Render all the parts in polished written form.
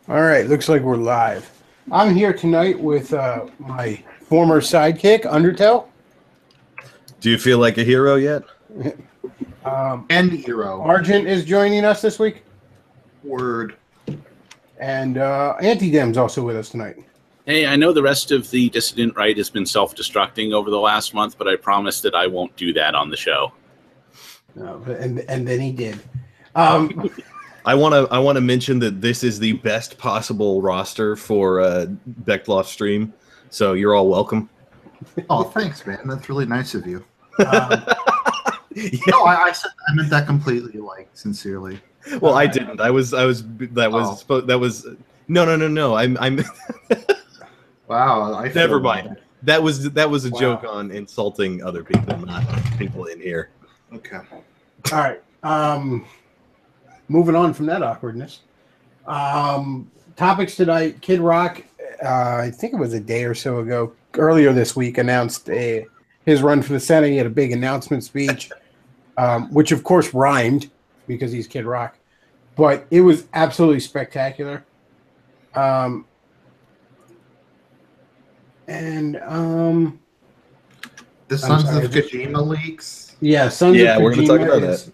All right, looks like we're live. I'm here tonight with my former sidekick, Undertale. Do you feel like a hero yet? And hero. Argent is joining us this week. Word. And Antidem's also with us tonight. Hey, I know the rest of the dissident right has been self-destructing over the last month, but I promise that I won't do that on the show. And then he did. I want to mention that this is the best possible roster for Bechtloff stream, so you're all welcome. Oh, thanks, man. That's really nice of you. Yeah. No, I meant that completely, like, sincerely. Well, I didn't. That was no. I'm. Wow. Never mind. That was a joke on insulting other people, not people in here. Okay. All right. Moving on from that awkwardness. Topics tonight. Kid Rock, I think it was a day or so ago, earlier this week, announced his run for the Senate. He had a big announcement speech, which of course rhymed because he's Kid Rock. But it was absolutely spectacular. The Sons of Kojima leaks. Yeah, Sons of Kojima. We're going to talk about that.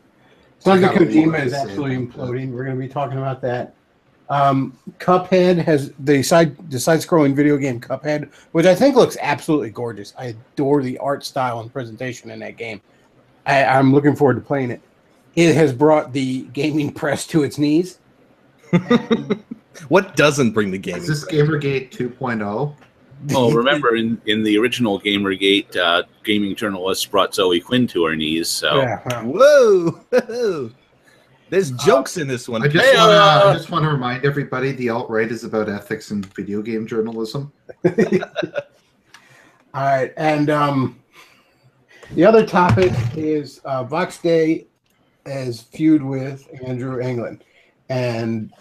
Sons of Kojima is absolutely imploding. We're going to be talking about that. Cuphead has the side-scrolling video game Cuphead, which I think looks absolutely gorgeous. I adore the art style and presentation in that game. I'm looking forward to playing it. It has brought the gaming press to its knees. What doesn't bring the gaming? Is this press? Gamergate 2.0? Oh, remember in the original Gamergate, gaming journalists brought Zoe Quinn to her knees. So Yeah. Whoa! There's jokes in this one. I just want to remind everybody the alt-right is about ethics in video game journalism. All right, and the other topic is Vox Day is feud with Andrew Anglin, and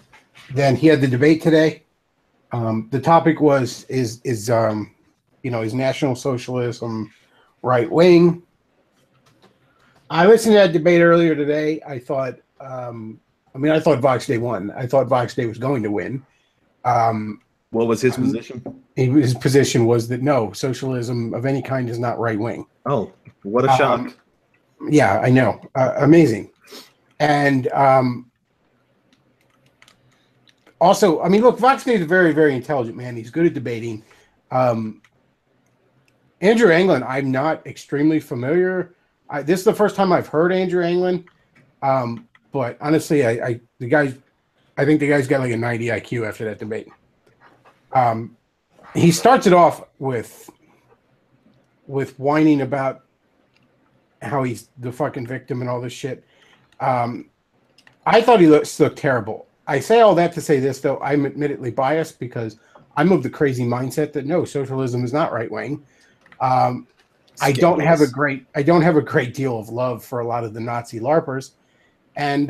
then he had the debate today. The topic was is national socialism right wing? I listened to that debate earlier today. I thought Vox Day won. I thought Vox Day was going to win. What was his position? His position was that no, socialism of any kind is not right wing. Oh, what a shock! Yeah, I know. Amazing. And also, I mean, look, Vox Day is a very, very intelligent man. He's good at debating. Andrew Anglin, I'm not extremely familiar. This is the first time I've heard Andrew Anglin. But honestly, I think the guy's got like a 90 IQ after that debate. He starts it off with whining about how he's the fucking victim and all this shit. I thought he looked terrible. I say all that to say this, though. I'm admittedly biased because I'm of the crazy mindset that no, socialism is not right wing. I don't have a great deal of love for a lot of the Nazi LARPers, and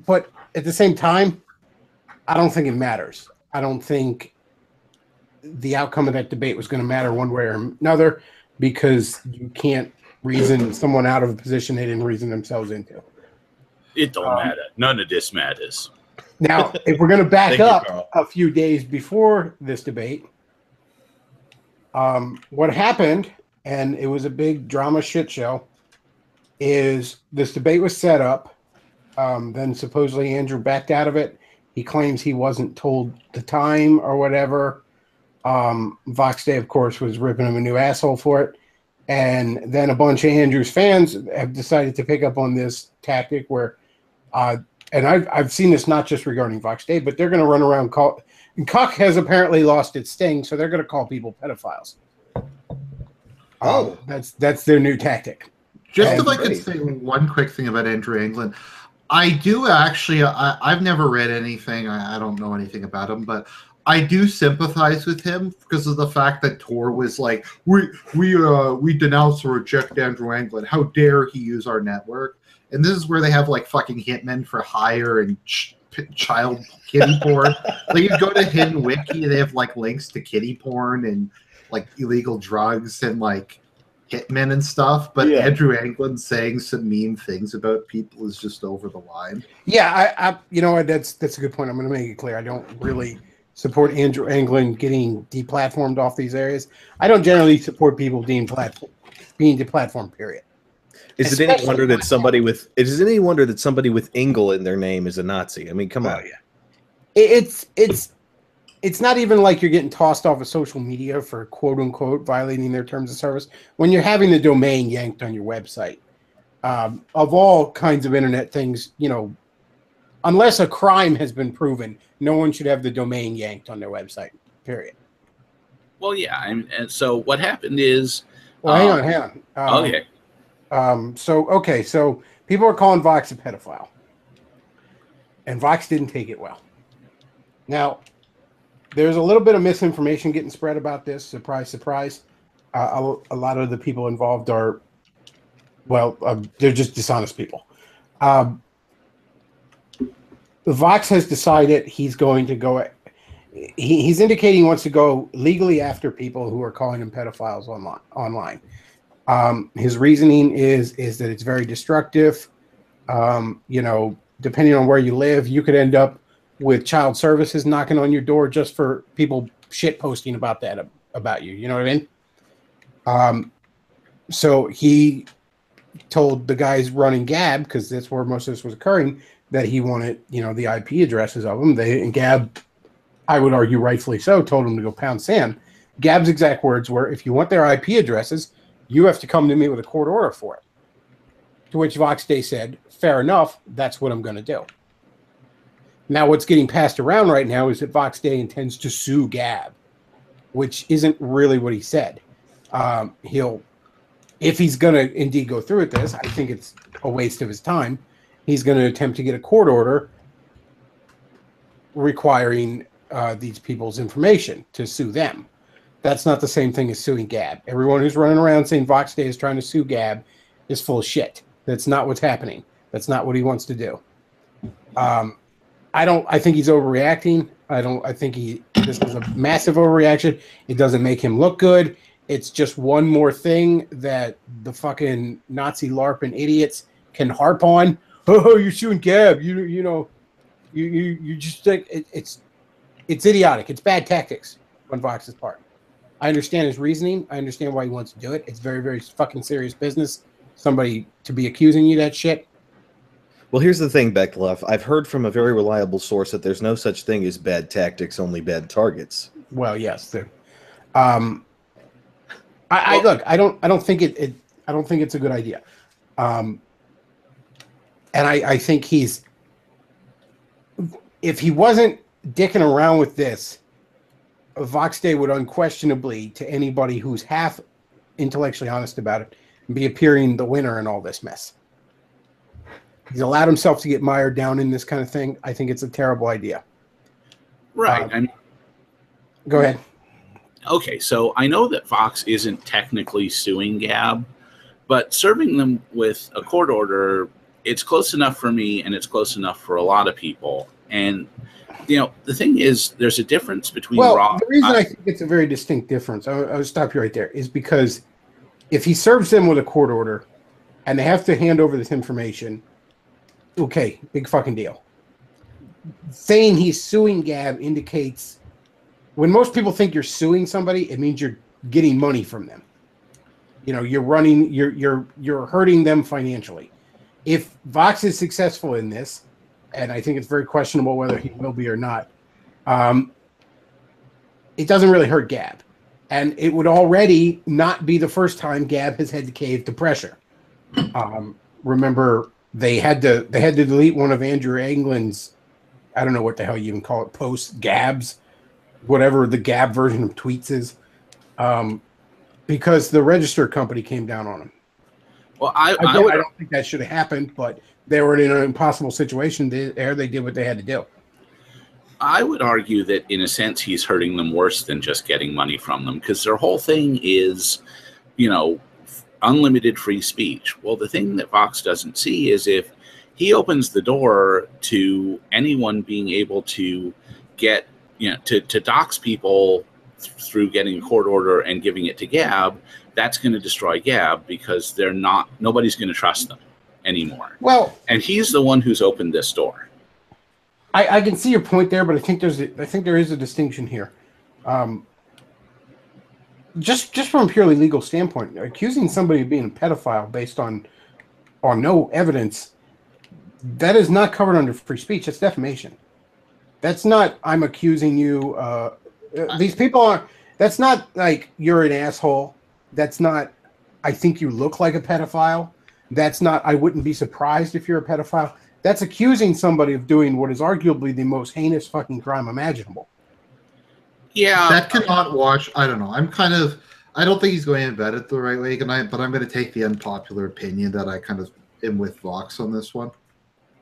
but at the same time, I don't think it matters. I don't think the outcome of that debate was going to matter one way or another because you can't reason someone out of a position they didn't reason themselves into. it don't matter. None of this matters. Now, if we're going to back up a few days before this debate, what happened, and it was a big drama shit show, is this debate was set up. Then supposedly Andrew backed out of it. He claims he wasn't told the time or whatever. Vox Day, of course, was ripping him a new asshole for it. And then a bunch of Andrew's fans have decided to pick up on this tactic where, and I've seen this not just regarding Vox Day, but they're going to run around and Cuck has apparently lost its sting, so they're going to call people pedophiles. That's their new tactic. Just if I could say one quick thing about Andrew Anglin. I do actually, I've never read anything. I don't know anything about him, but I do sympathize with him because of the fact that Tor was like, we denounce or reject Andrew Anglin. How dare he use our network? And this is where they have like fucking hitmen for hire and child kitty porn. Like you go to Hidden Wiki, they have like links to kitty porn and like illegal drugs and like hitmen and stuff, but Yeah. Andrew Anglin saying some mean things about people is just over the line. Yeah, I you know what, that's a good point. I'm going to make it clear. I don't really support Andrew Anglin getting deplatformed off these areas. I don't generally support people being deplatformed, period. Is it any wonder that somebody with Engel in their name is a Nazi? I mean, come on. Yeah. It's not even like you're getting tossed off of social media for quote unquote violating their terms of service when you're having the domain yanked on your website. Of all kinds of internet things, you know, unless a crime has been proven, no one should have the domain yanked on their website, period. Well, yeah. And so what happened is... Well, hang on. Okay. So people are calling Vox a pedophile. And Vox didn't take it well. Now, there's a little bit of misinformation getting spread about this. Surprise, surprise. A lot of the people involved are, they're just dishonest people. Vox has decided he's going to go. He's indicating he wants to go legally after people who are calling him pedophiles online. His reasoning is that it's very destructive. You know, depending on where you live, you could end up with child services knocking on your door just for people shit posting about that about you. You know what I mean? So he told the guys running Gab, because that's where most of this was occurring, that he wanted, you know, the IP addresses of them. And Gab, I would argue rightfully so, told him to go pound sand. Gab's exact words were, if you want their IP addresses, you have to come to me with a court order for it. To which Vox Day said, fair enough, that's what I'm going to do. Now, what's getting passed around right now is that Vox Day intends to sue Gab, which isn't really what he said. If he's going to indeed go through with this, I think it's a waste of his time. He's going to attempt to get a court order requiring these people's information to sue them. That's not the same thing as suing Gab. Everyone who's running around saying Vox Day is trying to sue Gab is full of shit. That's not what's happening. That's not what he wants to do. I think he's overreacting. I think this is a massive overreaction. It doesn't make him look good. It's just one more thing that the fucking Nazi LARPing idiots can harp on. Oh, you're suing Gab. You just think it's idiotic. It's bad tactics on Vox's part. I understand his reasoning. I understand why he wants to do it. It's very, very fucking serious business. Somebody to be accusing you of that shit. Well, here's the thing, Bechtloff. I've heard from a very reliable source that there's no such thing as bad tactics, only bad targets. Well, yes. Look, I don't think it's a good idea. And I think if he wasn't dicking around with this, Vox Day would unquestionably, to anybody who's half intellectually honest about it, be appearing the winner in all this mess. He's allowed himself to get mired down in this kind of thing. I think it's a terrible idea. Right. Go ahead. Okay, so I know that Vox isn't technically suing Gab, but serving them with a court order, it's close enough for me and it's close enough for a lot of people. And, you know, the thing is, there's a difference between the reason I think it's a very distinct difference, I'll stop you right there, is because if he serves them with a court order and they have to hand over this information, okay, big fucking deal. Saying he's suing Gab indicates when most people think you're suing somebody, it means you're getting money from them. You know, you're hurting them financially. If Vox is successful in this, and I think it's very questionable whether he will be or not, it doesn't really hurt Gab. And it would already not be the first time Gab has had to cave to pressure. Remember, they had to delete one of Andrew Anglin's, I don't know what the hell you even call it, posts, Gabs, whatever the Gab version of tweets is, because the register company came down on him. Well, I don't think that should have happened, but they were in an impossible situation there. They did what they had to do. I would argue that, in a sense, he's hurting them worse than just getting money from them, because their whole thing is, you know, unlimited free speech. Well, the thing that Vox doesn't see is if he opens the door to anyone being able to get, you know, to dox people through getting a court order and giving it to Gab, that's going to destroy Gab because nobody's going to trust them anymore. Well, and he's the one who's opened this door. I can see your point there, but I think there is a distinction here. Just from a purely legal standpoint, accusing somebody of being a pedophile based on no evidence, that is not covered under free speech. That's defamation. That's not, I'm accusing you. These people are, that's not like you're an asshole. That's not, I think you look like a pedophile. That's not, I wouldn't be surprised if you're a pedophile. That's accusing somebody of doing what is arguably the most heinous fucking crime imaginable. Yeah. That cannot wash. I don't know. I don't think he's going about it the right way, but I'm going to take the unpopular opinion that I kind of am with Vox on this one.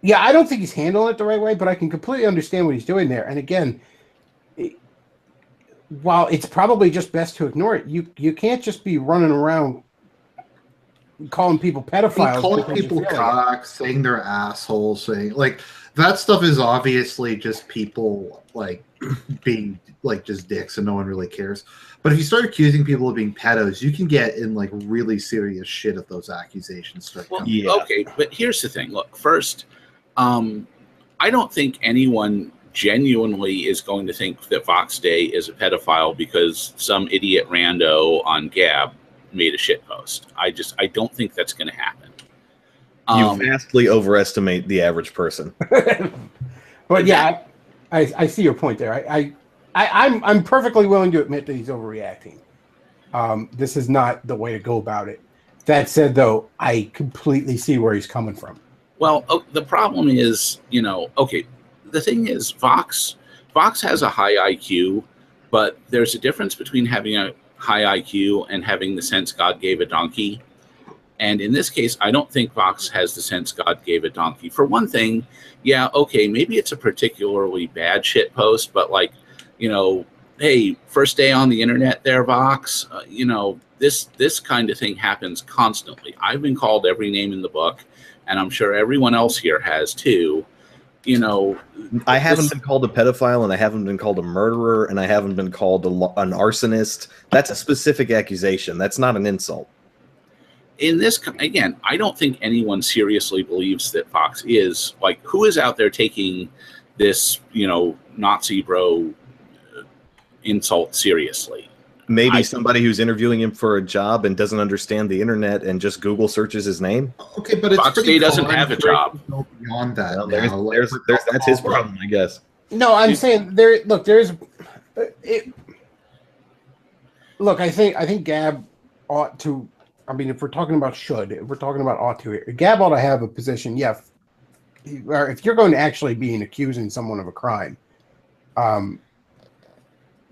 Yeah, I don't think he's handling it the right way, but I can completely understand what he's doing there. And again, while it's probably just best to ignore it, you can't just be running around calling people pedophiles. Calling people cocks, saying they're assholes, saying like that stuff is obviously just people like being like just dicks and no one really cares. But if you start accusing people of being pedos, you can get in like really serious shit if those accusations start coming. Yeah. Okay, but here's the thing. Look, first, I don't think anyone genuinely is going to think that Vox Day is a pedophile because some idiot rando on Gab made a shit post. I don't think that's going to happen. You vastly overestimate the average person. But yeah, I see your point there. I'm perfectly willing to admit that he's overreacting. This is not the way to go about it. That said, though, I completely see where he's coming from. Well, the problem is, okay, the thing is, Vox has a high IQ, but there's a difference between having a high IQ and having the sense God gave a donkey. And in this case, I don't think Vox has the sense God gave a donkey. For one thing, yeah, okay, maybe it's a particularly bad shit post, but like, hey, first day on the internet there, Vox, this kind of thing happens constantly. I've been called every name in the book, and I'm sure everyone else here has too. I haven't been called a pedophile, and I haven't been called a murderer, and I haven't been called an arsonist. That's a specific accusation. That's not an insult. In this, again, I don't think anyone seriously believes that Vox is like, who is out there taking this, Nazi bro insult seriously. Maybe somebody who's interviewing him for a job and doesn't understand the internet and just Google searches his name. Okay, but it's Vox Day doesn't have a job. Beyond that, well, that's his problem, I guess. No, I'm saying there. Look, there's. Look, I think Gab ought to. I mean, if we're talking about if we're talking about ought to, Gab ought to have a position. Yeah, or if you're going to actually be accusing someone of a crime,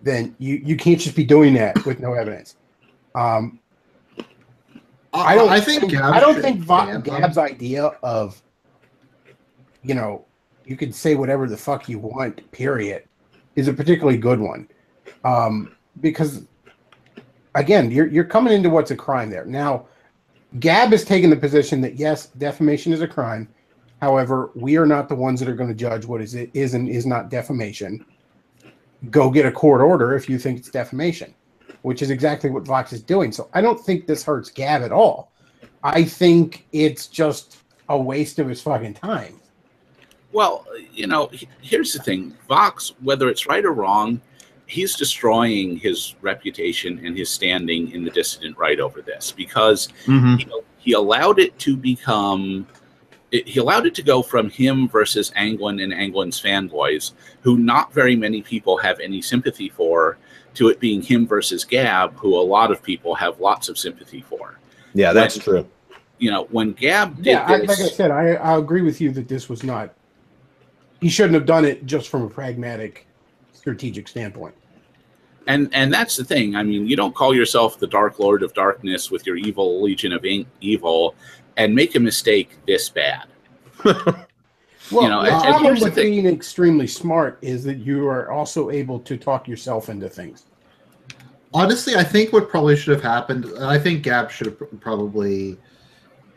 then you can't just be doing that with no evidence. I don't think Gab's idea of, you can say whatever the fuck you want, period, is a particularly good one. Because again, you're coming into what's a crime there. Now, Gab is taking the position that yes, defamation is a crime. However, we are not the ones that are going to judge what is and is not defamation. Go get a court order if you think it's defamation, which is exactly what Vox is doing. So I don't think this hurts Gab at all. I think it's just a waste of his fucking time. Well, here's the thing. Vox, whether it's right or wrong, he's destroying his reputation and his standing in the dissident right over this because he allowed it to become... He allowed it to go from him versus Anglin and Anglin's fanboys, who not very many people have any sympathy for, to it being him versus Gab, who a lot of people have lots of sympathy for. Yeah, that's true. When Gab did this... like I said, I agree with you that this was not... He shouldn't have done it just from a pragmatic, strategic standpoint. And that's the thing. I mean, you don't call yourself the Dark Lord of Darkness with your evil legion of evil and make a mistake this bad. Well, the problem with being extremely smart is that you are also able to talk yourself into things. Honestly, I think what probably should have happened, I think Gab should have probably,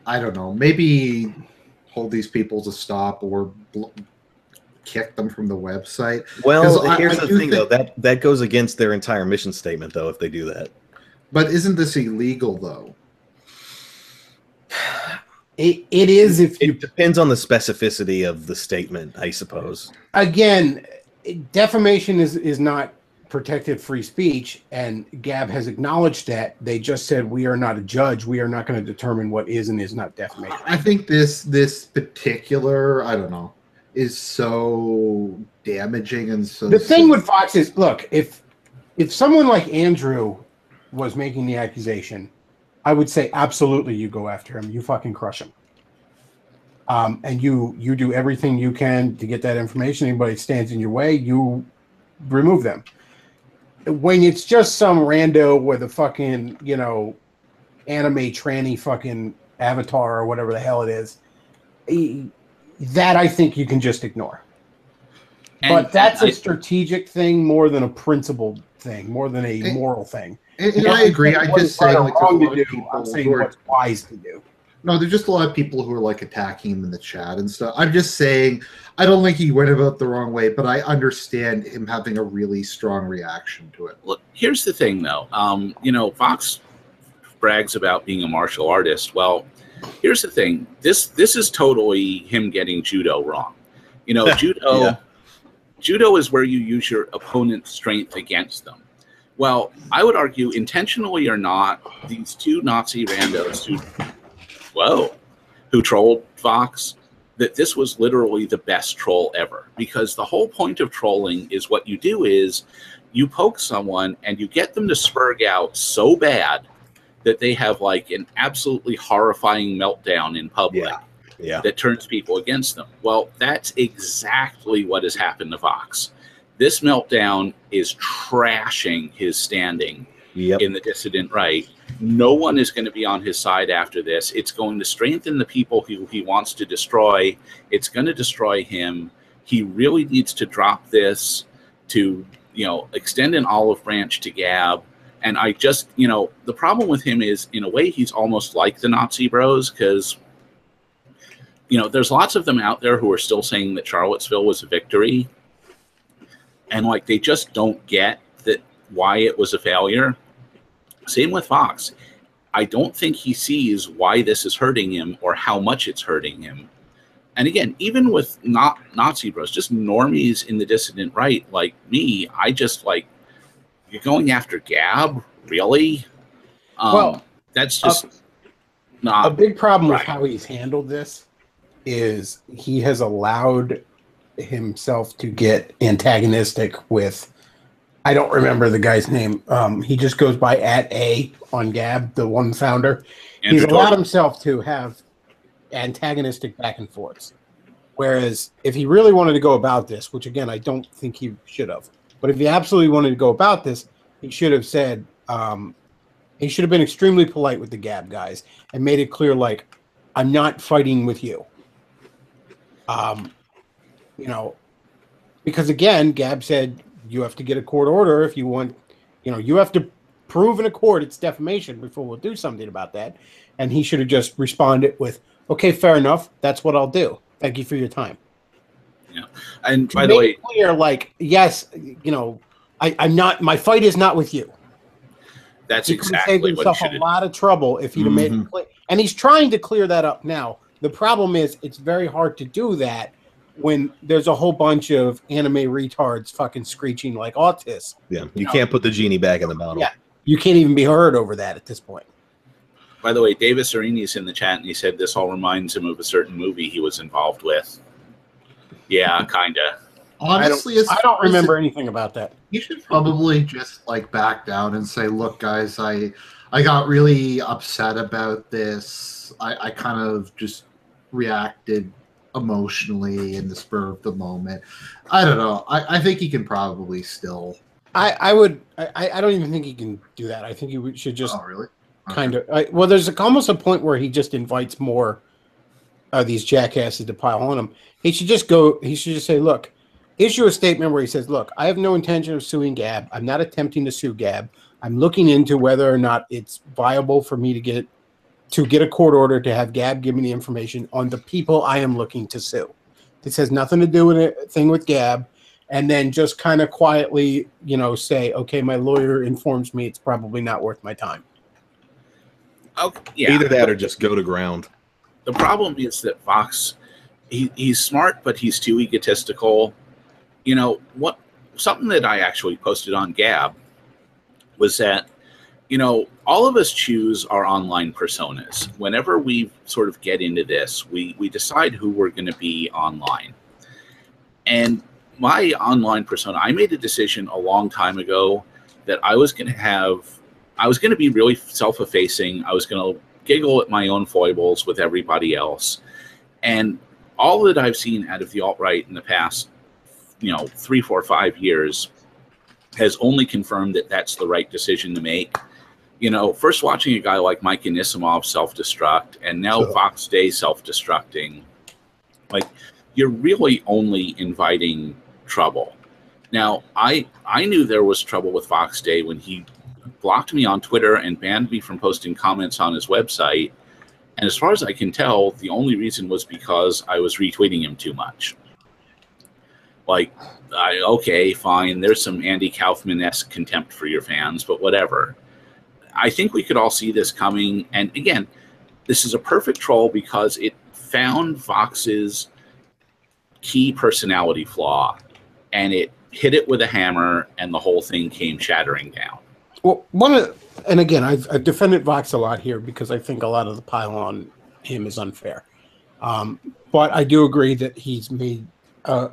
I don't know, maybe hold these people to stop or kick them from the website. Well, 'Cause here's I the do thing, though. That goes against their entire mission statement, though, if they do that. But isn't this illegal, though? It is if you... It depends on the specificity of the statement, I suppose. Again, defamation is not protected free speech, and Gab has acknowledged that. They just said, we are not a judge. We are not going to determine what is and is not defamation. I think this particular, I don't know, is so damaging and so... The thing with Fox is, look, if someone like Andrew was making the accusation, I would say absolutely you go after him. You fucking crush him. And you do everything you can to get that information. Anybody that stands in your way, you remove them. When it's just some rando with a fucking, you know, anime tranny fucking avatar or whatever the hell it is, that I think you can just ignore. But that's a strategic thing more than a principled thing, more than a moral thing. And I agree. I just say, like, wrong to do. I'm saying what's wise to do. No, there's just a lot of people who are like attacking him in the chat and stuff. I'm just saying, I don't think he went about the wrong way, but I understand him having a really strong reaction to it. Look, here's the thing, though. You know, Fox brags about being a martial artist. Well, here's the thing. This is totally him getting judo wrong. You know, judo is where you use your opponent's strength against them. Well, I would argue, intentionally or not, these two Nazi randos who trolled Fox, that this was literally the best troll ever. Because the whole point of trolling is what you do is you poke someone and you get them to spurg out so bad that they have like an absolutely horrifying meltdown in public that turns people against them. Well, that's exactly what has happened to Fox. This meltdown is trashing his standing in the dissident right. No one is going to be on his side after this. It's going to strengthen the people who he wants to destroy. It's going to destroy him. He really needs to drop this to, you know, extend an olive branch to Gab. And I just, you know, the problem with him is, in a way, he's almost like the Nazi bros, because, you know, there's lots of them out there who are still saying that Charlottesville was a victory. And, like, they just don't get that why it was a failure. Same with Fox. I don't think he sees why this is hurting him or how much it's hurting him. And again, even with not Nazi bros, just normies in the dissident right, like me, I just like, you're going after Gab? Really? Well, that's just not... A big problem with how he's handled this is he has allowed himself to get antagonistic with... I don't remember the guy's name. He just goes by @A on Gab, the one founder. He's allowed himself to have antagonistic back and forths. Whereas if he really wanted to go about this, which again, I don't think he should have, but if he absolutely wanted to go about this, he should have said, he should have been extremely polite with the Gab guys and made it clear, like, I'm not fighting with you. You know, because again, Gab said, you have to get a court order if you want, you know, you have to prove in a court it's defamation before we'll do something about that. And he should have just responded with, okay, fair enough. That's what I'll do. Thank you for your time. Yeah. And by the way, clear, like, yes, you know, I'm not, my fight is not with you. That's he exactly what he himself a lot of trouble if he'd have made it clear. And he's trying to clear that up now. The problem is it's very hard to do that when there's a whole bunch of anime retards fucking screeching like autists. Yeah, you can't put the genie back in the bottle. Yeah, you can't even be heard over that at this point. By the way, Davis Arini's in the chat, and he said this all reminds him of a certain movie he was involved with. Yeah, kind of. Honestly, I don't remember anything about that. You should probably just like back down and say, look, guys, I got really upset about this. I kind of just reacted emotionally in the spur of the moment. I don't know. I think he can probably still. I don't even think he can do that. I think he should just kind of. Well, there's almost a point where he just invites more of these jackasses to pile on him. He should just go. He should just say, "Look, issue a statement where he says, look, I have no intention of suing Gab. I'm not attempting to sue Gab. I'm looking into whether or not it's viable for me to get a court order to have Gab give me the information on the people I am looking to sue. This has nothing to do with anything with Gab. And then just kind of quietly, say, okay, my lawyer informs me it's probably not worth my time. Okay, yeah. Either that or just go to ground. The problem is that Vox, he's smart, but he's too egotistical. Something that I actually posted on Gab was that, all of us choose our online personas. Whenever we sort of get into this, we decide who we're going to be online. And my online persona, I made a decision a long time ago that I was going to be really self-effacing. I was going to giggle at my own foibles with everybody else. And all that I've seen out of the alt-right in the past, 3, 4, 5 years has only confirmed that that's the right decision to make. First watching a guy like Mike Anisimov self-destruct, and now Vox Day self-destructing, like, you're really only inviting trouble. Now, I knew there was trouble with Vox Day when he blocked me on Twitter and banned me from posting comments on his website. And as far as I can tell, the only reason was because I was retweeting him too much. Like, okay, fine, there's some Andy Kaufman-esque contempt for your fans, but whatever. I think we could all see this coming. And again, this is a perfect troll because it found Vox's key personality flaw and it hit it with a hammer and the whole thing came shattering down. Well, and again, I've defended Vox a lot here because I think a lot of the pile on him is unfair. But I do agree that he's made a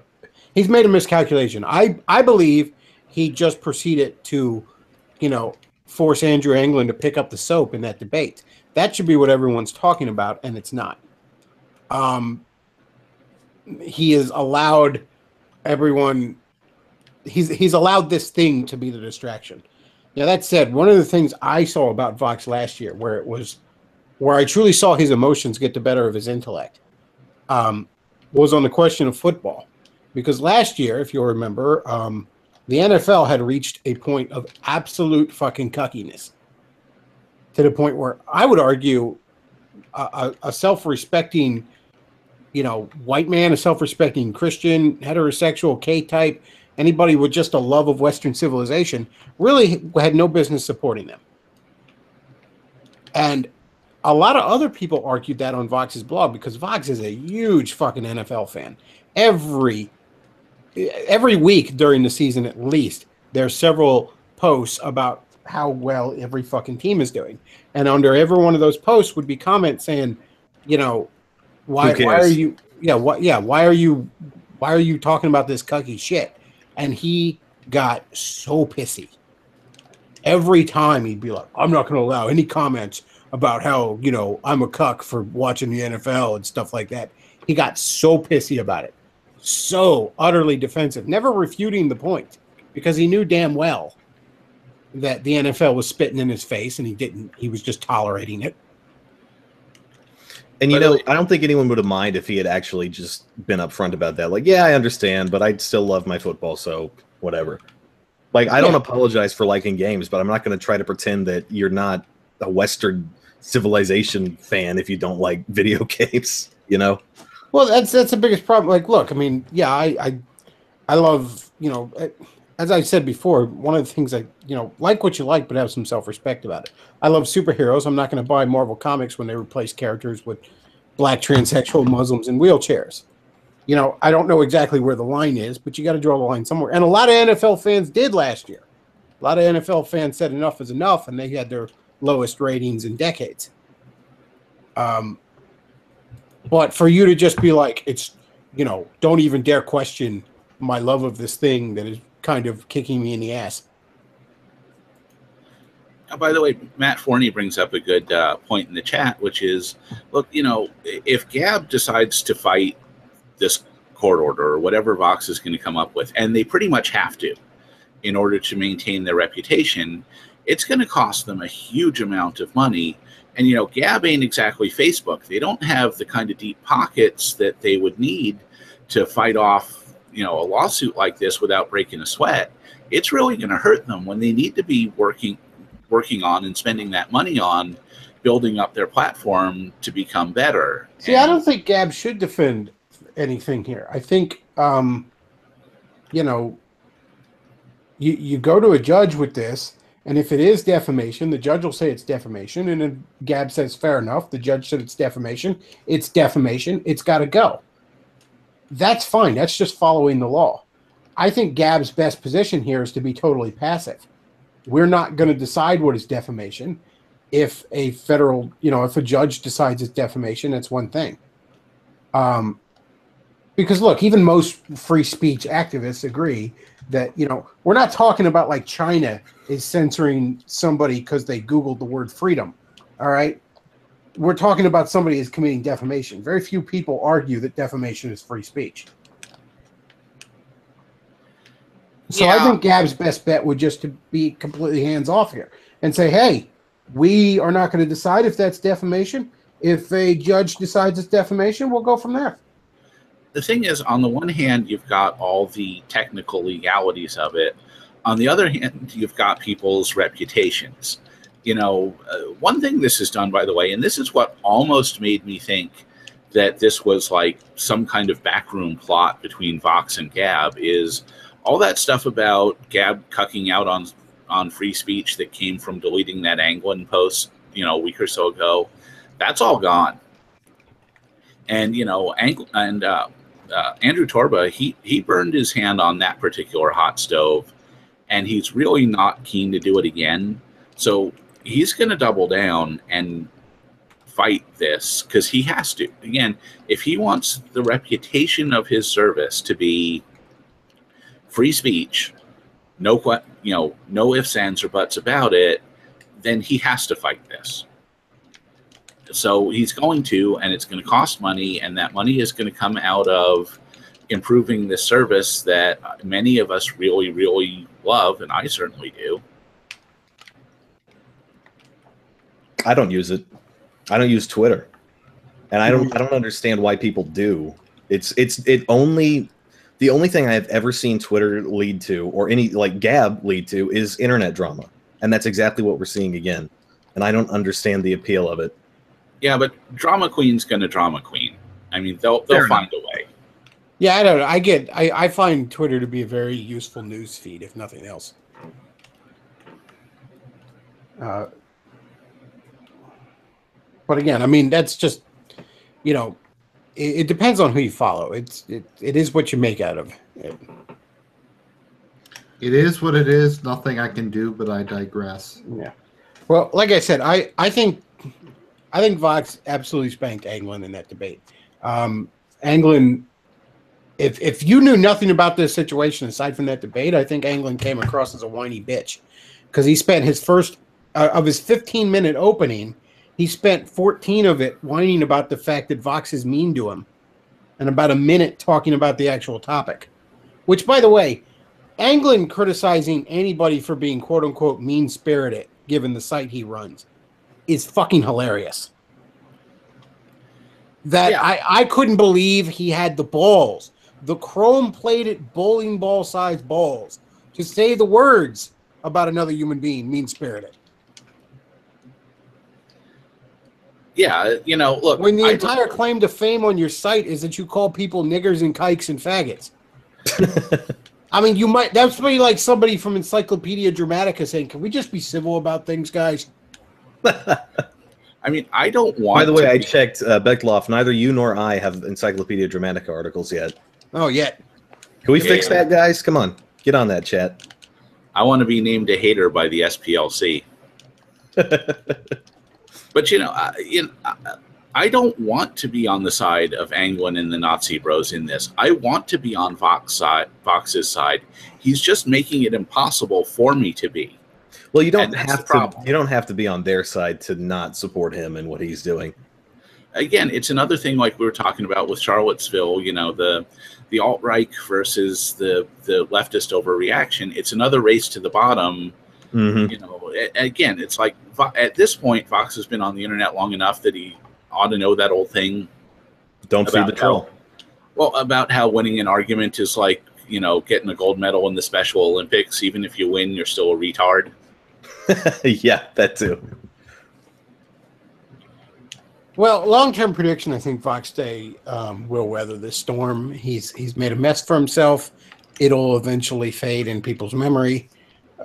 miscalculation. I believe he just proceeded to, force Andrew Anglin to pick up the soap in that debate. That should be what everyone's talking about, and it's not. He has allowed everyone. He's allowed this thing to be the distraction. Now, that said, one of the things I saw about Vox last year, where I truly saw his emotions get the better of his intellect, was on the question of football. Because last year, if you'll remember, the NFL had reached a point of absolute fucking cuckiness. To the point where I would argue a self-respecting, white man, a self-respecting Christian, heterosexual, K-type, anybody with just a love of Western civilization really had no business supporting them. And a lot of other people argued that on Vox's blog because Vox is a huge fucking NFL fan. Every week during the season, at least, there's several posts about how well every fucking team is doing. And under every one of those posts would be comments saying, why are you talking about this cucky shit? And he got so pissy. Every time he'd be like, I'm not going to allow any comments about how, I'm a cuck for watching the NFL and stuff like that. He got so pissy about it. So utterly defensive, never refuting the point because he knew damn well that the NFL was spitting in his face and he was just tolerating it. And I don't think anyone would have minded if he had actually just been upfront about that. Like, yeah, I understand, but I still love my football, so whatever. Like, I don't apologize for liking games, but I'm not going to try to pretend that you're not a Western civilization fan if you don't like video games, Well, that's the biggest problem. Like, look, I mean, yeah, I love, as I said before, one of the things I, like what you like, but have some self-respect about it. I love superheroes. I'm not going to buy Marvel comics when they replace characters with black transsexual Muslims in wheelchairs. I don't know exactly where the line is, but you got to draw the line somewhere. And a lot of NFL fans did last year. A lot of NFL fans said enough is enough, and they had their lowest ratings in decades. But for you to just be like, it's, don't even dare question my love of this thing that is kind of kicking me in the ass. By the way, Matt Forney brings up a good point in the chat, which is, look, if Gab decides to fight this court order or whatever Vox is going to come up with, and they pretty much have to in order to maintain their reputation, it's going to cost them a huge amount of money. And, Gab ain't exactly Facebook. They don't have the kind of deep pockets that they would need to fight off, a lawsuit like this without breaking a sweat. It's really going to hurt them when they need to be working on and spending that money on building up their platform to become better. See, I don't think Gab should defend anything here. I think, you know, you go to a judge with this, and if it is defamation, the judge will say it's defamation, and if Gab says fair enough, the judge said it's defamation, it's got to go. That's fine. That's just following the law. I think Gab's best position here is to be totally passive. We're not going to decide what is defamation. If a federal, if a judge decides it's defamation, that's one thing. Because look, even most free speech activists agree that, we're not talking about like China is censoring somebody because they Googled the word freedom. All right. We're talking about somebody is committing defamation. Very few people argue that defamation is free speech. So I think Gab's best bet would just to be completely hands off here and say, hey, we are not going to decide if that's defamation. If a judge decides it's defamation, we'll go from there. The thing is, on the one hand, you've got all the technical legalities of it. On the other hand, you've got people's reputations. One thing this has done, by the way, and this is what almost made me think that this was like some kind of backroom plot between Vox and Gab, is all that stuff about Gab cucking out on free speech that came from deleting that Anglin post, a week or so ago. That's all gone. And, Andrew Torba, he burned his hand on that particular hot stove, and he's really not keen to do it again. So he's going to double down and fight this because he has to. Again, if he wants the reputation of his service to be free speech, no ifs, ands, or buts about it, then he has to fight this. So he's going to, and it's going to cost money, and that money is going to come out of improving this service that many of us really, really love, and I certainly do. I don't use it. I don't use Twitter, and I don't understand why people do. The only thing I have ever seen Twitter lead to, or any like Gab lead to, is internet drama, and that's exactly what we're seeing again. And I don't understand the appeal of it. Yeah, but drama queen's gonna drama queen. I mean, they'll find a way. Yeah, I don't know. I find Twitter to be a very useful news feed, if nothing else. But again, I mean, that's just, it depends on who you follow. It is what you make out of it. It is what it is. Nothing I can do, but I digress. Yeah. Well, like I said, I think Vox absolutely spanked Anglin in that debate. Anglin, if you knew nothing about this situation aside from that debate, I think Anglin came across as a whiny bitch because he spent his first of his 15-minute opening. He spent 14 of it whining about the fact that Vox is mean to him, and about a minute talking about the actual topic. Which, by the way, Anglin criticizing anybody for being quote-unquote mean-spirited, given the site he runs, is fucking hilarious. I couldn't believe he had the balls, the chrome-plated bowling ball-sized balls, to say the words about another human being mean-spirited. Yeah, look. When the entire claim to fame on your site is that you call people niggers and kikes and faggots. I mean, that's be like somebody from Encyclopedia Dramatica saying, can we just be civil about things, guys? I mean, I don't want By the way, I checked Bechtloff. Neither you nor I have Encyclopedia Dramatica articles yet. Oh, yet. Can we fix that, guys? Come on. Get on that, chat. I want to be named a hater by the SPLC. But, I don't want to be on the side of Anglin and the Nazi bros in this. I want to be on Vox's side. He's just making it impossible for me to be. Well, you don't have to. You don't have to be on their side to not support him and what he's doing. Again, it's another thing like we were talking about with Charlottesville. The alt-right versus the leftist overreaction. It's another race to the bottom. Mm-hmm. Again, it's like at this point, Vox has been on the internet long enough that he ought to know that old thing. Don't feed the troll. About how winning an argument is like, getting a gold medal in the Special Olympics. Even if you win, you're still a retard. Yeah, that too. Well, long-term prediction, I think Fox Day will weather this storm. He's made a mess for himself. It'll eventually fade in people's memory,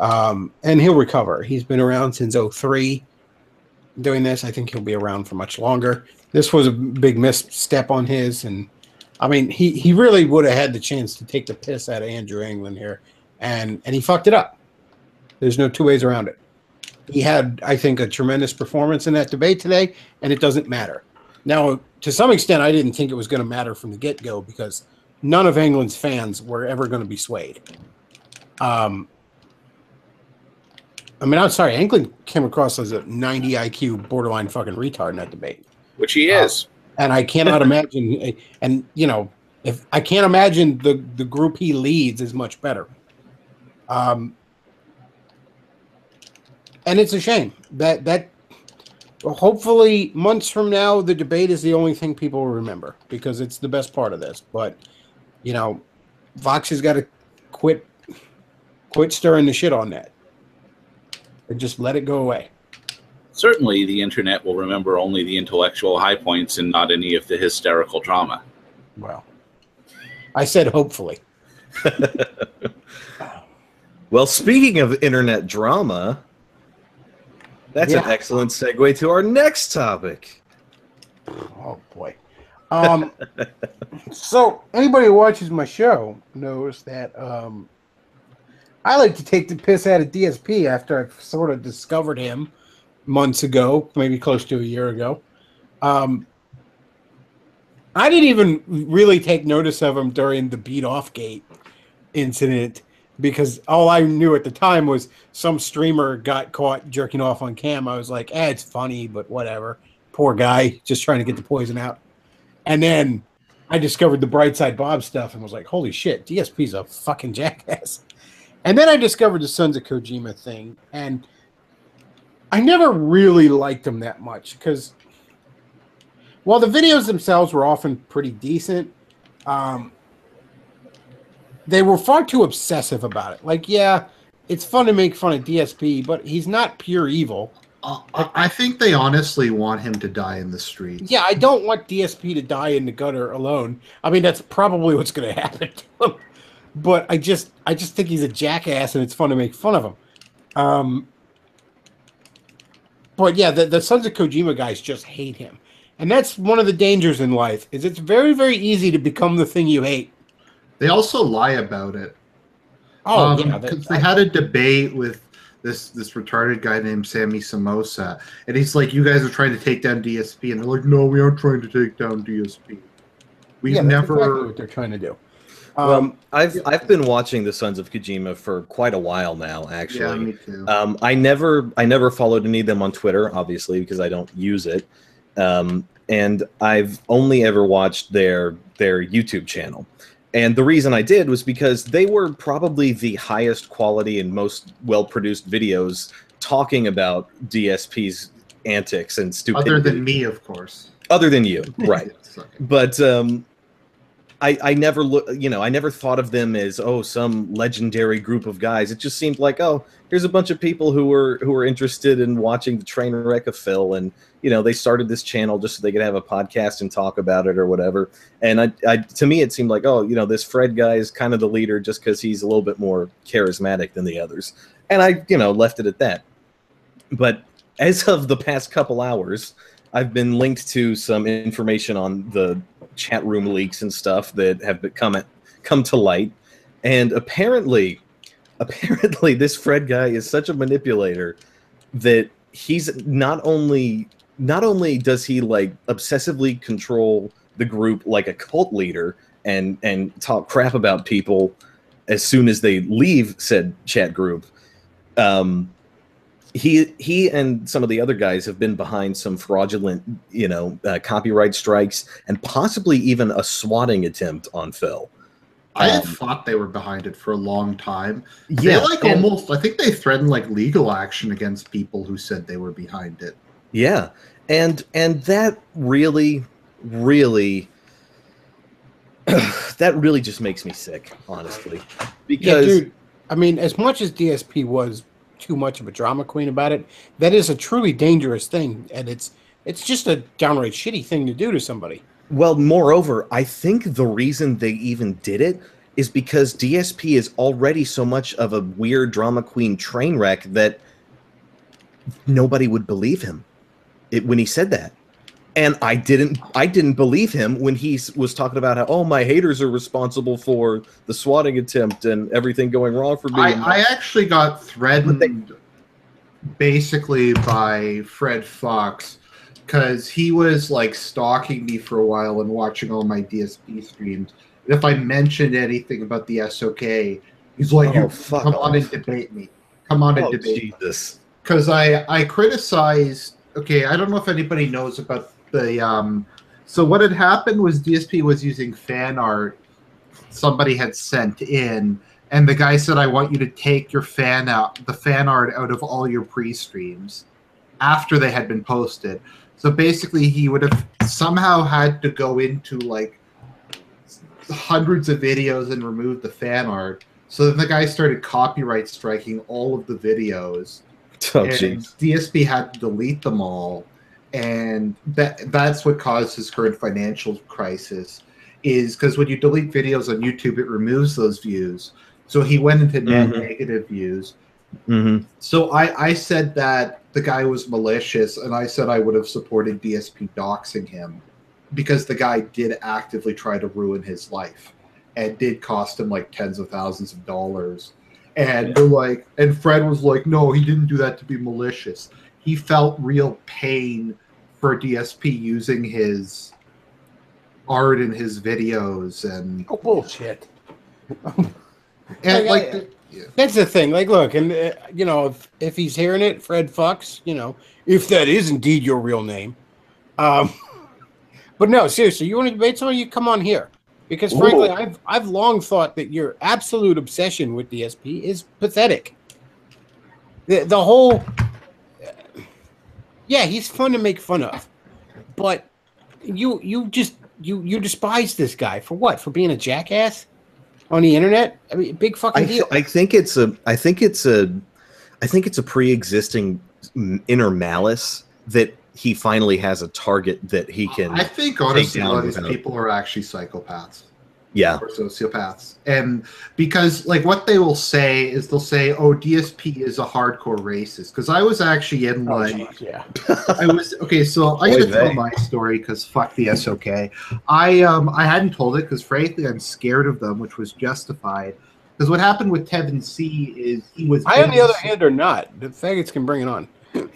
and he'll recover. He's been around since '03 doing this. I think he'll be around for much longer. This was a big misstep on his, and I mean, he really would have had the chance to take the piss out of Andrew England here, and he fucked it up. There's no two ways around it. He had, I think, a tremendous performance in that debate today, and it doesn't matter. Now, to some extent, I didn't think it was going to matter from the get-go because none of England's fans were ever going to be swayed. I mean, I'm sorry, England came across as a 90 IQ borderline fucking retard in that debate. Which he is. And I cannot imagine, and, you know, if I can't imagine the group he leads is much better. And it's a shame that hopefully months from now, the debate is the only thing people will remember because it's the best part of this. But, you know, Vox has got to quit stirring the shit on that and just let it go away. Certainly, the internet will remember only the intellectual high points and not any of the hysterical drama. Well, I said hopefully. Well, speaking of internet drama, that's an excellent segue to our next topic. Oh, boy. So, anybody who watches my show knows that I like to take the piss out of DSP after I've sort of discovered him months ago, maybe close to a year ago. I didn't even really take notice of him during the Beat Off Gate incident because all I knew at the time was some streamer got caught jerking off on cam. I was like, it's funny, but whatever. Poor guy, just trying to get the poison out. And then I discovered the Brightside Bob stuff and was like, holy shit, DSP's a fucking jackass. And then I discovered the Sons of Kojima thing, and I never really liked him that much because while the videos themselves were often pretty decent, they were far too obsessive about it. Like, yeah, it's fun to make fun of DSP, but he's not pure evil. I think they honestly want him to die in the streets. Yeah, I don't want DSP to die in the gutter alone. I mean, that's probably what's going to happen to him. But I just think he's a jackass, and it's fun to make fun of him. But yeah, the Sons of Kojima guys just hate him. And that's one of the dangers in life, is it's very, very easy to become the thing you hate. They also lie about it. Oh, yeah. Because they had a debate with this retarded guy named Sammy Samosa, and he's like, you guys are trying to take down DSP, and they're like, no, we aren't trying to take down DSP. We've never... That's exactly what they're trying to do. Well, I've been watching the Sons of Kojima for quite a while now, actually. Yeah, me too. I never followed any of them on Twitter, obviously, because I don't use it. And I've only ever watched their YouTube channel. And the reason I did was because they were probably the highest quality and most well-produced videos talking about DSP's antics and stupidity. Other than me, of course. Other than you, right. But I never I never thought of them as, oh, some legendary group of guys. It just seemed like, oh, here's a bunch of people who were interested in watching the train wreck of Phil, and they started this channel just so they could have a podcast and talk about it or whatever. And to me, it seemed like, oh, this Fred guy is kind of the leader just because he's a little bit more charismatic than the others. And I, left it at that. But as of the past couple hours, I've been linked to some information on the chat room leaks and stuff that have come to light. And apparently this Fred guy is such a manipulator that he's not only does he like obsessively control the group like a cult leader and talk crap about people as soon as they leave said chat group. He and some of the other guys have been behind some fraudulent, copyright strikes and possibly even a swatting attempt on Phil. I had thought they were behind it for a long time. Yeah, I think they threatened like legal action against people who said they were behind it. Yeah, and that really that really just makes me sick, honestly. Because yeah, dude, I mean, as much as DSP was too much of a drama queen about it, that is a truly dangerous thing, and it's It's just a downright shitty thing to do to somebody. Well, moreover, I think the reason they even did it is because DSP is already so much of a weird drama queen train wreck that nobody would believe him when he said that. And I didn't believe him when he was talking about how, oh, my haters are responsible for the swatting attempt and everything going wrong for me. I actually got threatened basically by Fred Fox because he was like stalking me for a while and watching all my DSP streams. And if I mentioned anything about the SOK, he's like, come on and debate me. Come on and debate Jesus. Because I criticized, okay, I don't know if anybody knows about the, so what had happened was DSP was using fan art somebody had sent in, and the guy said, I want you to take your the fan art out of all your pre-streams after they had been posted. So basically he would have somehow had to go into like hundreds of videos and remove the fan art. So then the guy started copyright striking all of the videos. And DSP had to delete them all. And that's what caused his current financial crisis, is because when you delete videos on YouTube, it removes those views. So he went into net negative views. So I said that the guy was malicious, and I said I would have supported DSP doxing him because the guy did actively try to ruin his life and did cost him like tens of thousands of dollars. And they're like, and Fred was like, no, he didn't do that to be malicious. He felt real pain for DSP using his art in his videos and bullshit. And like that's the thing. Like, look, and you know, if he's hearing it, Fred Fox, you know, if that is indeed your real name, but no, seriously, you want to debate someone, you come on here, because frankly, I've long thought that your absolute obsession with DSP is pathetic. The whole, yeah, he's fun to make fun of, but you despise this guy for what? For being a jackass on the internet? I mean, big fucking deal. I think it's a pre-existing inner malice that he finally has a target that he can. I think honestly, a lot of these people are actually psychopaths. Yeah. Or sociopaths. And because like what they will say is they'll say, oh, DSP is a hardcore racist. Because I was actually in like I was okay, so I'm gonna tell my story because fuck the SOK. I hadn't told it because frankly I'm scared of them, which was justified. Because what happened with Tevin C is he was I on the other hand are not. The faggots can bring it on.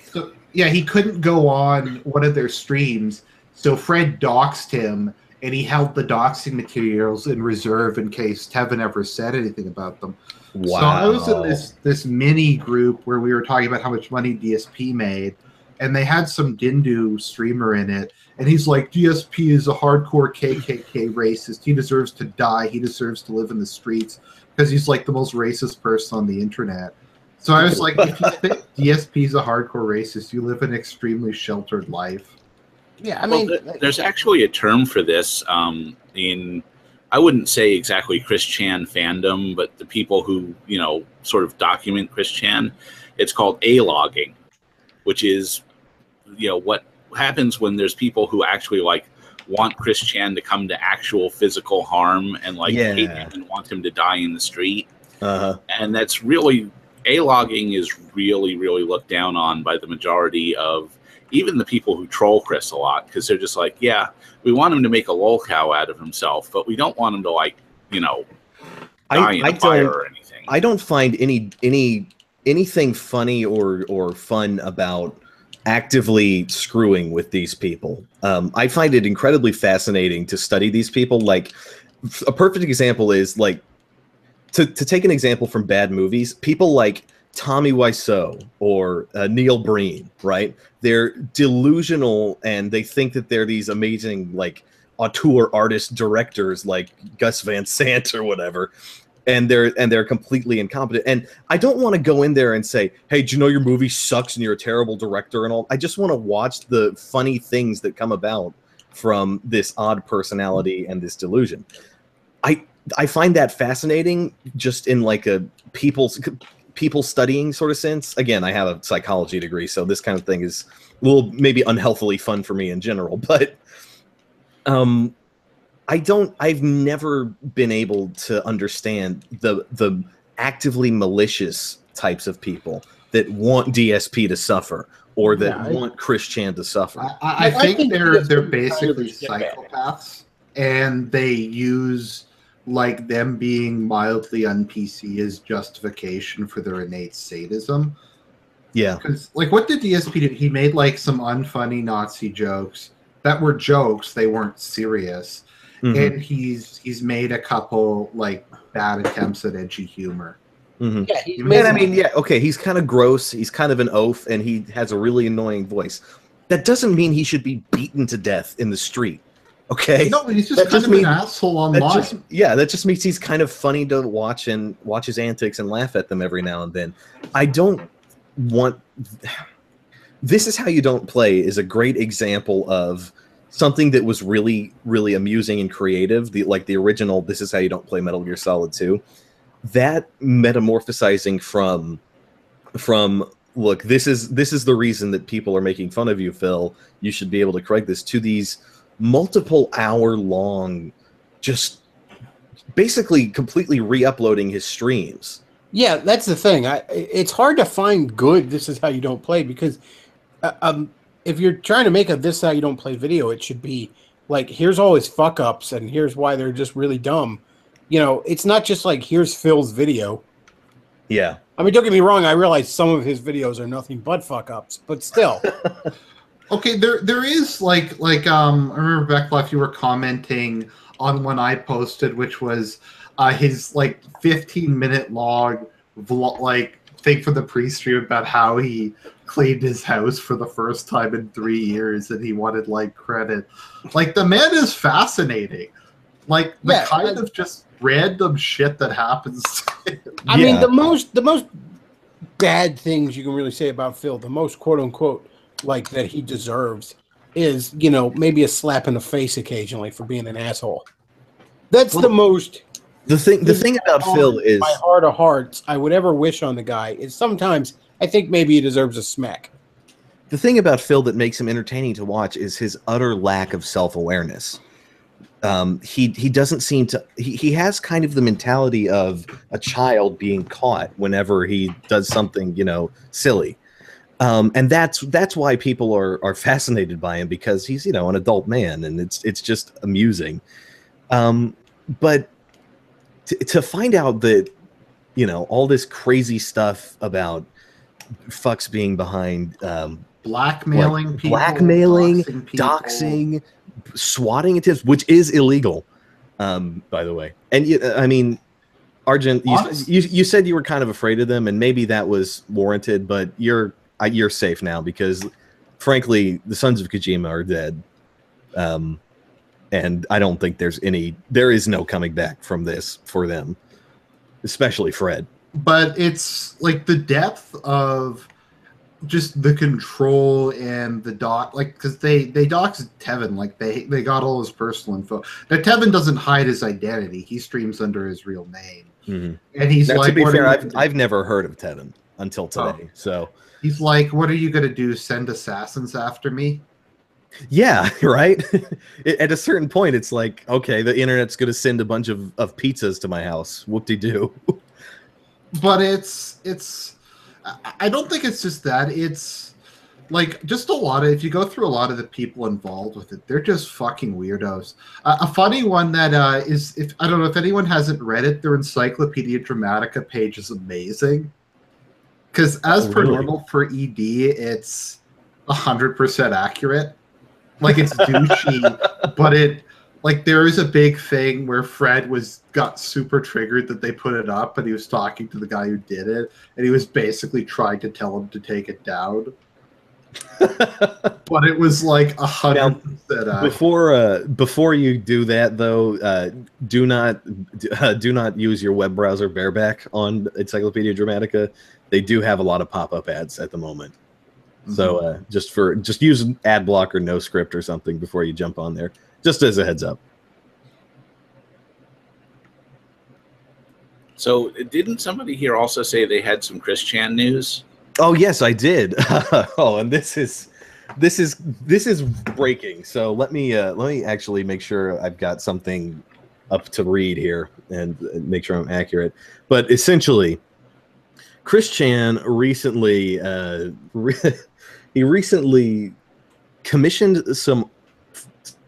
So yeah, he couldn't go on one of their streams, so Fred doxed him. And he held the doxing materials in reserve in case Tevin ever said anything about them. Wow. So I was in this mini group where we were talking about how much money DSP made, and they had some Dindu streamer in it, and he's like, DSP is a hardcore KKK racist. He deserves to die. He deserves to live in the streets because he's like the most racist person on the internet. So I was like, if you think DSP is a hardcore racist, you live an extremely sheltered life. Yeah, I mean, there's actually a term for this in, I wouldn't say exactly Chris Chan fandom, but the people who, you know, sort of document Chris Chan, it's called A-logging, which is, you know, what happens when there's people who actually like want Chris Chan to come to actual physical harm and like hate him and want him to die in the street. And that's really, A-logging is really, really looked down on by the majority of even the people who troll Chris a lot, because they're just like, yeah, we want him to make a lol cow out of himself, but we don't want him to, like, you know, die in a fire or anything. I don't find anything funny or fun about actively screwing with these people. I find it incredibly fascinating to study these people. Like, a perfect example is, like, to take an example from bad movies, people like Tommy Wiseau or Neil Breen, right? They're delusional and they think that they're these amazing, like, auteur artist directors like Gus Van Sant or whatever, and they're completely incompetent. And I don't want to go in there and say, hey, do you know your movie sucks and you're a terrible director and all? I just want to watch the funny things that come about from this odd personality and this delusion. I find that fascinating, just in like a people's, people studying sort of sense. Again, I have a psychology degree, so this kind of thing is a little maybe unhealthily fun for me in general. But I've never been able to understand the actively malicious types of people that want DSP to suffer or that want Chris Chan to suffer. I think they're basically kind of psychopaths, and they use like them being mildly un-PC as justification for their innate sadism. Yeah. Because like, what did DSP do? He made like some unfunny Nazi jokes that were jokes; they weren't serious. And he's made a couple like bad attempts at edgy humor. Yeah, okay, he's kind of gross. He's kind of an oaf, and he has a really annoying voice. That doesn't mean he should be beaten to death in the street. Okay. No, he's just kind of an asshole online. That just means he's kind of funny to watch and watch his antics and laugh at them every now and then. I don't want. This Is How You Don't Play is a great example of something that was really, really amusing and creative. The original This Is How You Don't Play Metal Gear Solid 2. That metamorphosizing from look, this is the reason that people are making fun of you, Phil. You should be able to correct this, to these multiple hour long, just basically completely re-uploading his streams. Yeah, that's the thing. It's hard to find good This Is How You Don't Play, because if you're trying to make a This Is How You Don't Play video, it should be like, here's all his fuck ups and here's why they're just really dumb. You know, it's not just like, here's Phil's video. Yeah. I mean, don't get me wrong. I realize some of his videos are nothing but fuck ups, but still. Okay, there is like I remember Bechtloff, you were commenting on one I posted, which was his like 15-minute log like thing for the pre-stream about how he cleaned his house for the first time in 3 years and he wanted like credit. Like, the man is fascinating. Like, the kind of just random shit that happens to him. I mean, the most bad things you can really say about Phil, the most quote unquote like that he deserves, is, you know, maybe a slap in the face occasionally for being an asshole. That's the most. The thing about Phil is, my heart of hearts, I would ever wish on the guy is sometimes I think maybe he deserves a smack. The thing about Phil that makes him entertaining to watch is his utter lack of self-awareness. He doesn't seem to. He has kind of the mentality of a child being caught whenever he does something, you know, silly, and that's why people are fascinated by him, because he's, you know, an adult man, and it's just amusing. But to find out that, you know, all this crazy stuff about fucks being behind blackmailing people, doxing, swatting attempts, which is illegal, by the way. And I mean, Argent, you said you were kind of afraid of them, and maybe that was warranted, but you're safe now, because frankly, the Sons of Kojima are dead. And I don't think there is no coming back from this for them, especially Fred. But it's like the depth of just the control and the like, because they doxed Tevin, like they got all his personal info. Now Tevin doesn't hide his identity; he streams under his real name, and he's like, to be fair, I've never heard of Tevin until today. So he's like, "What are you gonna do? Send assassins after me?" Yeah, right. At a certain point, it's like, okay, the internet's going to send a bunch of pizzas to my house. Whoop-de-doo. But it's. I don't think it's just that. It's like just a lot of. If you go through a lot of the people involved with it, they're just fucking weirdos. A funny one that is, if I don't know if anyone hasn't read it, their Encyclopedia Dramatica page is amazing. Because as per normal for ED, it's 100% accurate. Like, it's douchey, but like, there is a big thing where Fred got super triggered that they put it up, and he was talking to the guy who did it, and he was basically trying to tell him to take it down. But it was like 100%. Before you do that, though, do not use your web browser bareback on Encyclopedia Dramatica. They do have a lot of pop-up ads at the moment. So just use ad block or no script or something before you jump on there, just as a heads up. So didn't somebody here also say they had some Chris Chan news? Oh yes, I did. Oh, and this is breaking. So let me actually make sure I've got something up to read here and make sure I'm accurate. But essentially, Chris Chan recently he recently commissioned some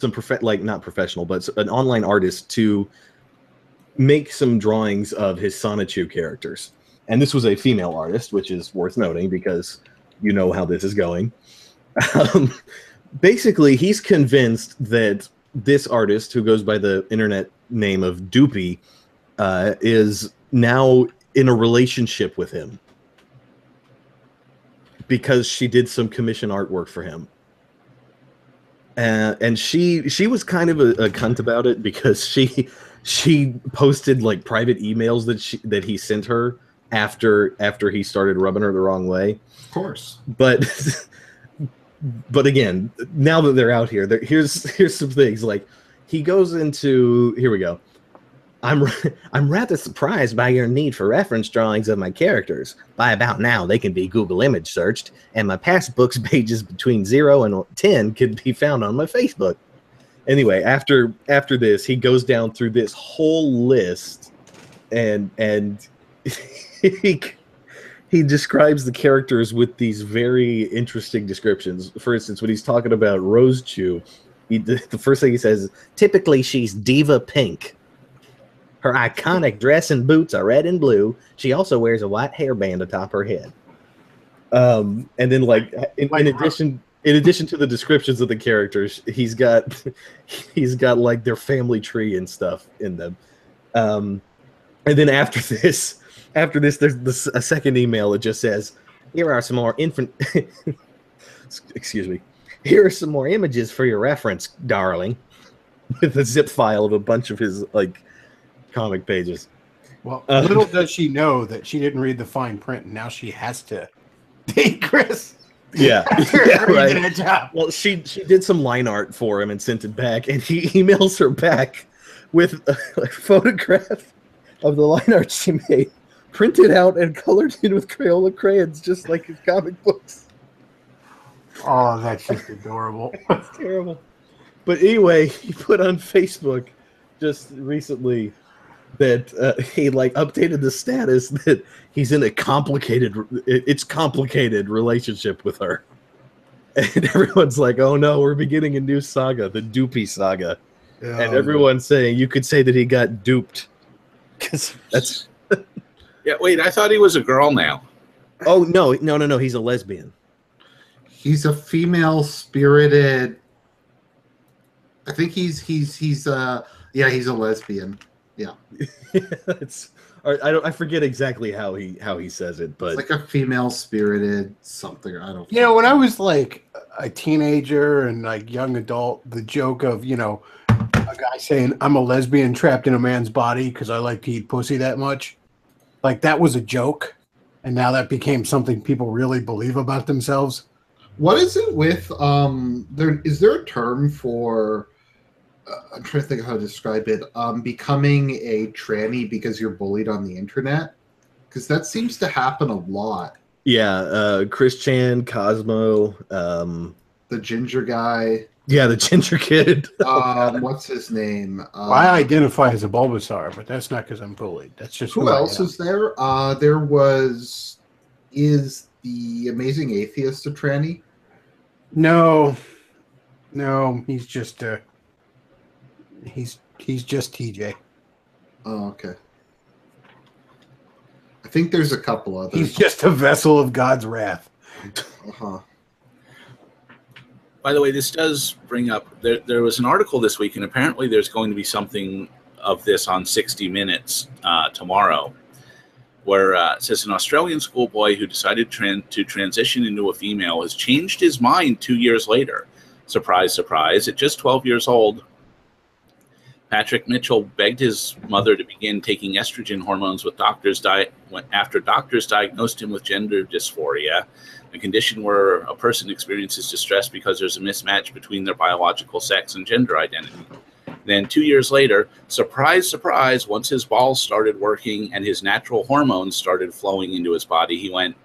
not professional, but an online artist to make some drawings of his Sonichu characters. And this was a female artist, which is worth noting because you know how this is going. Basically, he's convinced that this artist, who goes by the internet name of Doopy, is now in a relationship with him because she did some commission artwork for him. And she was kind of a cunt about it because she posted like private emails that he sent her after he started rubbing her the wrong way. Of course. But again, now that they're out here, here's some things. Like he goes into, here we go. I'm rather surprised by your need for reference drawings of my characters. By about now, they can be Google image searched, and my past books pages between 0 and 10 can be found on my Facebook. Anyway, after this, he goes down through this whole list, and he describes the characters with these very interesting descriptions. For instance, when he's talking about Rose Chew, the first thing he says is, typically she's diva pink. Her iconic dress and boots are red and blue. She also wears a white hairband atop her head. And then, like, in addition to the descriptions of the characters, he's got like their family tree and stuff in them. And then after this, there's a second email that just says, "Here are some more excuse me. Here are some more images for your reference, darling," with a zip file of a bunch of his like comic pages. Well, little does she know that she didn't read the fine print, and now she has to date Chris. Yeah, yeah, right. Well, she did some line art for him and sent it back, and he emails her back with a photograph of the line art she made, printed out and colored in with Crayola crayons, just like his comic books. Oh, that's just adorable. That's terrible. But anyway, he put on Facebook just recently that he like updated the status that he's in a complicated relationship with her, and everyone's like, "Oh no, we're beginning a new saga, the Doopy saga," and everyone's saying you could say that he got duped because that's. Yeah, wait, I thought he was a girl now. Oh no, he's a lesbian. He's a female spirited. I think he's a lesbian. Yeah. I forget exactly how he says it, but it's like a female spirited something. I don't. You know, when I was like a teenager and like young adult, the joke of, you know, a guy saying I'm a lesbian trapped in a man's body because I like to eat pussy that much, like that was a joke, and now that became something people really believe about themselves. What is it with is there a term for I'm trying to think of how to describe it. Becoming a tranny because you're bullied on the internet, because that seems to happen a lot. Yeah, Chris Chan, Cosmo, the ginger guy. Yeah, the ginger kid. What's his name? I identify as a Bulbasaur, but that's not because I'm bullied. That's just who else is there? Is the Amazing Atheist a tranny? No, he's just he's just TJ. Oh, okay. I think there's a couple others. He's just a vessel of God's wrath. Uh-huh. By the way, this does bring up, there was an article this week, and apparently there's going to be something of this on 60 Minutes tomorrow, where it says an Australian schoolboy who decided to transition into a female has changed his mind 2 years later. Surprise, surprise. At just 12 years old, Patrick Mitchell begged his mother to begin taking estrogen hormones after doctors diagnosed him with gender dysphoria, a condition where a person experiences distress because there's a mismatch between their biological sex and gender identity. Then 2 years later, surprise, surprise, once his balls started working and his natural hormones started flowing into his body, he went,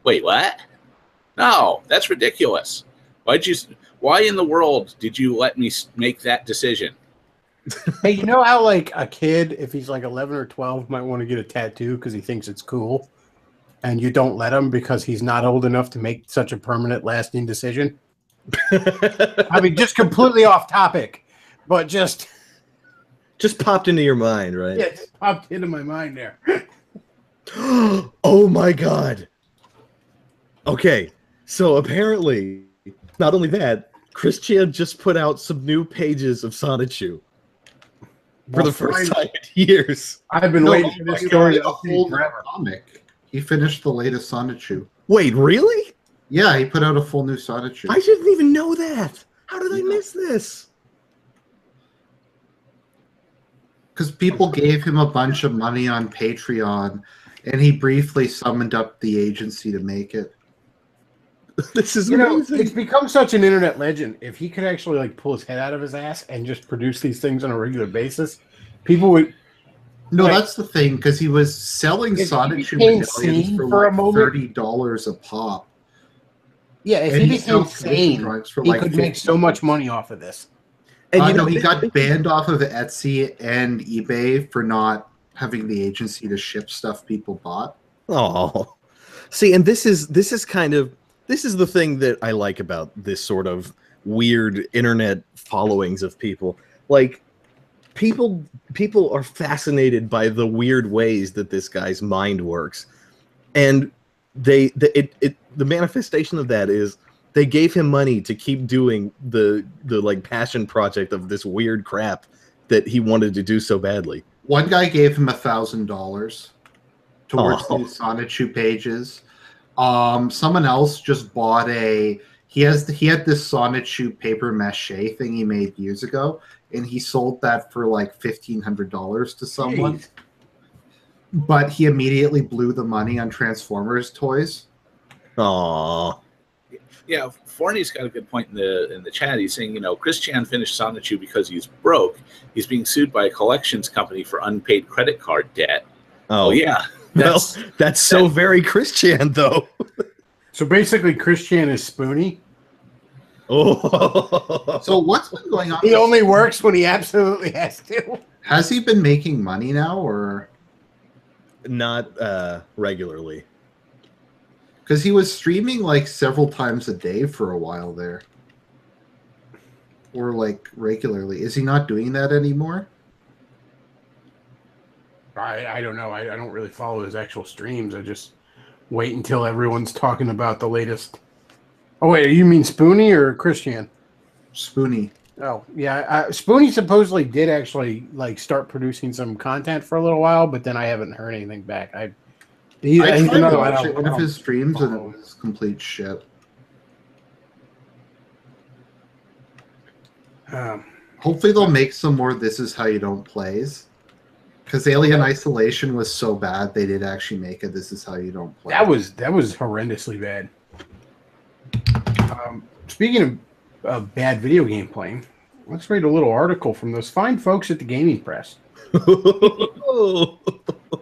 wait, what? No, that's ridiculous. Why in the world did you let me make that decision? Hey, you know how like a kid, if he's like 11 or 12, might want to get a tattoo because he thinks it's cool, and you don't let him because he's not old enough to make such a permanent, lasting decision? I mean, just completely off topic, but just popped into your mind, right? Yeah, it just popped into my mind there. Oh my god. Okay, so apparently, not only that, Christian just put out some new pages of Sonichu for the first time in years. I've been waiting for this story a whole comic. He finished the latest Sonichu. Wait, really? Yeah, he put out a full new Sonichu. I didn't even know that. How did I miss this? Because people gave him a bunch of money on Patreon, and he briefly summoned up the agency to make it. This is amazing. It's become such an internet legend. If he could actually like pull his head out of his ass and just produce these things on a regular basis, people would. No, that's the thing, because he was selling Sonichu medallions for like $30 a pop. Yeah, if he became sane, he could make so much money off of this. And he got banned off of Etsy and eBay for not having the agency to ship stuff people bought. Oh, see, and this is the thing that I like about this sort of weird internet followings of people. Like, people are fascinated by the weird ways that this guy's mind works, and the manifestation of that is they gave him money to keep doing the like passion project of this weird crap that he wanted to do so badly. One guy gave him $1,000 towards these Sonichu pages. Someone else just bought he had this Sonichu paper mache thing he made years ago, and he sold that for like $1,500 to someone. Jeez. But he immediately blew the money on Transformers toys. Aww. Yeah, Forney's got a good point in the chat. He's saying, Chris Chan finished Sonichu because he's broke. He's being sued by a collections company for unpaid credit card debt. Oh, yeah. That's so very Chris Chan, though. So basically, Chris Chan is Spoonie. Oh. So what's been going on? He only works when he absolutely has to. Has he been making money now, or not regularly? Because he was streaming like several times a day for a while there. Or like regularly. Is he not doing that anymore? I don't know. I don't really follow his actual streams. I just wait until everyone's talking about the latest. Oh, wait. You mean Spoonie or Christian? Spoonie. Oh, yeah. Spoonie supposedly did actually like start producing some content for a little while, but then I haven't heard anything back. I tried to watch one of his streams and it was complete shit. Hopefully they'll make some more This Is How You Don't Plays. Because Alien Isolation was so bad, they did actually make a This Is How You Don't Play. That was horrendously bad. Speaking of bad video game playing, let's read a little article from those fine folks at the Gaming Press.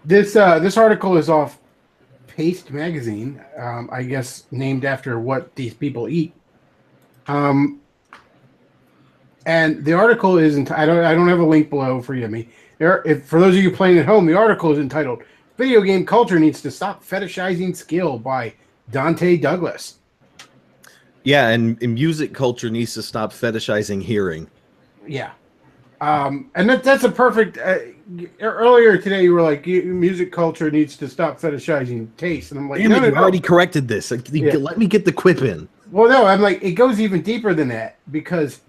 This article is off Paste Magazine, I guess named after what these people eat. And the article is I don't have a link below for you. For those of you playing at home, the article is entitled "Video Game Culture Needs to Stop Fetishizing Skill" by Dante Douglas. Yeah, and music culture needs to stop fetishizing hearing. Yeah. And that's a perfect. Earlier today, you were like, music culture needs to stop fetishizing taste, and I'm like, no, you already corrected this. Let me get the quip in. Well, no, I'm like, it goes even deeper than that, because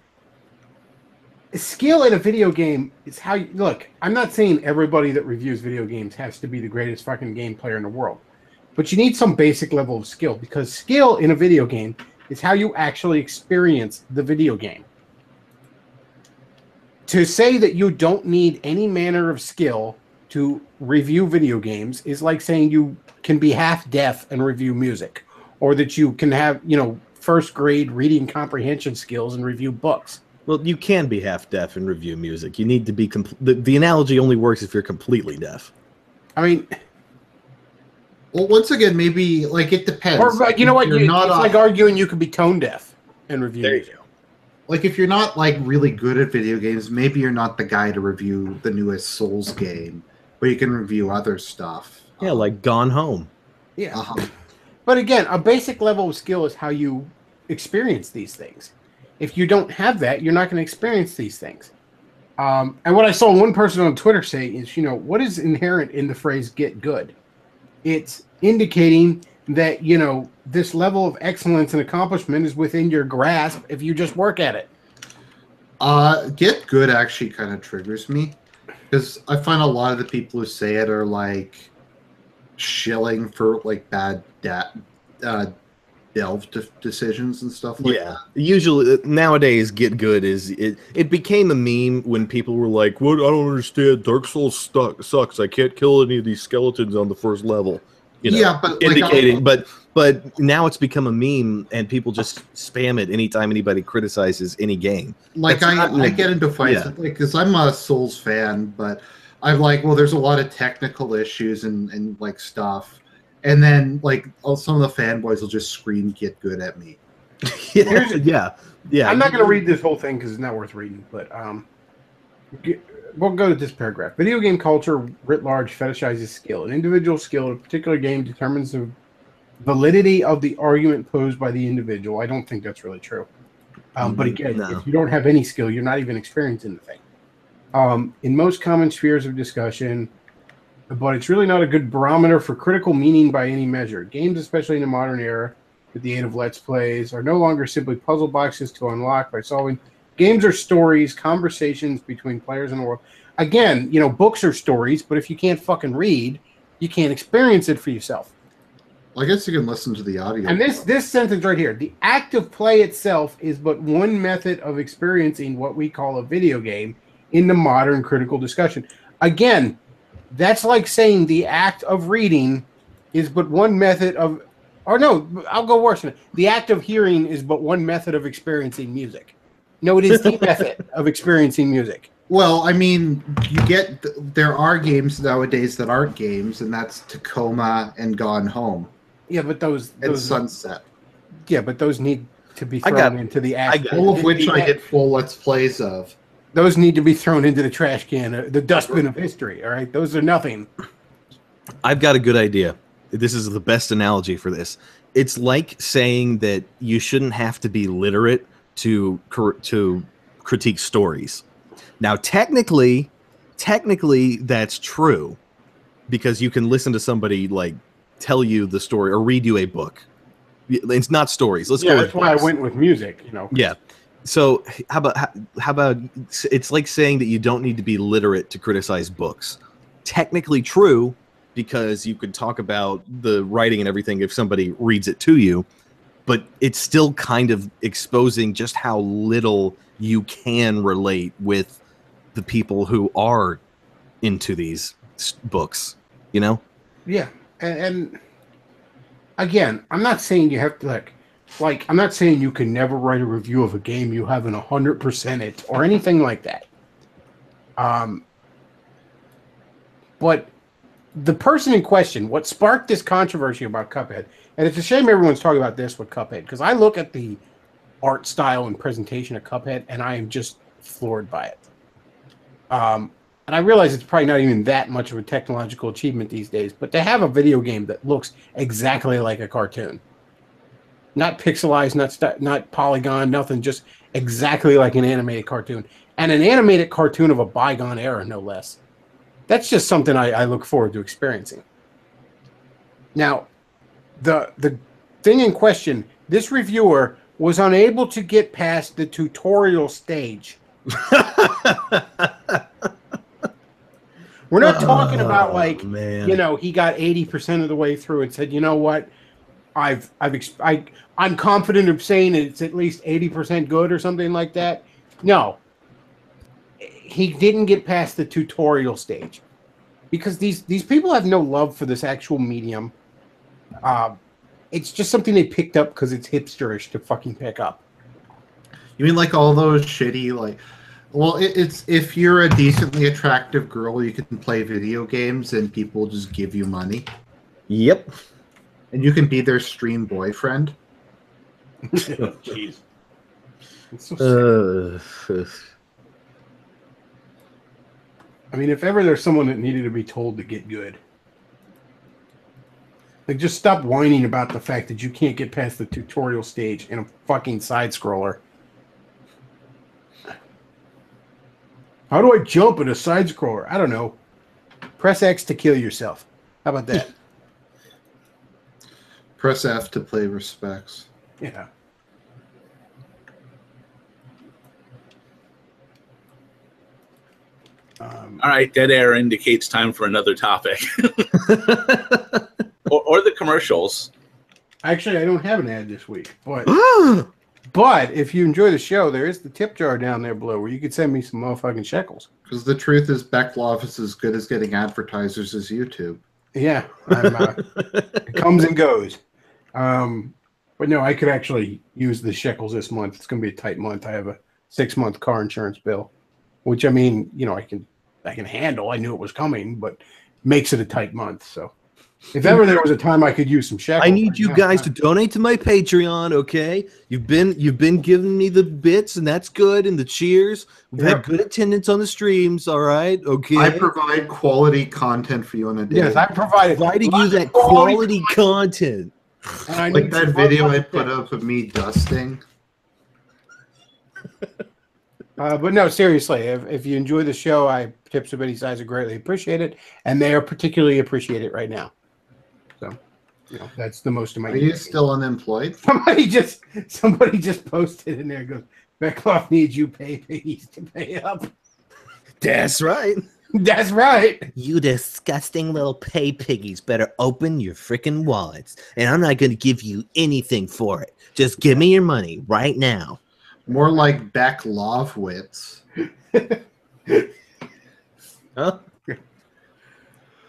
skill in a video game is how you look. I'm not saying everybody that reviews video games has to be the greatest fucking game player in the world, but you need some basic level of skill, because skill in a video game is how you actually experience the video game. To say that you don't need any manner of skill to review video games is like saying you can be half deaf and review music, or that you can have, first grade reading comprehension skills and review books. Well, you can be half deaf and review music. You need to be the analogy only works if you're completely deaf. I mean, well, once again, maybe like it depends. or you know what? You're It's not like arguing you could be tone deaf and review There you music. go. like if you're not like really good at video games, maybe you're not the guy to review the newest Souls game, but you can review other stuff. Yeah, like Gone Home. Yeah. Uh-huh. But again, a basic level of skill is how you experience these things. If you don't have that, you're not going to experience these things. And what I saw one person on Twitter say is, what is inherent in the phrase "get good"? It's indicating that this level of excellence and accomplishment is within your grasp if you just work at it. Get good actually kind of triggers me because I find a lot of the people who say it are like shilling for like bad delve decisions and stuff like that. Usually nowadays get good is it became a meme when people were like, "What? I don't understand. Dark Souls sucks. I can't kill any of these skeletons on the first level." Yeah, but indicating but now it's become a meme and people just spam it anytime anybody criticizes any game. Like I get into fights with, like, because I'm a Souls fan, but I'm like, well, there's a lot of technical issues and like stuff. And then, like, some of the fanboys will just scream "get good" at me. yeah. I'm not going to read this whole thing because it's not worth reading, but we'll go to this paragraph. Video game culture writ large fetishizes skill. An individual skill in a particular game determines the validity of the argument posed by the individual. I don't think that's really true. But again, if you don't have any skill, you're not even experiencing the thing. In most common spheres of discussion, but it's really not a good barometer for critical meaning by any measure. Games, especially in the modern era, with the aid of Let's Plays, are no longer simply puzzle boxes to unlock by solving. Games are stories, conversations between players in the world. Again, books are stories, but if you can't fucking read, you can't experience it for yourself. Well, I guess you can listen to the audio. And this sentence right here, the act of play itself is but one method of experiencing what we call a video game in the modern critical discussion. Again, that's like saying the act of reading is but one method of, or no, I'll go worse than it. The act of hearing is but one method of experiencing music. No, it is the method of experiencing music. Well, I mean, there are games nowadays that aren't games, and that's Tacoma and Gone Home. Yeah, but those Sunset. Yeah, but those need to be thrown into the act. All of which I did full Let's Plays of. Those need to be thrown into the trash can, the dustbin of history. All right, those are nothing. I've got a good idea. This is the best analogy for this. It's like saying that you shouldn't have to be literate to critique stories. Now, technically, that's true because you can listen to somebody like tell you the story or read you a book. It's not stories. Let's go. That's why I went with music. Yeah. So how about it's like saying that you don't need to be literate to criticize books. Technically true because you could talk about the writing and everything if somebody reads it to you, but it's still kind of exposing just how little you can relate with the people who are into these books, Yeah, and again, I'm not saying you have to like I'm not saying you can never write a review of a game you haven't 100% it or anything like that. But the person in question, what sparked this controversy about Cuphead, and it's a shame everyone's talking about this with Cuphead, because I look at the art style and presentation of Cuphead, and I am just floored by it. And I realize it's probably not even that much of a technological achievement these days, but to have a video game that looks exactly like a cartoon, not pixelized, not polygon, nothing, just exactly like an animated cartoon, and an animated cartoon of a bygone era, no less. That's just something I look forward to experiencing. Now, the thing in question, this reviewer was unable to get past the tutorial stage. We're not talking about he got 80% of the way through and said, you know what, I'm confident of saying it's at least 80% good or something like that. No, he didn't get past the tutorial stage because these people have no love for this actual medium. It's just something they picked up because it's hipsterish to fucking pick up. You mean like all those shitty like? Well, it's if you're a decently attractive girl, you can play video games and people just give you money, Yep. and you can be their stream boyfriend. Jeez. It's so sad. I mean, if ever there's someone that needed to be told to get good, like just stop whining about the fact that you can't get past the tutorial stage in a fucking side scroller. How do I jump in a side scroller? I don't know. Press X to kill yourself. How about that? Press F to play respects. Yeah. All right, dead air indicates time for another topic. or the commercials. Actually, I don't have an ad this week, but but if you enjoy the show, there is the tip jar down there below where you could send me some motherfucking shekels. Because the truth is, Bechtloff is as good as getting advertisers as YouTube. Yeah, it comes and goes. But no, I could actually use the shekels this month. It's going to be a tight month. I have a 6-month car insurance bill, which I mean, you know, I can handle. I knew it was coming, but makes it a tight month. So if ever there was a time I could use some shekels, I need you guys to donate to my Patreon, okay? You've been giving me the bits, and that's good, and the cheers. We've had good attendance on the streams, all right? Okay. I provide quality content for you on a day. Yes, I providing you that quality content. And I like need that some video I motherfucking put tips. up of me dusting. But no, seriously, if you enjoy the show, tips of any size are greatly appreciated, and they are particularly appreciated right now. So, you know, that's the most of my. Are you still unemployed? Somebody just posted in there. Goes, Bechtloff needs you pay piggies to pay up. That's right. That's right. You disgusting little pay piggies better open your freaking wallets, and I'm not going to give you anything for it. Just give me your money right now. More like Bechtloffwitz. Huh?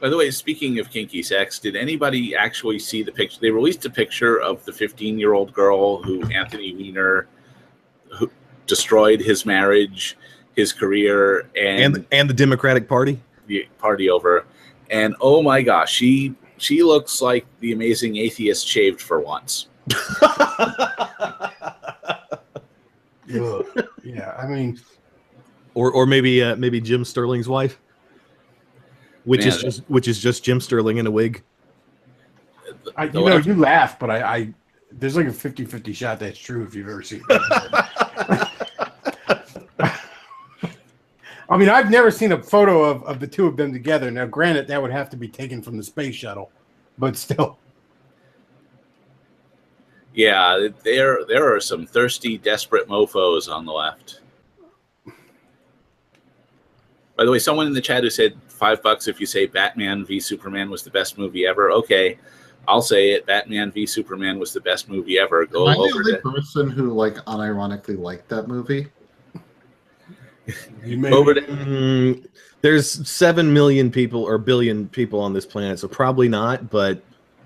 By the way, speaking of kinky sex, did anybody actually see the picture? They released a picture of the 15-year-old girl who Anthony Weiner who destroyed his marriage, his career, and the Democratic Party. The party over. And oh my gosh, she looks like the amazing atheist shaved for once. Yeah, I mean, or maybe Jim Sterling's wife, which is just Jim Sterling in a wig. you laugh, but I there's like a 50-50 shot that's true if you've ever seen it. I mean, I've never seen a photo of the two of them together. Now, granted, that would have to be taken from the space shuttle, but still. Yeah, there are some thirsty, desperate mofos on the left. By the way, someone in the chat who said $5 if you say Batman v Superman was the best movie ever. Okay, I'll say it. Batman v Superman was the best movie ever. Go Am I over the to only person who like unironically liked that movie? over to. There's 7 million people or billion people on this planet, so probably not. But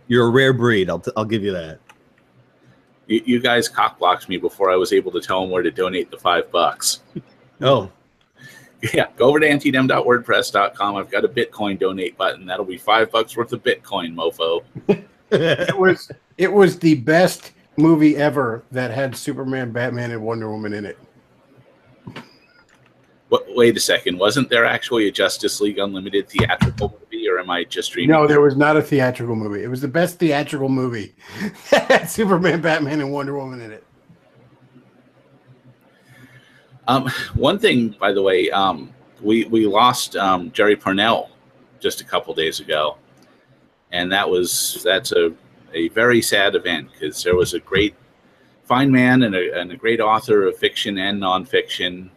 you're a rare breed. I'll give you that. You guys cockblocked me before I was able to tell them where to donate the $5. Oh. Yeah, go over to antidem.wordpress.com. I've got a Bitcoin donate button. That'll be $5 worth of Bitcoin, mofo. It was the best movie ever that had Superman, Batman, and Wonder Woman in it. Wait a second. Wasn't there actually a Justice League Unlimited theatrical movie, or am I just dreaming? No, there was not a theatrical movie. It was the best theatrical movie that had Superman, Batman, and Wonder Woman in it. One thing, by the way, we lost Jerry Parnell just a couple days ago, and that's a very sad event because there was a great, fine man and a great author of fiction and nonfiction.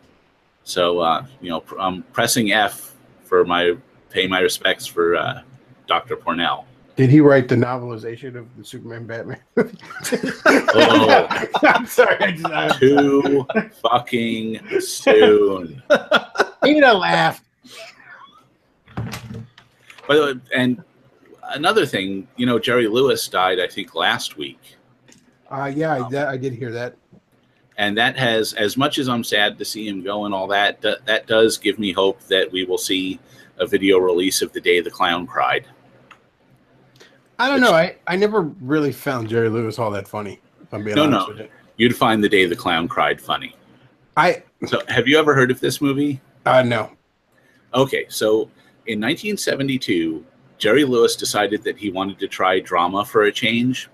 So I'm pressing F for pay my respects for Dr. Parnell. Did he write the novelization of the Superman Batman? Oh, I'm sorry. too fucking soon. Ada laughed. By the way, and another thing, Jerry Lewis died, I think, last week. Yeah, I did hear that. And that has, as much as I'm sad to see him go and all that, that does give me hope that we will see a video release of The Day the Clown Cried. I don't know. I never really found Jerry Lewis all that funny, if I'm being honest with you. You'd find The Day the Clown Cried funny. So have you ever heard of this movie? No. Okay, so in 1972, Jerry Lewis decided that he wanted to try drama for a change.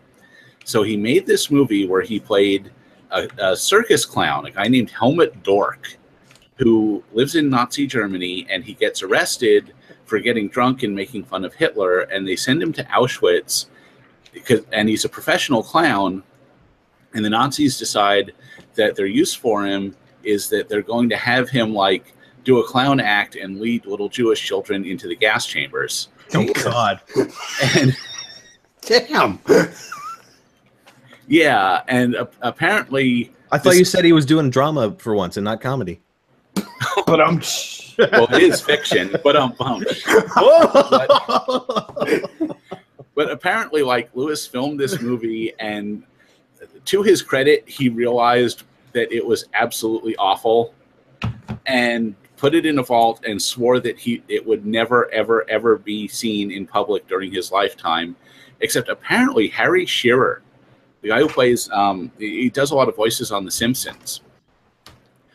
So he made this movie where he played a circus clown, a guy named Helmut Dork, who lives in Nazi Germany, and he gets arrested for getting drunk and making fun of Hitler, and they send him to Auschwitz and he's a professional clown, and the Nazis decide that their use for him is that they're going to have him like do a clown act and lead little Jewish children into the gas chambers. Oh God. And damn. Yeah, and apparently I thought you said he was doing drama for once and not comedy. But well, it is fiction, but but apparently, like, Lewis filmed this movie, and to his credit, he realized that it was absolutely awful, and put it in a vault and swore that it would never, ever, ever be seen in public during his lifetime. Except apparently, Harry Shearer, the guy who plays, he does a lot of voices on The Simpsons.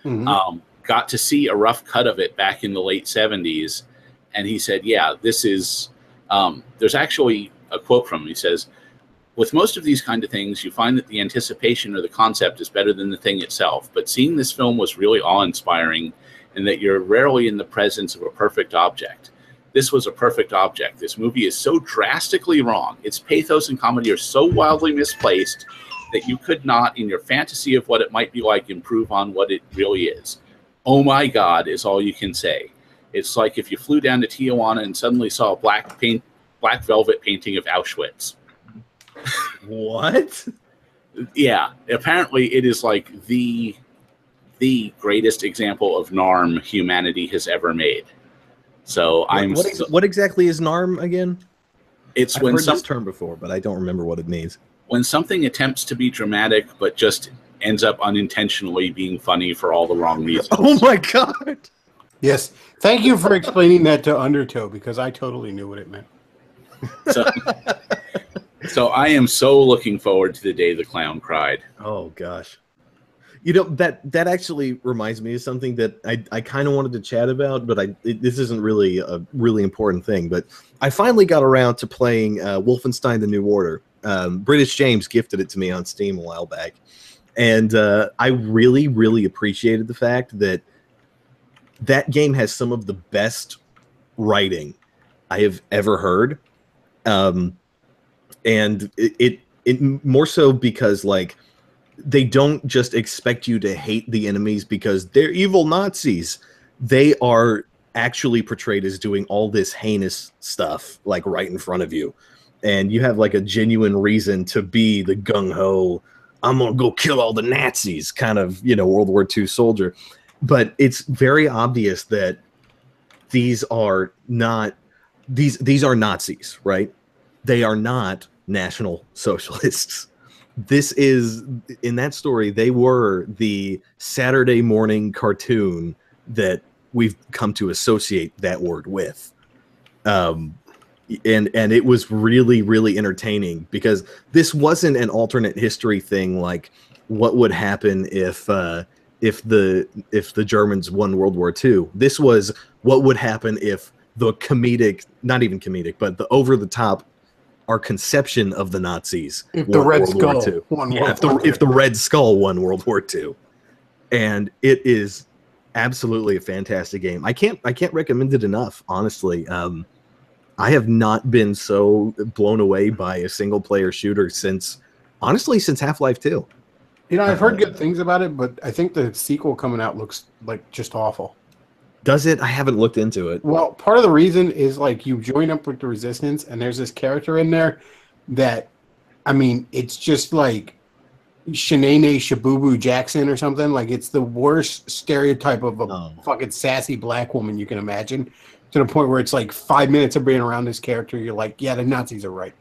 Mm-hmm. Got to see a rough cut of it back in the late 70s, and he said, yeah, this is, there's actually a quote from him. He says, with most of these kind of things, you find that the anticipation or the concept is better than the thing itself, but seeing this film was really awe-inspiring, and that you're rarely in the presence of a perfect object. This was a perfect object. This movie is so drastically wrong. Its pathos and comedy are so wildly misplaced that you could not, in your fantasy of what it might be like, improve on what it really is. Oh my God is all you can say. It's like if you flew down to Tijuana and suddenly saw a black velvet painting of Auschwitz. What? Yeah, apparently it is like the greatest example of NARM humanity has ever made. So what exactly is NARM again? It's I've when heard this term before, but I don't remember what it means. When something attempts to be dramatic but just ends up unintentionally being funny for all the wrong reasons. Oh my God. Yes. Thank you for explaining that to Undertow, because I totally knew what it meant. So I am so looking forward to The Day the Clown Cried. Oh gosh. You know, that actually reminds me of something that I kind of wanted to chat about, but this isn't really a really important thing. But I finally got around to playing Wolfenstein: The New Order. British James gifted it to me on Steam a while back. And I really, really appreciated the fact that that game has some of the best writing I have ever heard. And it more so because, like, they don't just expect you to hate the enemies because they're evil Nazis. They are actually portrayed as doing all this heinous stuff, like, right in front of you. And you have, like, a genuine reason to be the gung-ho, I'm going to go kill all the Nazis kind of, World War II soldier. But it's very obvious that these are not, these are Nazis, right? They are not National Socialists. This is, in that story, they were the Saturday morning cartoon that we've come to associate that word with. And it was really, really entertaining because this wasn't an alternate history thing like what would happen if the Germans won World War II. This was what would happen if the comedic, not even comedic, but the over-the-top, our conception of the Nazis if the Red Skull won World War II. If the Red Skull won World War II. And it is absolutely a fantastic game. I can't recommend it enough, honestly. I have not been so blown away by a single player shooter since Half-Life 2. I've heard good things about it, but I think the sequel coming out looks like just awful. Does it? I haven't looked into it. Well, part of the reason is like you join up with the Resistance and there's this character in there that, I mean, it's just like Shanae Shabubu Jackson or something. Like, it's the worst stereotype of a fucking sassy black woman you can imagine, to the point where it's like 5 minutes of being around this character, you're like, yeah, the Nazis are right.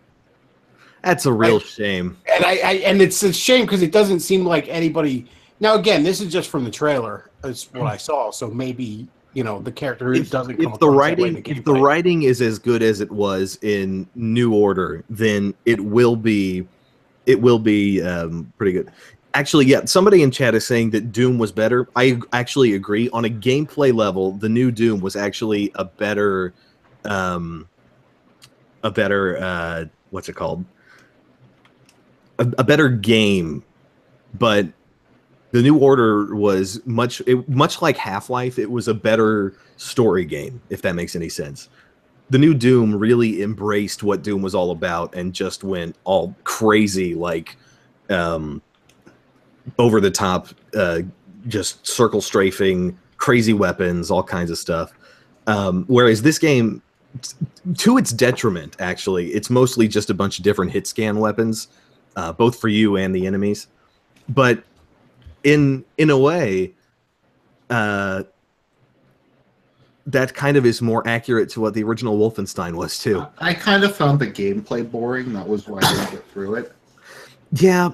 That's a real shame. And it's a shame because it doesn't seem like anybody Now, again, this is just from the trailer. It's what I saw, so maybe the character doesn't come if the across that way in writing the if the gameplay. writing is as good as it was in New Order, then it will be pretty good. Actually, yeah, somebody in chat is saying that Doom was better. I actually agree. On a gameplay level, the new Doom was actually a better what's it called? A better game, but the New Order was much like Half-Life. It was a better story game, if that makes any sense. The new Doom really embraced what Doom was all about and just went all crazy, like over the top, just circle strafing, crazy weapons, all kinds of stuff. Whereas this game, to its detriment, actually, it's mostly just a bunch of different hit scan weapons, both for you and the enemies. But in a way, that kind of is more accurate to what the original Wolfenstein was too. I kind of found the gameplay boring. That was why I didn't get through it. Yeah,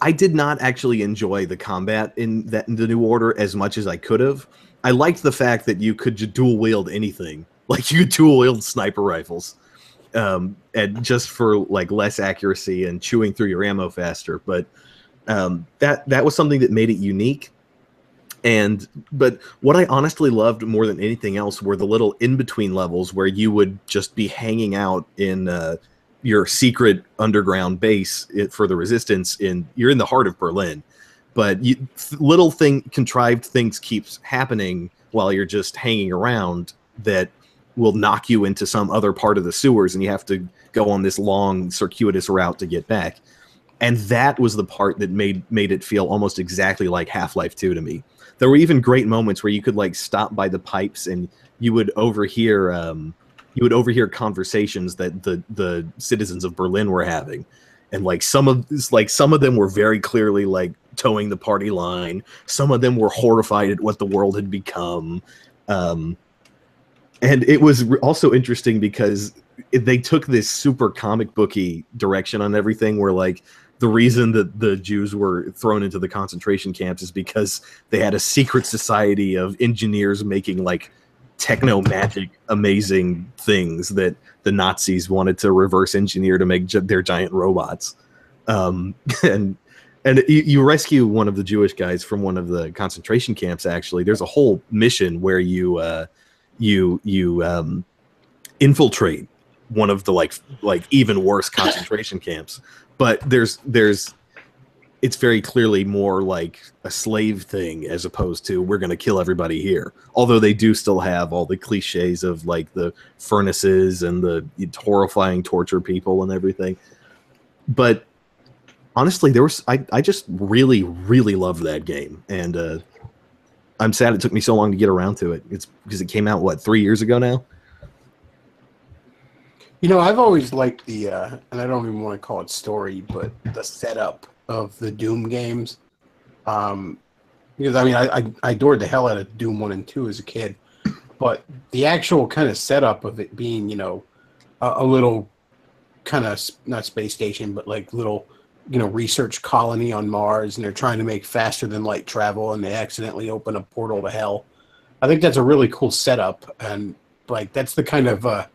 I did not actually enjoy the combat in the New Order as much as I could have. I liked the fact that you could dual wield anything, like you could dual wield sniper rifles, and just for like less accuracy and chewing through your ammo faster. But that was something that made it unique. But what I honestly loved more than anything else were the little in-between levels where you would just be hanging out in your secret underground base for the Resistance. You're in the heart of Berlin, but contrived things keeps happening while you're just hanging around that will knock you into some other part of the sewers, and you have to go on this long circuitous route to get back. And that was the part that made it feel almost exactly like Half-Life 2 to me. There were even great moments where you could like stop by the pipes and you would overhear conversations that the citizens of Berlin were having, and like some of them were very clearly like towing the party line. Some of them were horrified at what the world had become, and it was also interesting because they took this super comic booky direction on everything, where like the reason that the Jews were thrown into the concentration camps is because they had a secret society of engineers making like techno magic amazing things that the Nazis wanted to reverse engineer to make their giant robots. And you rescue one of the Jewish guys from one of the concentration camps. Actually, there's a whole mission where you infiltrate one of the like even worse concentration camps. But it's very clearly more like a slave thing as opposed to we're going to kill everybody here. Although they do still have all the cliches of like the furnaces and the horrifying torture people and everything. But honestly, I just really, really loved that game. And I'm sad it took me so long to get around to it. It's because it came out, 3 years ago now? I've always liked the, and I don't even want to call it story, but the setup of the Doom games. Because, I adored the hell out of Doom 1 and 2 as a kid. But the actual kind of setup of it being, a little kind of, not space station, but like little, research colony on Mars, and they're trying to make faster than light travel, and they accidentally open a portal to hell. I think that's a really cool setup. And, like, that's the kind of...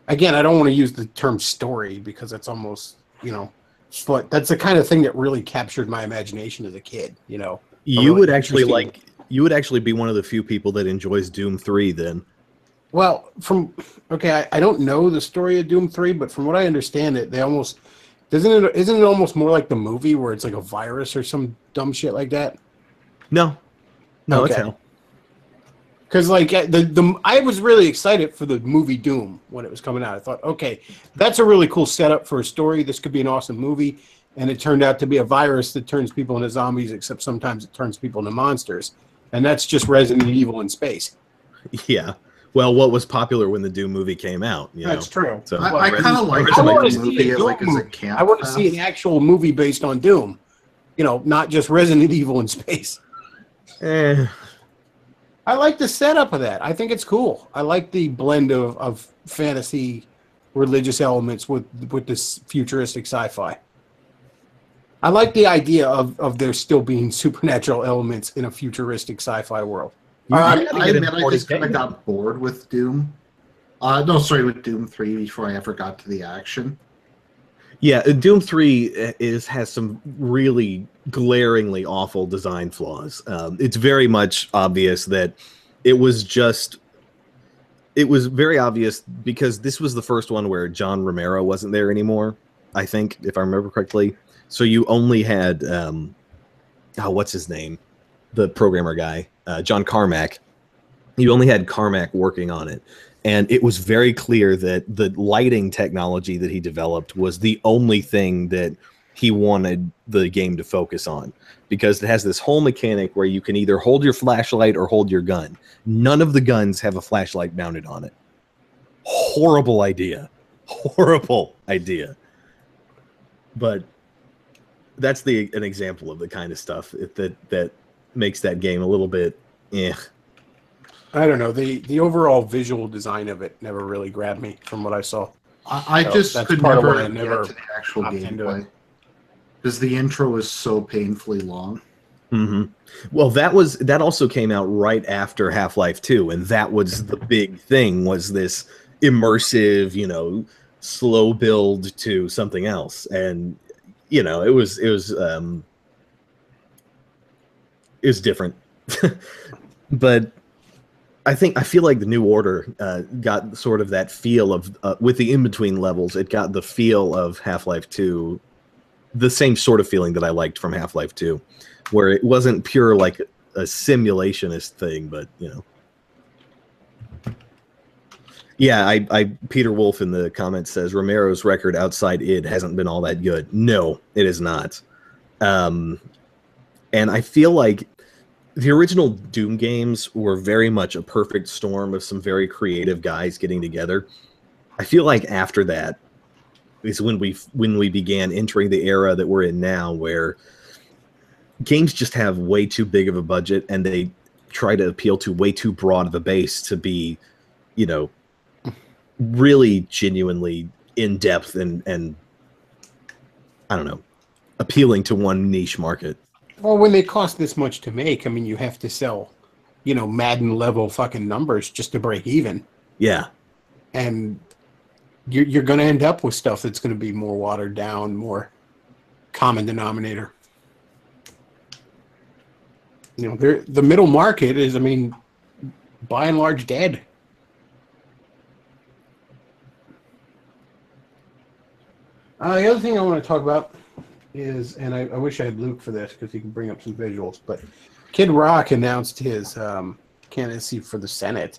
Again, I don't want to use the term story because it's almost, but that's the kind of thing that really captured my imagination as a kid, You would actually be one of the few people that enjoys Doom 3 then. Well, I don't know the story of Doom 3, but from what I understand it, isn't it almost more like the movie where it's like a virus or some dumb shit like that? No, okay. It's hell. Because like I was really excited for the movie Doom when it was coming out. I thought, okay, that's a really cool setup for a story. This could be an awesome movie. And it turned out to be a virus that turns people into zombies, except sometimes it turns people into monsters. And that's just Resident Evil in space. Yeah. Well, what was popular when the Doom movie came out? That's true. So I kind of like the movie as a camp. I want to see an actual movie based on Doom. Not just Resident Evil in space. I like the setup of that. I think it's cool. I like the blend of fantasy, religious elements with this futuristic sci-fi. I like the idea of there still being supernatural elements in a futuristic sci-fi world. I admit I just kind of got bored with Doom. No, sorry, with Doom 3 before I ever got to the action. Yeah, Doom 3 has some really glaringly awful design flaws. It's very much obvious that it was very obvious because this was the first one where John Romero wasn't there anymore, I think, if I remember correctly. So you only had, what's his name? The programmer guy, John Carmack. You only had Carmack working on it. And it was very clear that the lighting technology that he developed was the only thing that he wanted the game to focus on, because it has this whole mechanic where you can either hold your flashlight or hold your gun. None of the guns have a flashlight mounted on it. Horrible idea. Horrible idea. But that's an example of the kind of stuff that makes that game a little bit I don't know. The overall visual design of it never really grabbed me from what I saw. I just could never get to the actual gameplay because the intro was so painfully long. Mm-hmm. Well, that also came out right after Half-Life 2, and that was the big thing, was this immersive, slow build to something else. And it was different. But I feel like the New Order got sort of that feel of with the in-between levels. It got the feel of Half-Life 2, the same sort of feeling that I liked from Half-Life 2, where it wasn't pure like a simulationist thing, but yeah. I Peter Wolf in the comments says Romero's record outside id hasn't been all that good. No, it is not. And I feel like the original Doom games were very much a perfect storm of some very creative guys getting together. I feel like after that is when we began entering the era that we're in now, where games just have way too big of a budget and they try to appeal to way too broad of a base to be, really genuinely in depth and I don't know, appealing to one niche market. Well, when they cost this much to make, I mean, you have to sell, Madden level fucking numbers just to break even. Yeah. And you're going to end up with stuff that's going to be more watered down, more common denominator. The middle market is, by and large dead. The other thing I want to talk about is, and I wish I had Luke for this because he can bring up some visuals, but Kid Rock announced his candidacy for the Senate,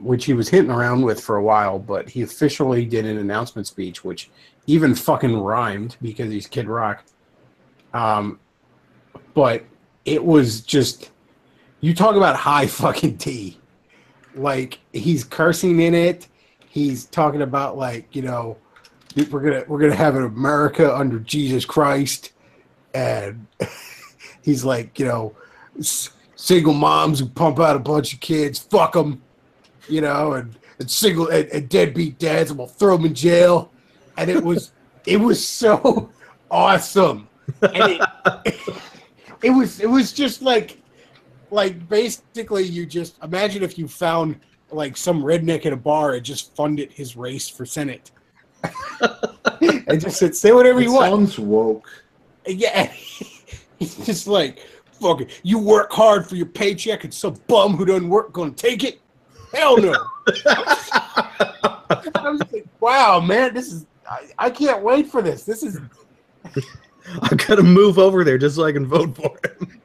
which he was hitting around with for a while, but he officially did an announcement speech, which even fucking rhymed because he's Kid Rock. But it was just, you talk about high fucking tea. Like, he's cursing in it. He's talking about, like, we're gonna have an America under Jesus Christ, and he's like, single moms who pump out a bunch of kids, fuck them, and single and deadbeat dads, and we'll throw them in jail, and it was so awesome, and it was just like basically you just imagine if you found like some redneck at a bar and just funded his race for Senate. And just said, say whatever you want. Sounds woke. Yeah. He's just like, fuck it. You work hard for your paycheck and some bum who doesn't work gonna take it? Hell no. I was like, wow, man, I can't wait for this. This is I'm gonna move over there just so I can vote for him.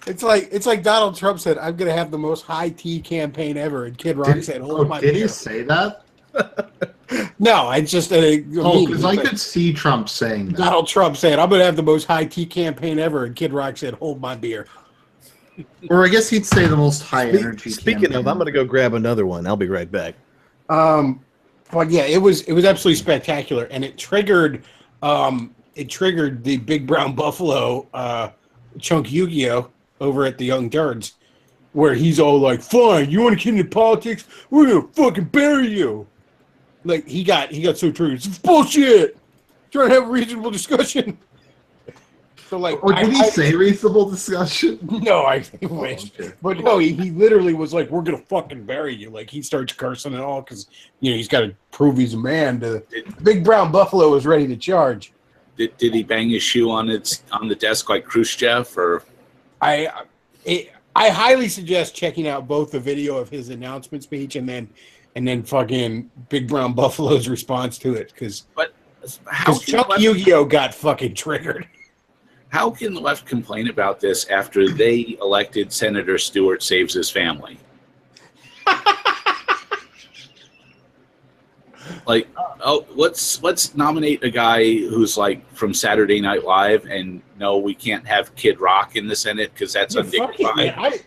It's like Donald Trump said, I'm gonna have the most high tea campaign ever, and Kid Rock said, hold my beer. Did he say that? No, I just because I could see Trump saying that. Donald Trump said, I'm going to have the most high tea campaign ever, and Kid Rock said, hold my beer. Or I guess he'd say the most high energy Speaking campaign. of, I'm going to go grab another one. I'll be right back. Well, yeah, it was absolutely spectacular, and it triggered the Big Brown Buffalo Chunk Yu-Gi-Oh! Over at the Young Turds, where he's all like, fine, you want to get into politics? We're going to fucking bury you. Like, he got so triggered. It's bullshit. Trying to have a reasonable discussion. So like, or did he say reasonable discussion? No, I wish. Okay. But no, he literally was like, "We're gonna fucking bury you." Like he starts cursing and all because he's got to prove he's a man. The big brown buffalo is ready to charge. Did he bang his shoe on the desk like Khrushchev? Or I highly suggest checking out both the video of his announcement speech and then fucking Big Brown Buffalo's response to it because Chuck Yu-Gi-Oh got fucking triggered. How can the left complain about this after they elected Senator Stewart Saves His Family? Like, let's nominate a guy who's like from Saturday Night Live, and no, we can't have Kid Rock in the Senate because that's undignified.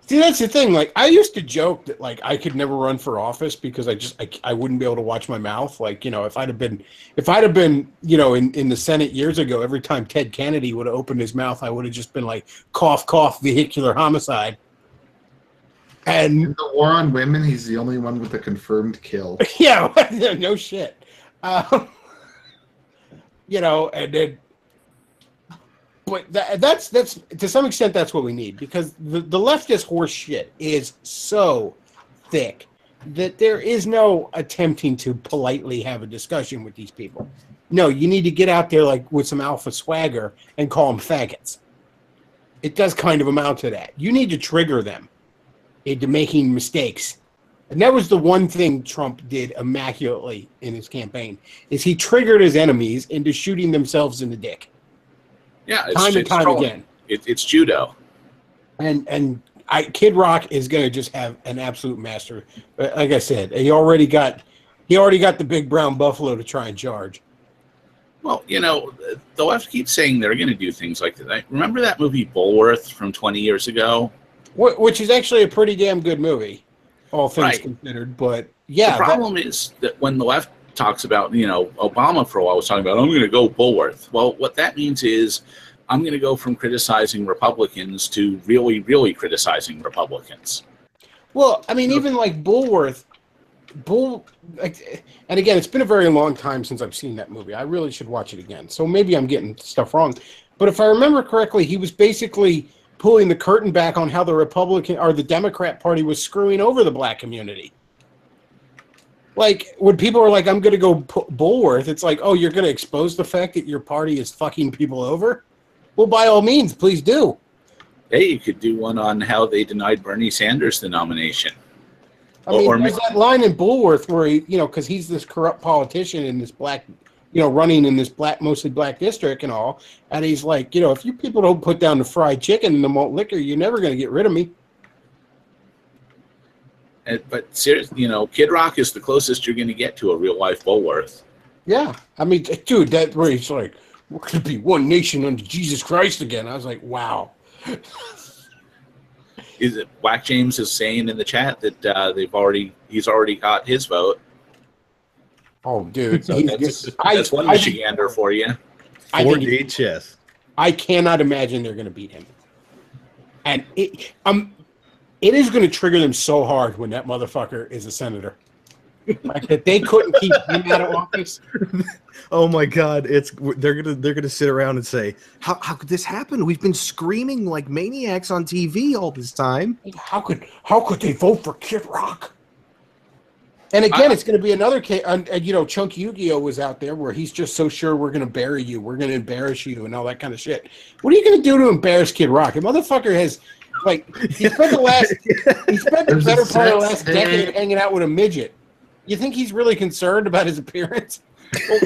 See, that's the thing. Like, I used to joke that like I could never run for office because I wouldn't be able to watch my mouth. Like, if I'd have been in the Senate years ago, every time Ted Kennedy would have opened his mouth, I would have just been like, cough, cough, vehicular homicide. And in the war on women, he's the only one with a confirmed kill. Yeah, no shit. And then. But that's to some extent that's what we need because the leftist horse shit is so thick that there is no attempting to politely have a discussion with these people. No, you need to get out there like with some alpha swagger and call them faggots. It does kind of amount to that. You need to trigger them into making mistakes. And that was the one thing Trump did immaculately in his campaign is he triggered his enemies into shooting themselves in the dick. Yeah, time and time again. It's judo, and Kid Rock is going to just have an absolute master. Like I said, he already got the big brown buffalo to try and charge. Well, the left keeps saying they're going to do things like that. Remember that movie Bulworth from 20 years ago, which is actually a pretty damn good movie, all things considered. But yeah, the problem is that when the left talks about, Obama for a while was talking about, I'm going to go Bulworth. Well, what that means is I'm going to go from criticizing Republicans to really, really criticizing Republicans. Well, I mean, even like Bulworth, and again, it's been a very long time since I've seen that movie. I really should watch it again. So maybe I'm getting stuff wrong. But if I remember correctly, he was basically pulling the curtain back on how the Republican or the Democrat Party was screwing over the black community. Like, when people are like, I'm going to go Bulworth, it's like, oh, you're going to expose the fact that your party is fucking people over? Well, by all means, please do. Hey, you could do one on how they denied Bernie Sanders the nomination. I mean, there's that line in Bulworth where he, because he's this corrupt politician in this black, running in this mostly black district and all. And he's like, if you people don't put down the fried chicken and the malt liquor, you're never going to get rid of me. But seriously, Kid Rock is the closest you're going to get to a real life Bulworth. Yeah, I mean, dude, that where he's like, we're going to be one nation under Jesus Christ again. I was like, wow. Is it Whack James is saying in the chat that he's already got his vote? Oh, dude, so that's one Michigander for you. 4D chess. I cannot imagine they're going to beat him, and it is going to trigger them so hard when that motherfucker is a senator. Like that they couldn't keep him out of office. Oh my God! They're gonna sit around and say, how could this happen? We've been screaming like maniacs on TV all this time. How could they vote for Kid Rock? And again, it's going to be another case. Chunk Yu-Gi-Oh was out there where he's just so sure we're going to bury you, we're going to embarrass you, and all that kind of shit. What are you going to do to embarrass Kid Rock? The motherfucker has. Like he spent the better part of the last decade hanging out with a midget. You think he's really concerned about his appearance? Well,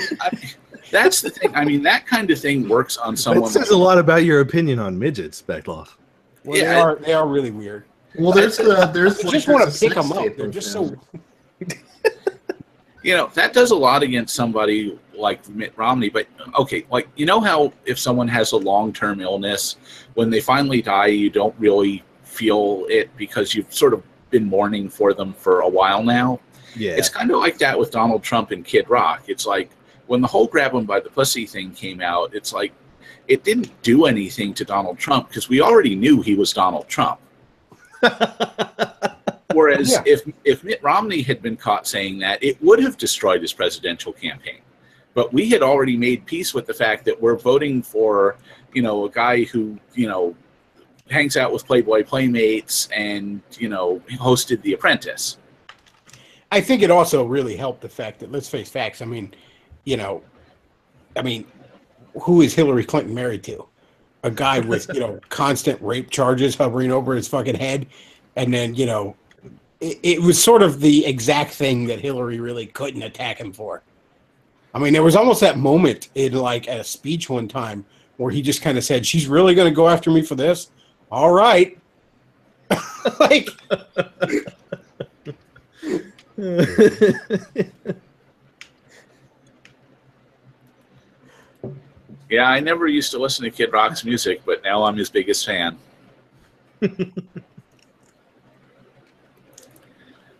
that's the thing. I mean, that kind of thing works on someone. That says a lot about your opinion on midgets, Bechtloff. Well, yeah, they are really weird. Well, there's I just want to pick them up. They're just so. That does a lot against somebody like Mitt Romney. But okay, like how if someone has a long-term illness, when they finally die, you don't really feel it because you've sort of been mourning for them for a while now. Yeah, it's kind of like that with Donald Trump and Kid Rock. It's like when the whole grab him by the pussy thing came out, it's like it didn't do anything to Donald Trump because we already knew he was Donald Trump. Whereas if Mitt Romney had been caught saying that, it would have destroyed his presidential campaign But we had already made peace with the fact that we're voting for, a guy who, hangs out with Playboy Playmates and, hosted The Apprentice. I think it also really helped the fact that, let's face facts. I mean, who is Hillary Clinton married to? A guy with, constant rape charges hovering over his fucking head. And then, it was sort of the exact thing that Hillary really couldn't attack him for. I mean, there was almost that moment in like at a speech one time where he just kind of said, "She's really going to go after me for this? All right." Like, yeah, I never used to listen to Kid Rock's music, but now I'm his biggest fan.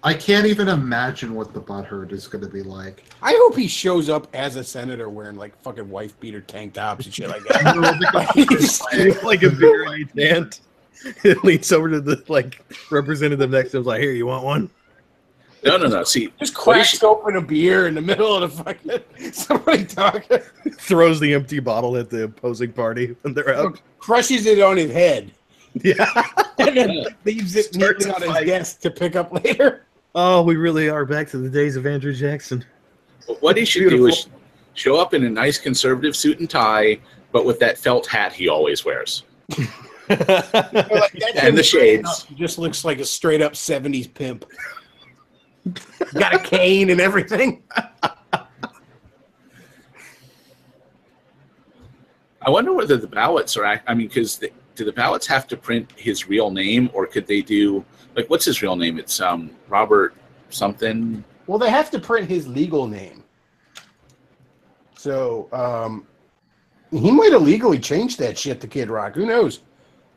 I can't even imagine what the butthurt is going to be like. I hope he shows up as a senator wearing like fucking wife beater tank tops and shit like that. Like a beer in each hand. It leans over to the representative next to him, like, "Here, you want one?" No. See, just cracks open a beer in the middle of the fucking somebody talking. Throws the empty bottle at the opposing party when they're out. Crushes it on his head. Yeah. And then leaves it neatly on his desk to pick up later. Oh, we really are back to the days of Andrew Jackson. What he should do is show up in a nice conservative suit and tie, but with that felt hat he always wears. And the shades. He just looks like a straight up 70s pimp. Got a cane and everything. I wonder whether the ballots are, because do the ballots have to print his real name, or could they do, what's his real name? It's Robert something. Well, they have to print his legal name. So he might have legally changed that shit to Kid Rock. Who knows?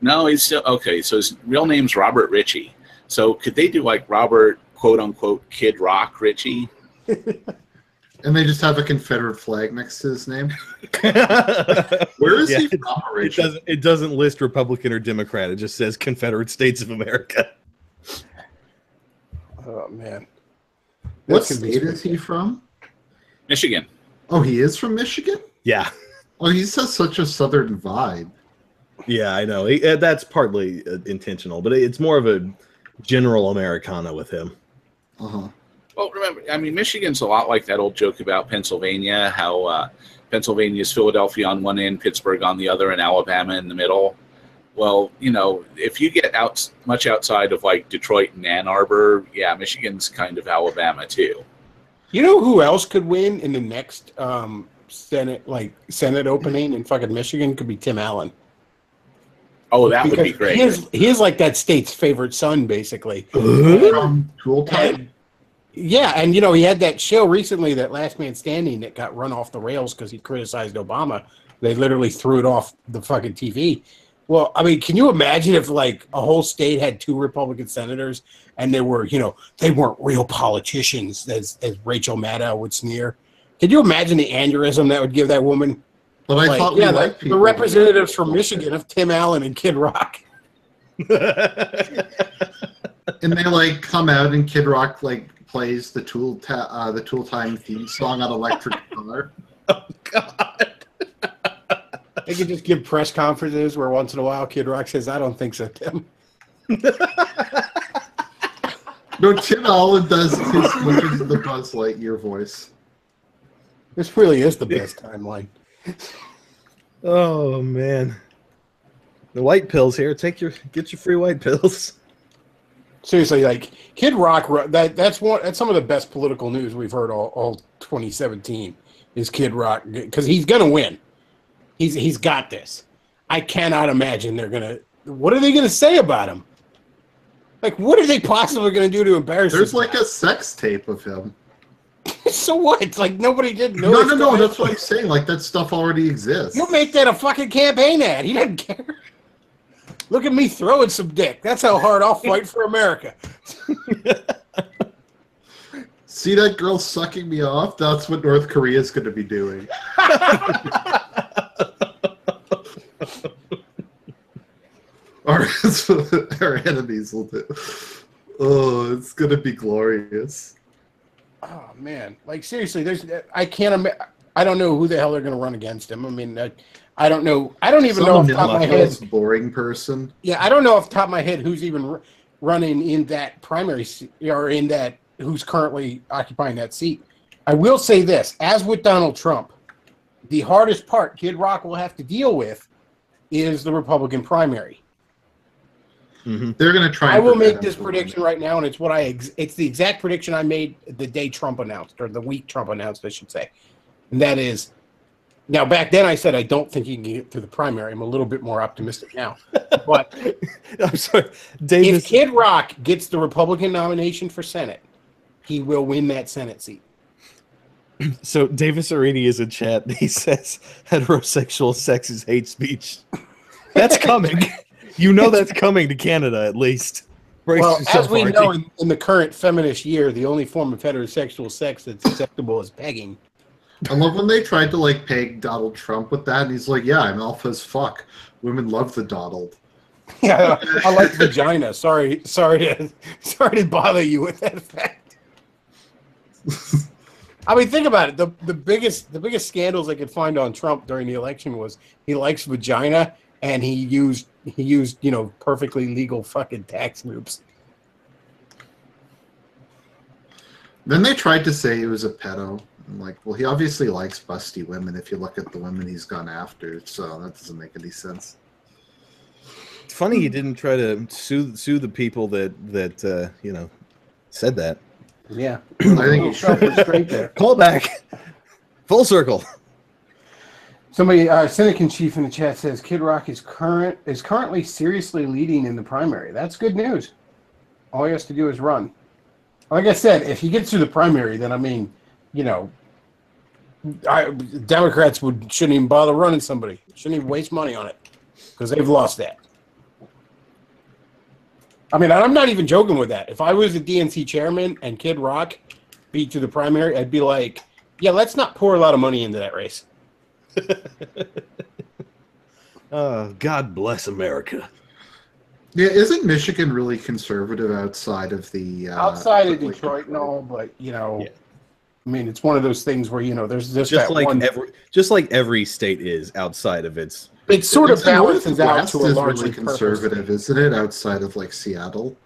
No, he's still, okay, so his real name's Robert Ritchie. So could they do Robert, quote unquote, Kid Rock Ritchie? And they just have a Confederate flag next to his name. Where is he from originally? It doesn't list Republican or Democrat. It just says Confederate States of America. Oh man, what state is he from? Michigan. Oh, he is from Michigan? Yeah. Oh, he has such a southern vibe. Yeah, I know. That's partly intentional, but it's more of a general Americana with him. Uh-huh. Well, remember, Michigan's a lot like that old joke about Pennsylvania, how Pennsylvania is Philadelphia on one end, Pittsburgh on the other, and Alabama in the middle. Well, if you get much outside of Detroit and Ann Arbor, yeah, Michigan's kind of Alabama too. You know who else could win in the next Senate opening in fucking Michigan? Could be Tim Allen. Oh, that would be great. He is like that state's favorite son, basically. From Tool Time? Yeah, and he had that show recently, that Last Man Standing, that got run off the rails because he criticized Obama. They literally threw it off the fucking TV. Well, can you imagine if a whole state had 2 Republican senators and they were, they weren't real politicians, as Rachel Maddow would sneer? Could you imagine the aneurysm that would give that woman? But I thought the representatives from Michigan of Tim Allen and Kid Rock. And they come out and Kid Rock plays the Tool Time theme song on electric guitar. Oh God! They could just give press conferences where once in a while Kid Rock says, "I don't think so, Tim." No, Tim Allen does the Buzz Lightyear voice. This really is the best timeline. Oh man, the white pills here. Get your free white pills. Seriously, Kid Rock. That's some of the best political news we've heard all 2017 is Kid Rock, because he's gonna win. He's got this. I cannot imagine they're gonna. What are they gonna say about him? What are they possibly gonna do to embarrass him? There's a sex tape of him. So what? It's nobody did know. No. That's what I'm saying. That stuff already exists. You'll make that a fucking campaign ad. He doesn't care. Look at me throwing some dick. That's how hard I'll fight for America. See that girl sucking me off? That's what North Korea is going to be doing. Our enemies will do. Oh, it's going to be glorious. Oh man, seriously, I can't imagine. I don't know who the hell they're going to run against him. I mean, I don't know. I don't even know Some off the top of my head. most boring person. Yeah, I don't know off the top of my head who's even running in that primary or in that who's currently occupying that seat. I will say this: as with Donald Trump, the hardest part Kid Rock will have to deal with is the Republican primary. Mm-hmm. They're going to try. I will make this prediction right now, and it's what it's the exact prediction I made the day Trump announced, or the week Trump announced, I should say. And that is, now back then I said I don't think he can get through the primary. I'm a little bit more optimistic now. But I'm sorry, Davis. if Kid Rock gets the Republican nomination for Senate, he will win that Senate seat. So Davis Arini is in chat. He says heterosexual sex is hate speech. That's coming. You know that's coming to Canada, at least. Brace Well, yourself, as we Archie. know, in the current feminist year, the only form of heterosexual sex that's acceptable is pegging. I love when they tried to like peg Donald Trump with that, and he's like, "Yeah, I'm alpha as fuck. Women love the Donald." Yeah, I like vagina. Sorry to bother you with that fact. I mean, think about it. The biggest scandals I could find on Trump during the election was he likes vagina and he used perfectly legal fucking tax loops. Then they tried to say he was a pedo. I'm like, well, he obviously likes busty women if you look at the women he's gone after, so that doesn't make any sense. It's funny he didn't try to sue the people that said that. Yeah, I think he should. straight there. Call back. Full circle. Somebody, Cynic in Chief in the chat says Kid Rock is currently seriously leading in the primary. That's good news. All he has to do is run. Like I said, if he gets through the primary, then I mean, Democrats shouldn't even bother running somebody. Shouldn't even waste money on it because they've lost that. I mean, I'm not even joking with that. If I was a DNC chairman and Kid Rock beat to the primary, I'd be like, yeah, let's not pour a lot of money into that race. God bless America. Yeah, isn't Michigan really conservative outside of the outside of Detroit? No, but I mean, it's one of those things where there's Just that like one. every state is outside of its. It sort of balances out West to a is largely really conservative, isn't it? Outside of like Seattle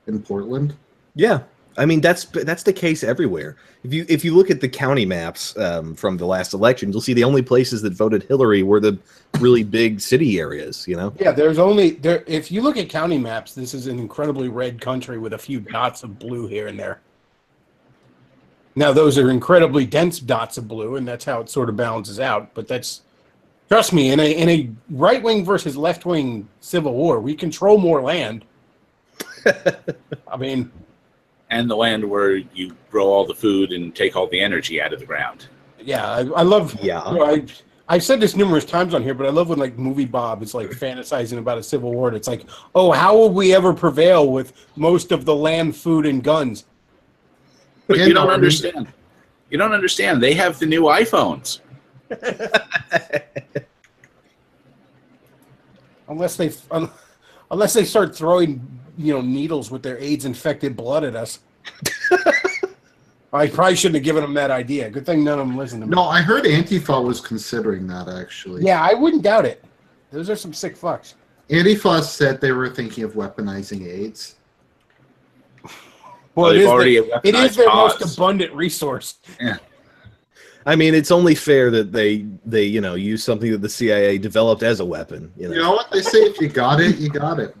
and Portland. Yeah, I mean that's the case everywhere. If you look at the county maps from the last election, you'll see the only places that voted Hillary were the really big city areas. Yeah, if you look at county maps, this is an incredibly red country with a few dots of blue here and there. Now those are incredibly dense dots of blue, and that's how it sort of balances out. But trust me, in a right wing versus left wing civil war, we control more land. I mean. And the land where you grow all the food and take all the energy out of the ground. Yeah, I love. Yeah. I've said this numerous times on here, but I love when like Movie Bob is like fantasizing about a civil war. And it's like, oh, how will we ever prevail with most of the land, food, and guns? But you don't understand. You don't understand. They have the new iPhones. Unless they start throwing needles with their AIDS-infected blood at us. I probably shouldn't have given them that idea. Good thing none of them listened to me. No, I heard Antifa was considering that, actually. Yeah, I wouldn't doubt it. Those are some sick fucks. Antifa said they were thinking of weaponizing AIDS. Well, it is their cause. most abundant resource. Yeah. I mean, it's only fair that they use something that the CIA developed as a weapon. You know what they say? If you got it, you got it.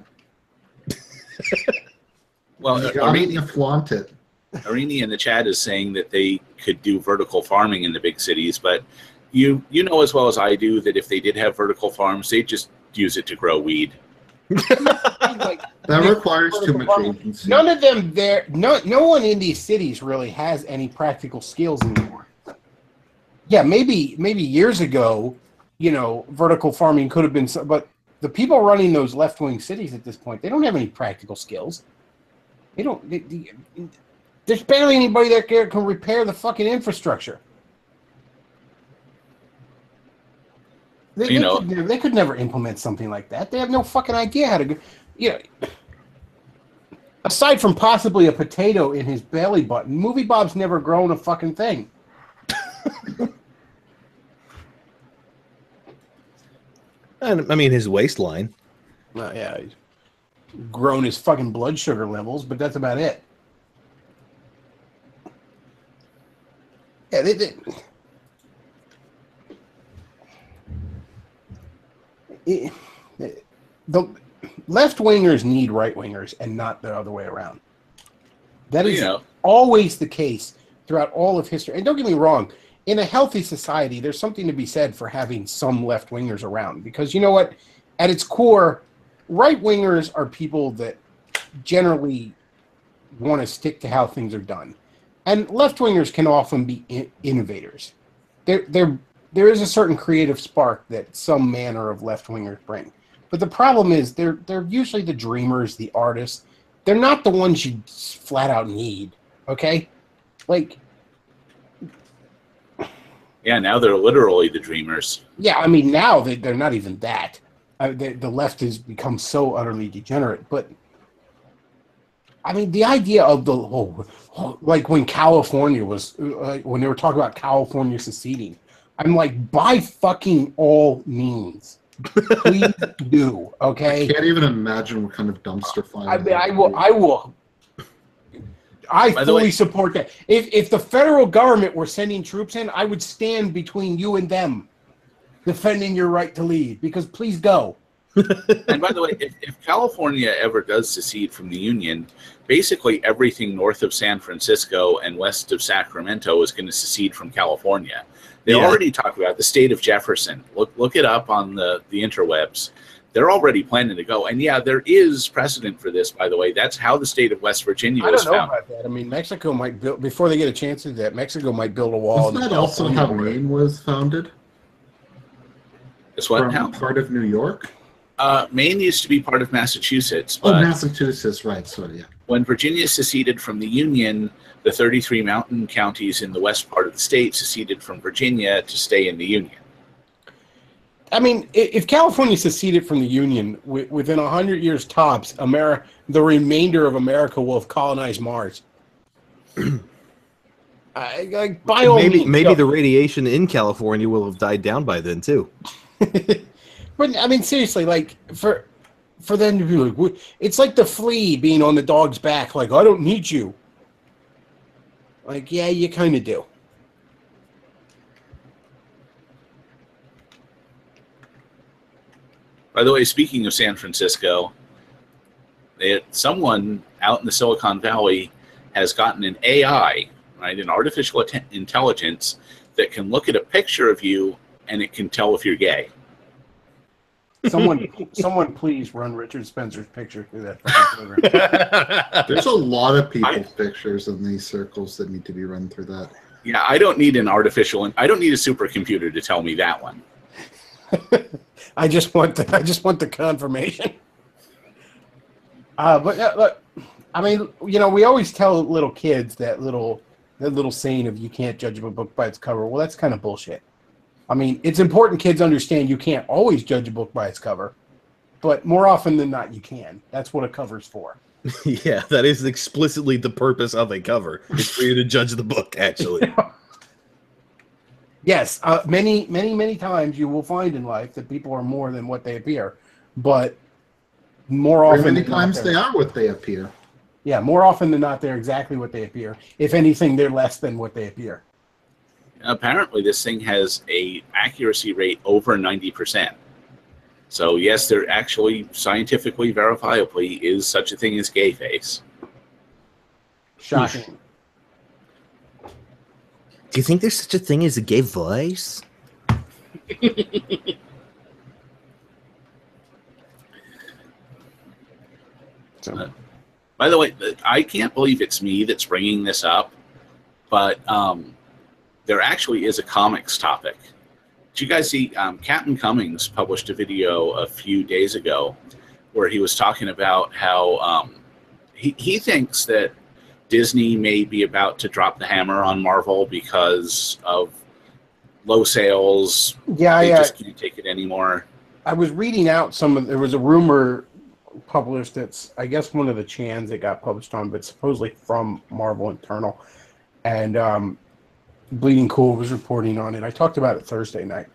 Well, You got it, you flaunt it. Arini in the chat is saying that they could do vertical farming in the big cities, but you know as well as I do that if they did have vertical farms, they'd just use it to grow weed. That requires too much agency. None of them there. No one in these cities really has any practical skills anymore. Yeah, maybe years ago, vertical farming could have been, but the people running those left-wing cities at this point, they don't have any practical skills. They don't. There's barely anybody that can repair the fucking infrastructure. They could never implement something like that. They have no fucking idea how to. Aside from possibly a potato in his belly button, Movie Bob's never grown a fucking thing. And I mean, his waistline. Well, yeah, he's grown his fucking blood sugar levels, but that's about it. Yeah, the left wingers need right wingers and not the other way around. That is always the case throughout all of history. And don't get me wrong, in a healthy society, there's something to be said for having some left wingers around. Because you know what? At its core, right wingers are people that generally want to stick to how things are done. And left wingers can often be innovators. There is a certain creative spark that some manner of left wingers bring. But the problem is they're usually the dreamers, the artists. They're not the ones you flat out need, okay? Like, yeah, now they're literally the dreamers. Yeah, I mean, now they're not even that. The left has become so utterly degenerate. But, I mean, the idea of like when California was, when they were talking about California seceding, I'm like, by fucking all means. Please do, okay? I can't even imagine what kind of dumpster fire. I fully support that. If the federal government were sending troops in, I would stand between you and them, defending your right to lead. Because please go. And by the way, if California ever does secede from the Union, basically everything north of San Francisco and west of Sacramento is going to secede from California. They already talked about the state of Jefferson. Look it up on the interwebs. They're already planning to go. And yeah, there is precedent for this, by the way. That's how the state of West Virginia was founded. I don't know about that. I mean, Mexico might build, before they get a chance to do that, Mexico might build a wall. Isn't that also how Maine was founded? It's what now? Part of New York? Maine used to be part of Massachusetts. Oh, Massachusetts, right. Sorry, yeah. When Virginia seceded from the Union, the 33 mountain counties in the west part of the state seceded from Virginia to stay in the Union. I mean, if California seceded from the Union, within 100 years tops, the remainder of America will have colonized Mars. By all means, maybe the radiation in California will have died down by then too. But I mean, seriously, like for them to be like, it's like the flea being on the dog's back. Like, I don't need you. Like, yeah, you kind of do. By the way, speaking of San Francisco, someone out in the Silicon Valley has gotten an AI, right, an artificial intelligence that can look at a picture of you and it can tell if you're gay. Someone please run Richard Spencer's picture through that program. There's a lot of people's pictures in these circles that need to be run through that. Yeah, I don't need I don't need a supercomputer to tell me that one. I just want the confirmation. But look, I mean, you know, we always tell little kids that little saying of you can't judge a book by its cover. Well, that's kind of bullshit. I mean, it's important kids understand you can't always judge a book by its cover, but more often than not, you can. That's what a cover's for. Yeah, that is explicitly the purpose of a cover. It's for you to judge the book, actually. Yes, many times you will find in life that people are more than what they appear, but more often many times they are what they appear. Yeah, more often than not, they're exactly what they appear. If anything, they're less than what they appear. Apparently, this thing has a accuracy rate over 90%. So yes, there actually scientifically, verifiably is such a thing as gay face. Shocking. Do you think there's such a thing as a gay voice? By the way, I can't believe it's me that's bringing this up, but there actually is a comics topic. Did you guys see Captain Cummings published a video a few days ago where he was talking about how he thinks that Disney may be about to drop the hammer on Marvel because of low sales. Yeah, they just can't take it anymore. I was reading out there was a rumor published that's, I guess, one of the chans that got published on, but supposedly from Marvel internal. And Bleeding Cool was reporting on it. I talked about it Thursday night.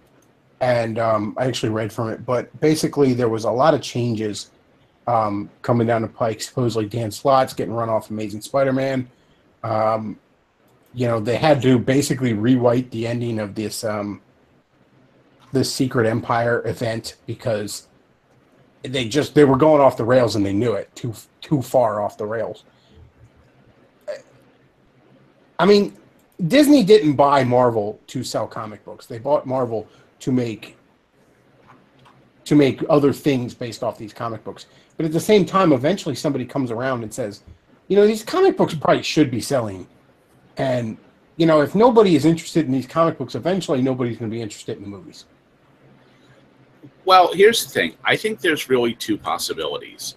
and I actually read from it. But basically, there was a lot of changes coming down the pike. Supposedly, Dan Slott's getting run off Amazing Spider-Man. They had to basically rewrite the ending of this Secret Empire event because they were going off the rails and they knew it too far off the rails. I mean, Disney didn't buy Marvel to sell comic books. They bought Marvel to make other things based off these comic books. But at the same time, eventually somebody comes around and says, these comic books probably should be selling. And, if nobody is interested in these comic books, eventually nobody's going to be interested in the movies. Well, here's the thing. I think there's really two possibilities.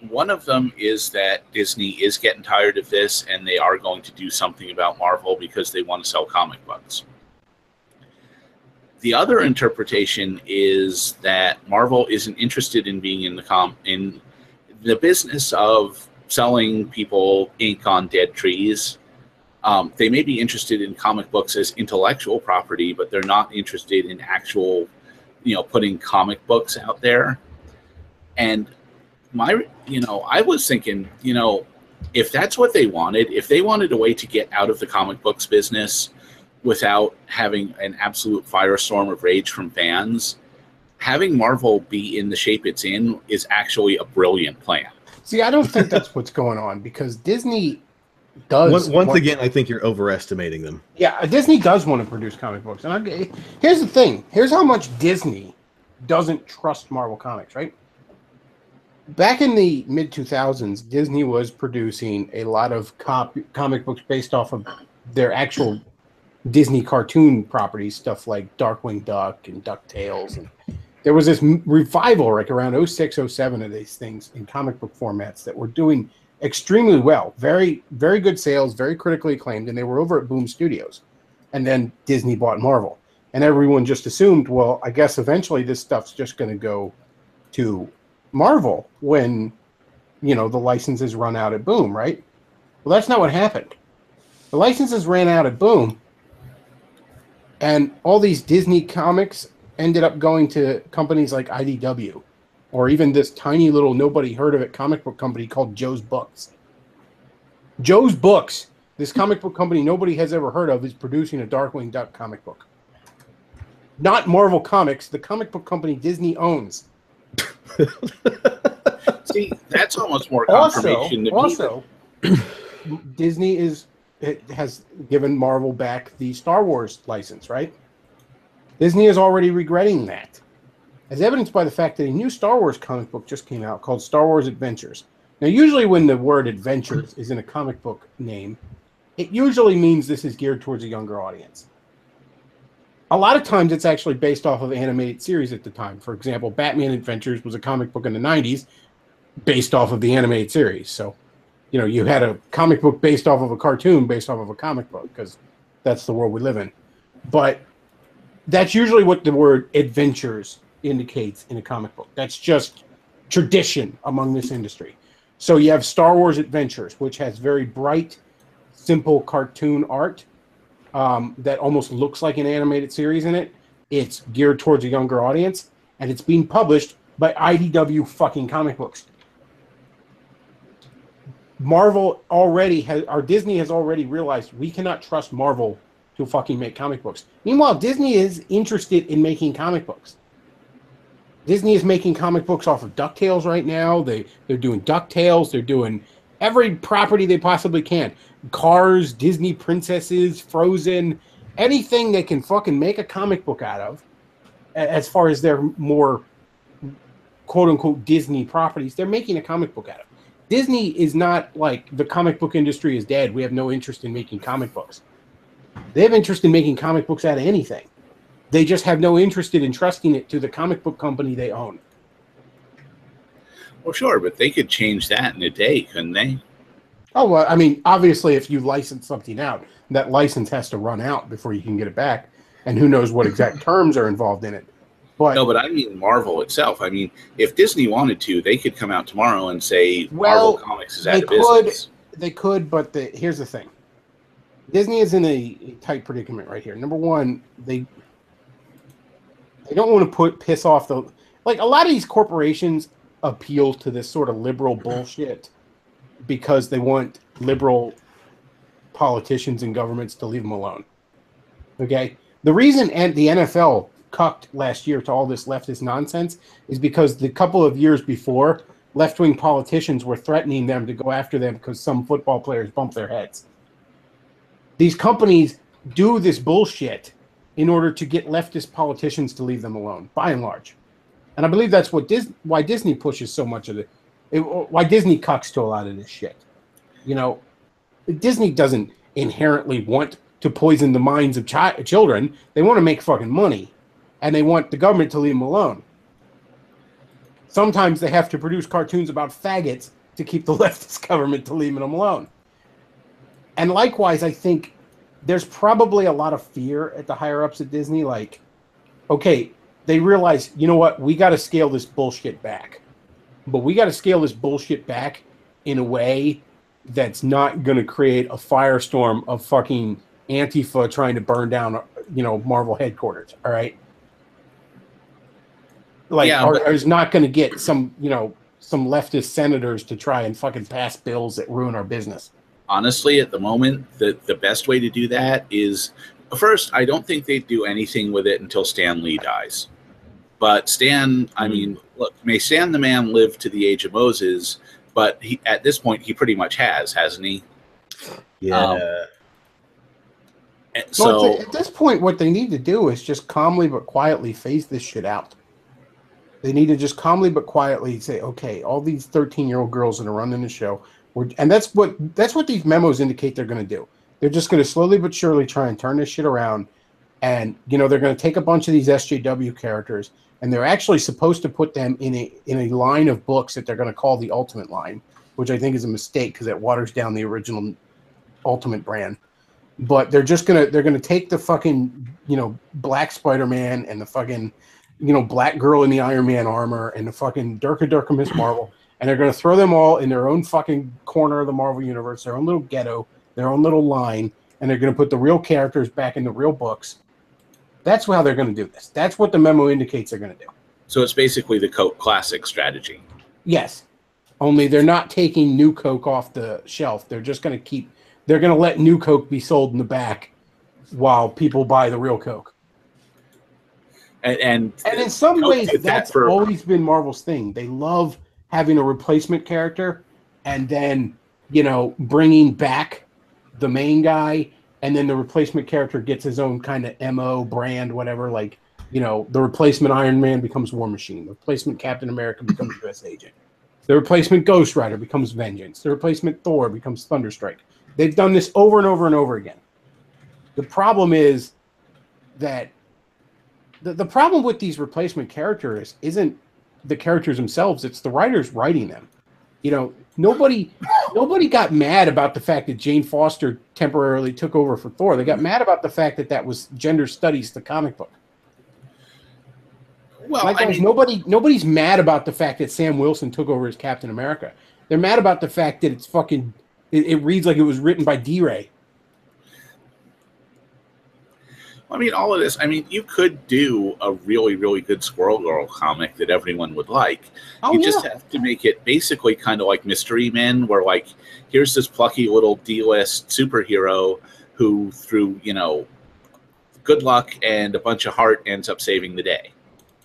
One of them is that Disney is getting tired of this and they are going to do something about Marvel because they want to sell comic books. The other interpretation is that Marvel isn't interested in being in the business of selling people ink on dead trees. They may be interested in comic books as intellectual property, but they're not interested in actual, putting comic books out there. And I was thinking, if that's what they wanted, if they wanted a way to get out of the comic books business without having an absolute firestorm of rage from fans, having Marvel be in the shape it's in is actually a brilliant plan. See, I don't think that's what's going on because Disney does. Once again, I think you're overestimating them. Yeah, Disney does want to produce comic books. And here's the thing. Here's how much Disney doesn't trust Marvel Comics, right? Back in the mid-2000s, Disney was producing a lot of comic books based off of their actual Disney cartoon properties, stuff like Darkwing Duck and DuckTales. And there was this revival like around 06, 07 of these things in comic book formats that were doing extremely well. Very, very good sales, very critically acclaimed, and they were over at Boom Studios. And then Disney bought Marvel. And everyone just assumed, well, I guess eventually this stuff's just going to go to Marvel when, the licenses run out at Boom, right? Well, that's not what happened. The licenses ran out at Boom, and all these Disney comics ended up going to companies like IDW, or even this tiny little nobody heard of it comic book company called Joe's Books. Joe's Books, this comic book company nobody has ever heard of, is producing a Darkwing Duck comic book. Not Marvel Comics, the comic book company Disney owns. See, that's almost more confirmation to me. Also, Disney has given Marvel back the Star Wars license, right? Disney is already regretting that, as evidenced by the fact that a new Star Wars comic book just came out called Star Wars Adventures. Now, usually when the word adventures is in a comic book name, it usually means this is geared towards a younger audience. A lot of times it's actually based off of animated series at the time. For example, Batman Adventures was a comic book in the 90s based off of the animated series. So, you had a comic book based off of a cartoon based off of a comic book because that's the world we live in. But that's usually what the word adventures indicates in a comic book. That's just tradition among this industry. So you have Star Wars Adventures, which has very bright, simple cartoon art that almost looks like an animated series in it. It's geared towards a younger audience, and it's being published by IDW fucking comic books. Disney has already realized we cannot trust Marvel to fucking make comic books. Meanwhile, Disney is interested in making comic books. Disney is making comic books off of DuckTales right now. They're doing DuckTales. They're doing every property they possibly can. Cars, Disney princesses, Frozen, anything they can fucking make a comic book out of, as far as their more quote-unquote Disney properties, they're making a comic book out of. Disney is not like the comic book industry is dead. We have no interest in making comic books. They have interest in making comic books out of anything. They just have no interest in trusting it to the comic book company they own. Well, sure, but they could change that in a day, couldn't they? Oh, well, I mean, obviously, if you license something out, that license has to run out before you can get it back. And who knows what exact terms are involved in it. But, no, but I mean Marvel itself. I mean, if Disney wanted to, they could come out tomorrow and say Marvel Comics is out of business. They could, but here's the thing. Disney is in a tight predicament right here. Number one, they They don't want to piss off the like a lot of these corporations appeal to this sort of liberal bullshit because they want liberal politicians and governments to leave them alone. Okay, the reason the NFL cucked last year to all this leftist nonsense is because the couple of years before, left-wing politicians were threatening them to go after them because some football players bumped their heads. These companies do this bullshit in order to get leftist politicians to leave them alone, by and large. And I believe that's what why Disney pushes so much of it. Why Disney cucks to a lot of this shit. You know, Disney doesn't inherently want to poison the minds of children. They want to make fucking money, and they want the government to leave them alone. Sometimes they have to produce cartoons about faggots to keep the leftist government to leaving them alone. And likewise, I think there's probably a lot of fear at the higher-ups at Disney. Like, okay, they realize, you know what? We got to scale this bullshit back. But we got to scale this bullshit back in a way that's not going to create a firestorm of fucking Antifa trying to burn down, you know, Marvel headquarters, all right? Like, yeah, or is not going to get some, you know, some leftist senators to try and fucking pass bills that ruin our business. Honestly, at the moment, the best way to do that is, first, I don't think they'd do anything with it until Stan Lee dies. But Stan, I mean, look, may Stan the man live to the age of Moses, but he, at this point, he pretty much has, hasn't he? Yeah. So well, at this point, what they need to do is just calmly but quietly phase this shit out. They need to just calmly but quietly say, okay, all these 13-year-old girls that are running the show, and that's what these memos indicate they're going to do. They're just going to slowly but surely try and turn this shit around, and you know they're going to take a bunch of these SJW characters, and they're actually supposed to put them in a line of books that they're going to call the Ultimate line, which I think is a mistake because it waters down the original Ultimate brand. But they're gonna take the fucking, you know, Black Spider-Man and the fucking, you know, Black Girl in the Iron Man armor and the fucking Durka Miss Marvel, and they're gonna throw them all in their own fucking corner of the Marvel universe, their own little ghetto, their own little line, and they're gonna put the real characters back in the real books. That's how they're gonna do this. That's what the memo indicates they're gonna do. So it's basically the Coke Classic strategy. Yes, only they're not taking New Coke off the shelf. They're just gonna keep. They're going to let New Coke be sold in the back while people buy the real Coke. And in some ways, that's always been Marvel's thing. They love having a replacement character and then, you know, bringing back the main guy, and then the replacement character gets his own kind of MO, brand, whatever. Like, you know, the replacement Iron Man becomes War Machine. The replacement Captain America becomes US Agent. The replacement Ghost Rider becomes Vengeance. The replacement Thor becomes Thunderstrike. They've done this over and over and over again. The problem is that the problem with these replacement characters isn't the characters themselves, it's the writers writing them. You know, nobody got mad about the fact that Jane Foster temporarily took over for Thor. They got mad about the fact that that was gender studies, the comic book. Well, likewise, nobody's mad about the fact that Sam Wilson took over as Captain America. They're mad about the fact that it's fucking... It reads like it was written by D-Ray. I mean, all of this, I mean, you could do a really, really good Squirrel Girl comic that everyone would like. You just have to make it basically kind of like Mystery Men, where, like, here's this plucky little D-list superhero who, through, you know, good luck and a bunch of heart, ends up saving the day.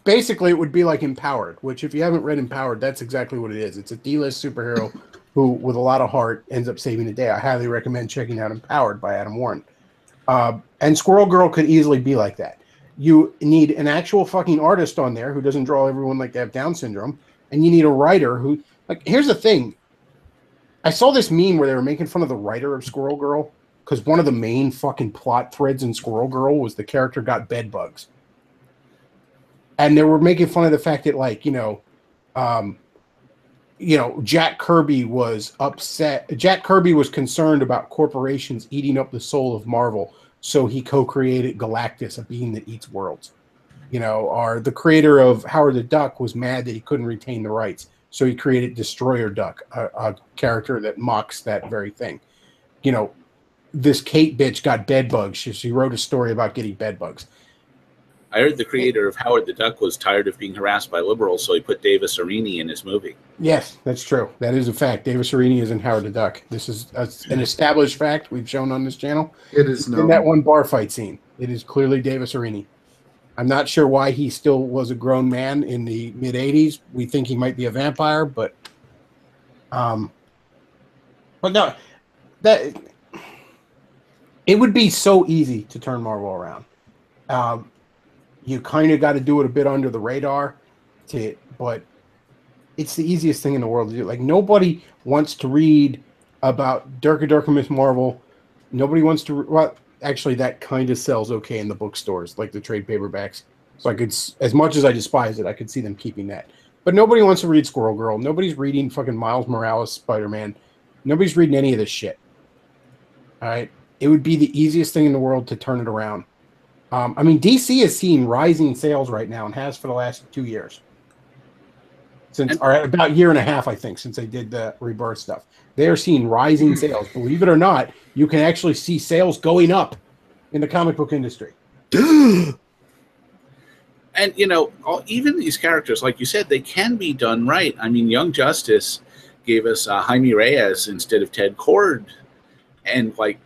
Basically, it would be like Empowered, which if you haven't read Empowered, that's exactly what it is. It's a D-list superhero who, with a lot of heart, ends up saving the day. I highly recommend checking out Empowered by Adam Warren. And Squirrel Girl could easily be like that. You need an actual fucking artist on there who doesn't draw everyone like they have Down syndrome, and you need a writer who... Like, here's the thing. I saw this meme where they were making fun of the writer of Squirrel Girl because one of the main fucking plot threads in Squirrel Girl was the character got bed bugs. And they were making fun of the fact that, like, Jack Kirby was upset. Jack Kirby was concerned about corporations eating up the soul of Marvel, so he co-created Galactus, a being that eats worlds. You know, or the creator of Howard the Duck was mad that he couldn't retain the rights, so he created Destroyer Duck, a character that mocks that very thing. You know, this Kate bitch got bed bugs. She wrote a story about getting bed bugs. I heard the creator of Howard the Duck was tired of being harassed by liberals, so he put Davis Arini in his movie. Yes, that's true. That is a fact. Davis Arini is in Howard the Duck. This is an established fact we've shown on this channel. It is in that one bar fight scene. It is clearly Davis Arini. I'm not sure why he still was a grown man in the mid '80s. We think he might be a vampire, but no, that it would be so easy to turn Marvel around. You kind of got to do it a bit under the radar, but it's the easiest thing in the world to do. Like, nobody wants to read about Durka Miss Marvel. Nobody wants to. Well, actually, that kind of sells okay in the bookstores, like the trade paperbacks. So I could, as much as I despise it, I could see them keeping that. But nobody wants to read Squirrel Girl. Nobody's reading fucking Miles Morales Spider-Man. Nobody's reading any of this shit. All right, it would be the easiest thing in the world to turn it around. I mean, DC is seeing rising sales right now and has for the last 2 years. Or about a year and a half, I think, since they did the Rebirth stuff. They are seeing rising sales. Believe it or not, you can actually see sales going up in the comic book industry. And, you know, even these characters, like you said, they can be done right. I mean, Young Justice gave us Jaime Reyes instead of Ted Kord. And, like,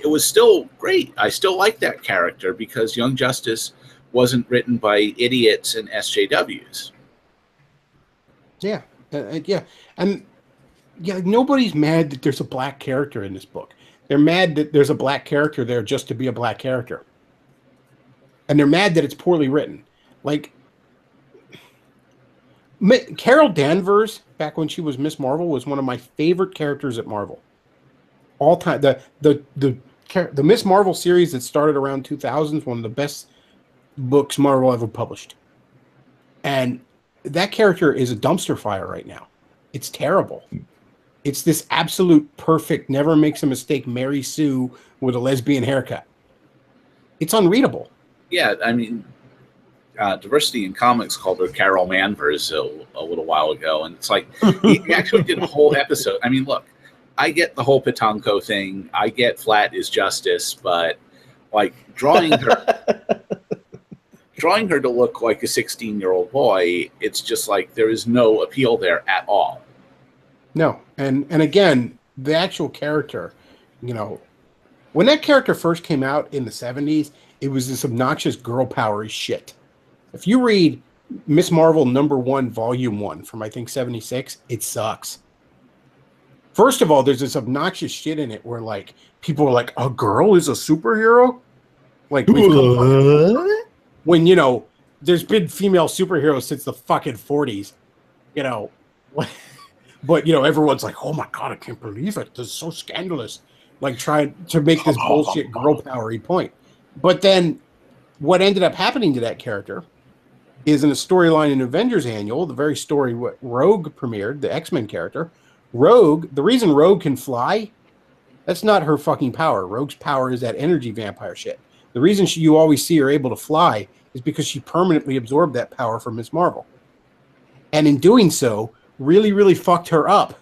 it was still great. I still like that character because Young Justice wasn't written by idiots and SJWs. Yeah, yeah, and yeah, nobody's mad that there's a black character in this book. They're mad that there's a black character there just to be a black character, and they're mad that it's poorly written. Like Carol Danvers, back when she was Miss Marvel, was one of my favorite characters at Marvel. All time, the Miss Marvel series that started around 2000 is one of the best books Marvel ever published, and that character is a dumpster fire right now. It's terrible. It's this absolute perfect, never makes a mistake Mary Sue with a lesbian haircut. It's unreadable. Yeah, I mean, Diversity in Comics called her Carol Manvers a little while ago, and it's like he actually did a whole episode. I mean, look, I get the whole Patanko thing. I get flat is justice, but like drawing her to look like a 16-year-old boy, it's just like there is no appeal there at all. No, and again, the actual character, you know, when that character first came out in the 70s, it was this obnoxious girl power shit. If you read Miss Marvel #1, Volume 1 from I think 76, it sucks. First of all, there's this obnoxious shit in it where like people are like, a girl is a superhero? Like, when, you know, there's been female superheroes since the fucking 40s, you know, but, you know, everyone's like, oh my God, I can't believe it. This is so scandalous. Like, trying to make this bullshit girl powery point. But then what ended up happening to that character is in a storyline in Avengers Annual, the very story what Rogue premiered, the X-Men character. Rogue, the reason Rogue can fly, that's not her fucking power. Rogue's power is that energy vampire shit. The reason you always see her able to fly is because she permanently absorbed that power from Miss Marvel. And in doing so, really, really fucked her up.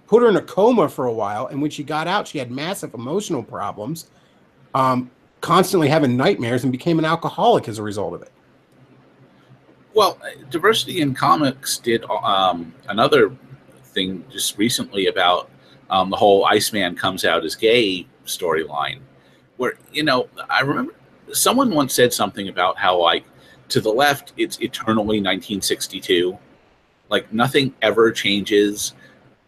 Put her in a coma for a while, and when she got out, she had massive emotional problems, constantly having nightmares, and became an alcoholic as a result of it. Well, Diversity in Comics did another thing just recently about the whole Iceman comes out as gay storyline. Where, you know, I remember someone once said something about how, like, to the left, it's eternally 1962. Like, nothing ever changes.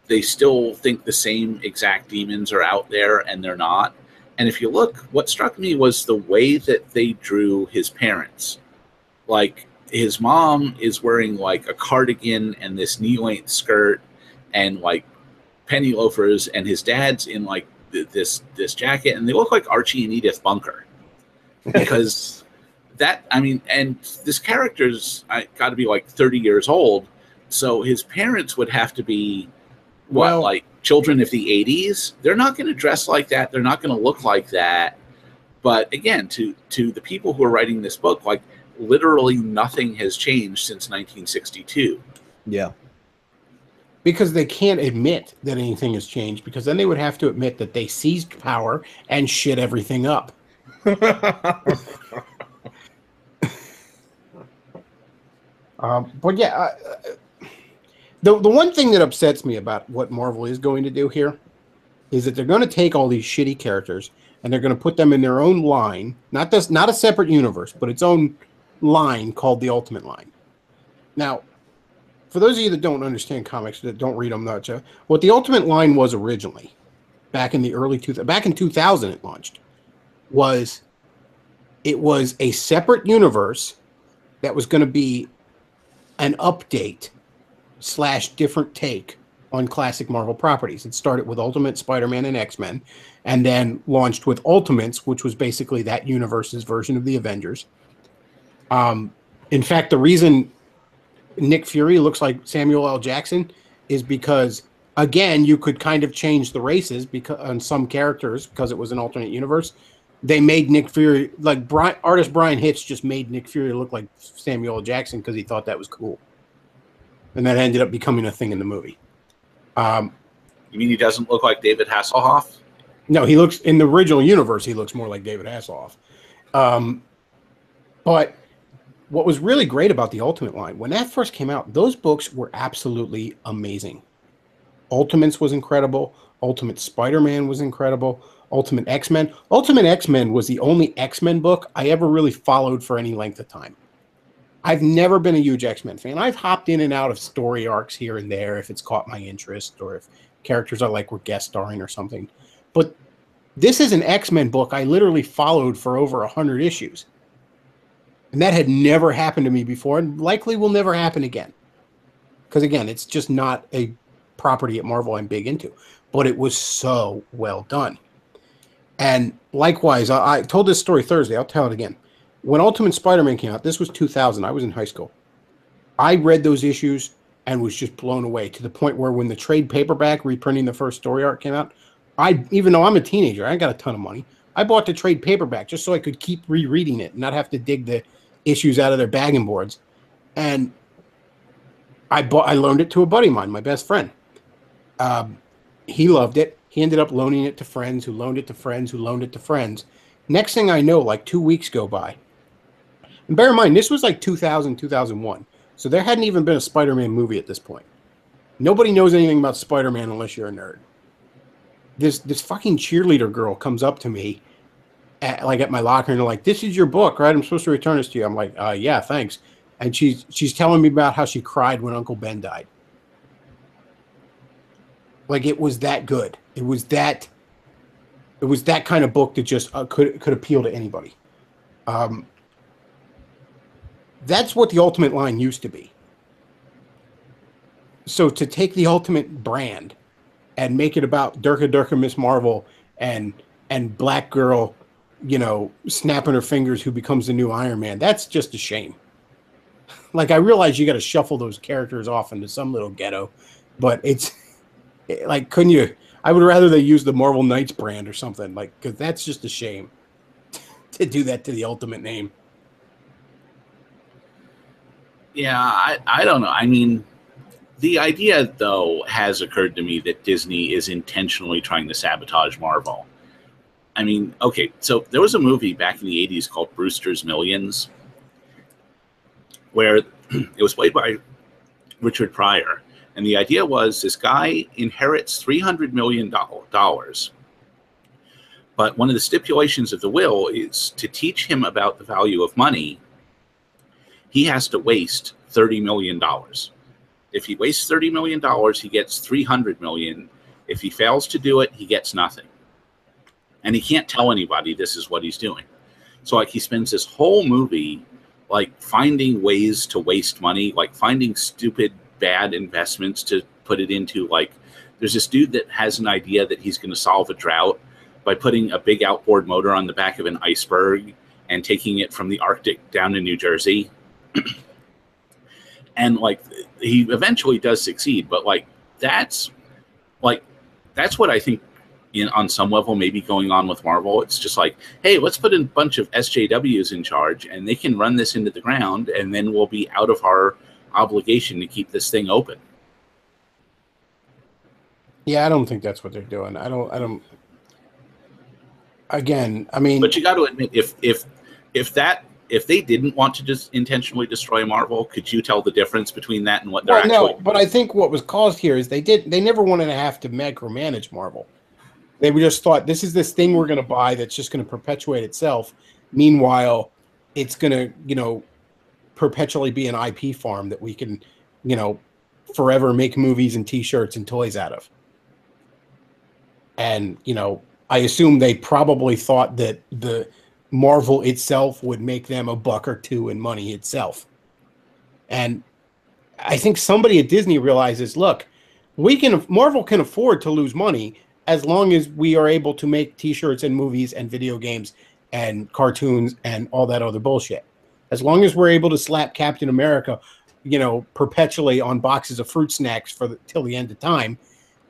They still think the same exact demons are out there, and they're not. And if you look, what struck me was the way that they drew his parents. Like, his mom is wearing, like, a cardigan and this knee-length skirt and, like, penny loafers, and his dad's in, like, this jacket, and they look like Archie and Edith Bunker, because that, I mean, and this character's got to be like 30 years old, so his parents would have to be like children of the 80s. They're not going to dress like that, they're not going to look like that. But again, to the people who are writing this book, like, literally nothing has changed since 1962. Yeah. Because they can't admit that anything has changed, because then they would have to admit that they seized power and shit everything up. But yeah, the one thing that upsets me about what Marvel is going to do here is that they're going to take all these shitty characters and they're going to put them in their own line, not a separate universe, but its own line called the Ultimate Line. Now, for those of you that don't understand comics, that don't read them much, what the Ultimate Line was originally, back in 2000 it launched, was a separate universe that was going to be an update / different take on classic Marvel properties. It started with Ultimate Spider-Man and X-Men, and then launched with Ultimates, which was basically that universe's version of the Avengers. In fact, the reason Nick Fury looks like Samuel L. Jackson is because, again, you could kind of change the races on some characters because it was an alternate universe. They made Nick Fury, like artist Brian Hitch just made Nick Fury look like Samuel L. Jackson because he thought that was cool. And that ended up becoming a thing in the movie. You mean he doesn't look like David Hasselhoff? No, he looks, in the original universe, he looks more like David Hasselhoff. But what was really great about the Ultimate Line, when that first came out, those books were absolutely amazing. Ultimates was incredible. Ultimate Spider-Man was incredible. Ultimate X-Men. Ultimate X-Men was the only X-Men book I ever really followed for any length of time. I've never been a huge X-Men fan. I've hopped in and out of story arcs here and there if it's caught my interest or if characters I like were guest starring or something. But this is an X-Men book I literally followed for over 100 issues. And that had never happened to me before and likely will never happen again. Because, again, it's just not a property at Marvel I'm big into. But it was so well done. And likewise, I told this story Thursday. I'll tell it again. When Ultimate Spider-Man came out, this was 2000. I was in high school. I read those issues and was just blown away to the point where when the trade paperback reprinting the first story arc came out, even though I'm a teenager, I ain't got a ton of money, I bought the trade paperback just so I could keep rereading it and not have to dig the issues out of their bagging boards. And I loaned it to a buddy of mine, my best friend. He loved it. He ended up loaning it to friends who loaned it to friends who loaned it to friends. Next thing I know, like 2 weeks go by. And bear in mind, this was like 2000, 2001. So there hadn't even been a Spider-Man movie at this point. Nobody knows anything about Spider-Man unless you're a nerd. This fucking cheerleader girl comes up to me at my locker and they're like, "This is your book, right? I'm supposed to return this to you." I'm like, "Yeah, thanks." And she's telling me about how she cried when Uncle Ben died. Like, it was that good. It was that kind of book that just could appeal to anybody. That's what the Ultimate Line used to be. So to take the Ultimate brand and make it about Durka Miss Marvel and Black Girl, snapping her fingers who becomes the new Iron Man, that's just a shame. Like, I realize you got to shuffle those characters off into some little ghetto, but it's like, couldn't you? I would rather they use the Marvel Knights brand or something, like, because that's just a shame to do that to the Ultimate name. Yeah, I don't know. I mean, the idea, though, has occurred to me that Disney is intentionally trying to sabotage Marvel. I mean, okay, so there was a movie back in the 80s called Brewster's Millions, where it was played by Richard Pryor. And the idea was this guy inherits $300 million. But one of the stipulations of the will is to teach him about the value of money, he has to waste $30 million. If he wastes $30 million, he gets $300 million. If he fails to do it, he gets nothing. And he can't tell anybody this is what he's doing. So, like, he spends this whole movie, like, finding ways to waste money, like finding stupid, bad investments to put it into. Like, there's this dude that has an idea that he's going to solve a drought by putting a big outboard motor on the back of an iceberg and taking it from the Arctic down to New Jersey. And, like, he eventually does succeed, but that's what I think on some level maybe going on with Marvel. It's just like, hey, let's put a bunch of SJWs in charge and they can run this into the ground, and then we'll be out of our obligation to keep this thing open. Yeah, I don't think that's what they're doing. I don't. Again, I mean, but you got to admit, if if they didn't want to just intentionally destroy Marvel, could you tell the difference between that and what they're actually no, but I think what was caused here is they never wanted to have to micromanage Marvel. They just thought, this is this thing we're going to buy that's just going to perpetuate itself. Meanwhile, it's going to, you know, perpetually be an IP farm that we can, you know, forever make movies and T-shirts and toys out of. And, you know, I assume they probably thought that the Marvel itself would make them $1 or $2 in money itself. And I think somebody at Disney realizes, look, Marvel can afford to lose money as long as we are able to make T-shirts and movies and video games and cartoons and all that other bullshit. As long as we're able to slap Captain America, you know, perpetually on boxes of fruit snacks till the end of time,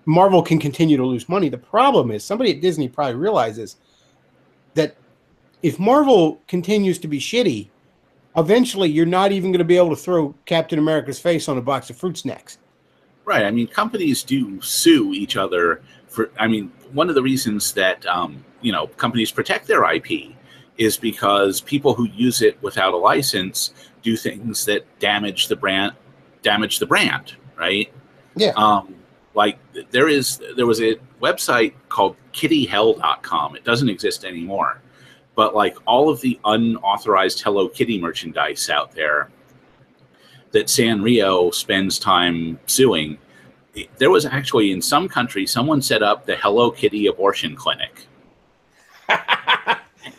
Marvel can continue to lose money. The problem is somebody at Disney probably realizes that if Marvel continues to be shitty, eventually you're not even going to be able to throw Captain America's face on a box of fruit snacks. Right. I mean, companies do sue each other for, I mean, one of the reasons that, you know, companies protect their IP is because people who use it without a license do things that damage the brand, right? Yeah. Like there was a website called kittyhell.com. It doesn't exist anymore. But like all of the unauthorized Hello Kitty merchandise out there that Sanrio spends time suing, there was actually in some countries someone set up the Hello Kitty abortion clinic.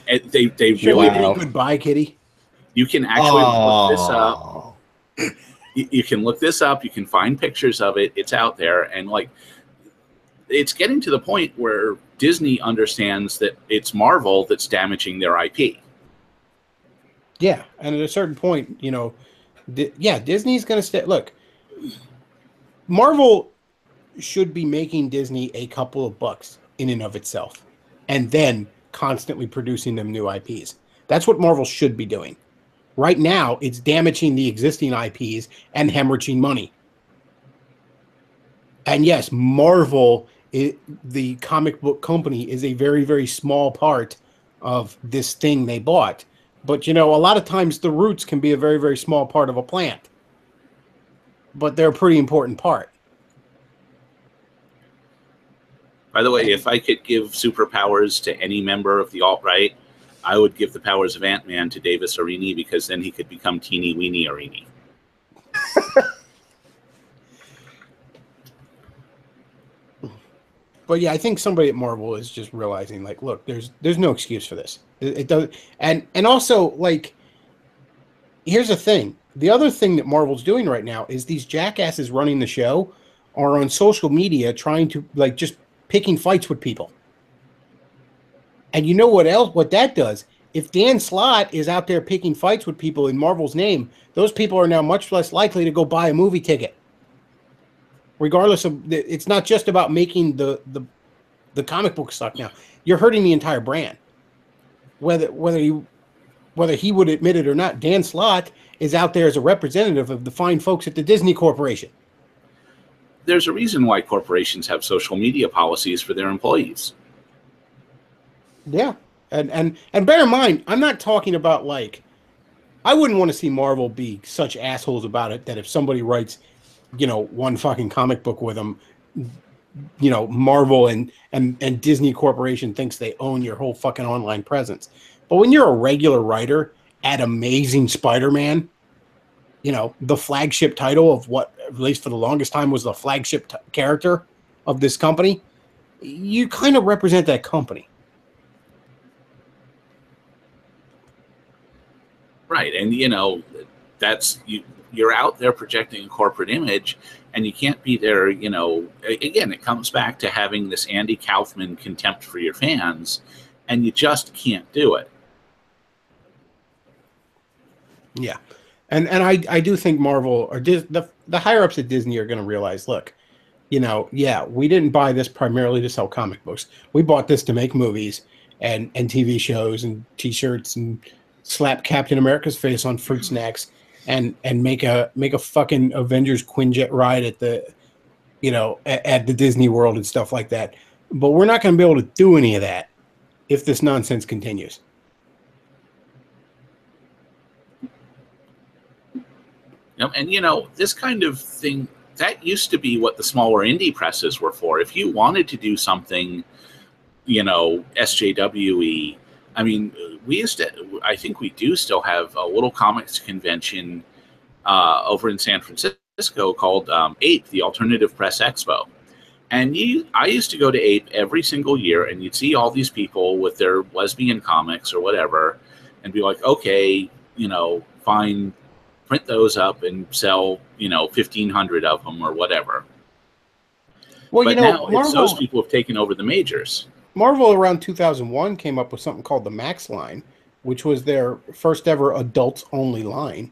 They really goodbye, Kitty. You can actually look this up. You can look this up. You can find pictures of it. It's out there, and like it's getting to the point where Disney understands that it's Marvel that's damaging their IP. Yeah, and at a certain point, you know, Disney's going to stay. Look, Marvel should be making Disney a couple of bucks in and of itself, and then constantly producing them new IPs. That's what Marvel should be doing. Right now, it's damaging the existing IPs and hemorrhaging money. And yes, Marvel, the comic book company, is a very, very small part of this thing they bought. But, you know, a lot of times the roots can be a very, very small part of a plant. But they're a pretty important part. By the way, if I could give superpowers to any member of the alt-right, I would give the powers of Ant-Man to Davis Arini, because then he could become Teeny Weeny Arini. But yeah, I think somebody at Marvel is just realizing, like, look, there's no excuse for this. It does, and also, like, here's the thing. The other thing that Marvel's doing right now is these jackasses running the show are on social media trying to, like, just picking fights with people. And you know what else? What that does? If Dan Slott is out there picking fights with people in Marvel's name, those people are now much less likely to go buy a movie ticket. Regardless of, it's not just about making the comic book suck now. You're hurting the entire brand. Whether he would admit it or not, Dan Slott is out there as a representative of the fine folks at the Disney Corporation. There's a reason why corporations have social media policies for their employees. Yeah, and bear in mind, I'm not talking about, like, I wouldn't want to see Marvel be such assholes about it that if somebody writes, you know, one fucking comic book with them, you know, Marvel and Disney Corporation thinks they own your whole fucking online presence. But when you're a regular writer at Amazing Spider-Man, you know, the flagship title of what, at least for the longest time, was the flagship character of this company, you kind of represent that company. Right, and you know, that's you're out there projecting a corporate image, and you can't be there. You know, again, it comes back to having this Andy Kaufman contempt for your fans, and you just can't do it. Yeah, and I do think Marvel or the higher ups at Disney are going to realize, look, you know, yeah, we didn't buy this primarily to sell comic books. We bought this to make movies and TV shows and T-shirts and slap Captain America's face on fruit snacks and make a fucking Avengers Quinjet ride at the, you know, at the Disney World and stuff like that. But we're not going to be able to do any of that if this nonsense continues. And this kind of thing, that used to be what the smaller indie presses were for. If you wanted to do something, SJWE, I mean, I think we do still have a little comics convention over in San Francisco called APE, the Alternative Press Expo. And I used to go to APE every single year, and you'd see all these people with their lesbian comics or whatever, and be like, okay, fine, print those up and sell, 1,500 of them or whatever. Well, but now it's those people have taken over the majors. Marvel around 2001 came up with something called the Max line, which was their first ever adults only line.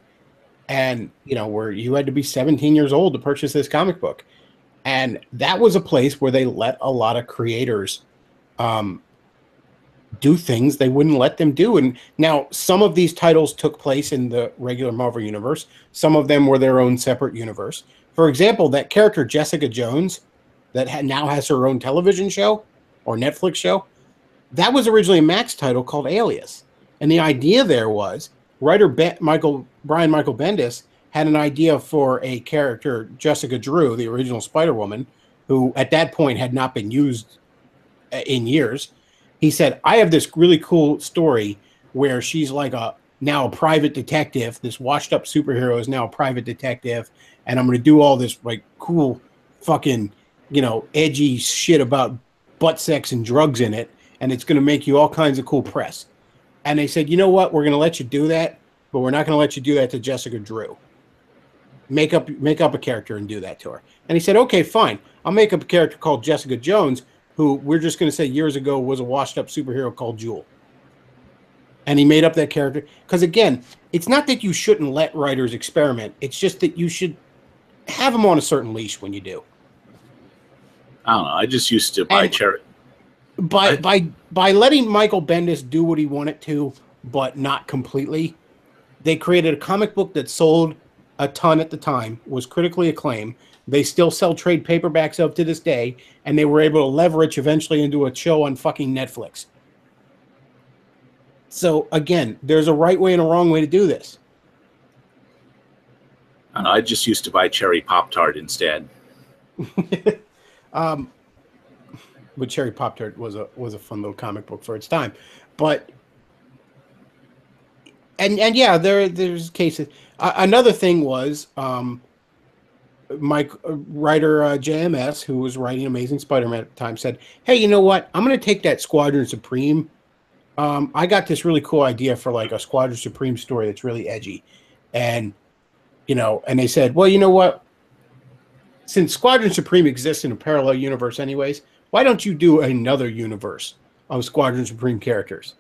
And, where you had to be 17 years old to purchase this comic book. And that was a place where they let a lot of creators do things they wouldn't let them do. And now some of these titles took place in the regular Marvel universe. Some of them were their own separate universe. For example, that character Jessica Jones that now has her own television show or Netflix show, that was originally a Max title called Alias. And the idea there was writer Brian Michael Bendis had an idea for a character, Jessica Drew, the original Spider-Woman, who at that point had not been used in years. He said, I have this really cool story where she's like now a private detective. This washed up superhero is now a private detective. And I'm going to do all this like cool fucking, edgy shit about butt sex and drugs in it. And it's going to make you all kinds of cool press. And they said, you know what? We're going to let you do that, but we're not going to let you do that to Jessica Drew. Make up a character and do that to her. And he said, okay, fine. I'll make up a character called Jessica Jones, who we're just going to say years ago was a washed-up superhero called Jewel. And he made up that character. Because, again, it's not that you shouldn't let writers experiment. It's just that you should have them on a certain leash when you do. I don't know. I just used to buy cherry. By letting Michael Bendis do what he wanted to, but not completely, they created a comic book that sold a ton at the time, was critically acclaimed. They still sell trade paperbacks of to this day, and they were able to leverage eventually into a show on fucking Netflix. So, again, there's a right way and a wrong way to do this. I don't know, I just used to buy cherry Pop-Tart instead. But Cherry Pop-Tart was a fun little comic book for its time. But and yeah, there's cases. Another thing was writer JMS, who was writing Amazing Spider-Man at the time, said, hey, you know what? I'm going to take that Squadron Supreme. I got this really cool idea for like a Squadron Supreme story that's really edgy. And, and they said, well, you know what? Since Squadron Supreme exists in a parallel universe anyways, why don't you do another universe of Squadron Supreme characters?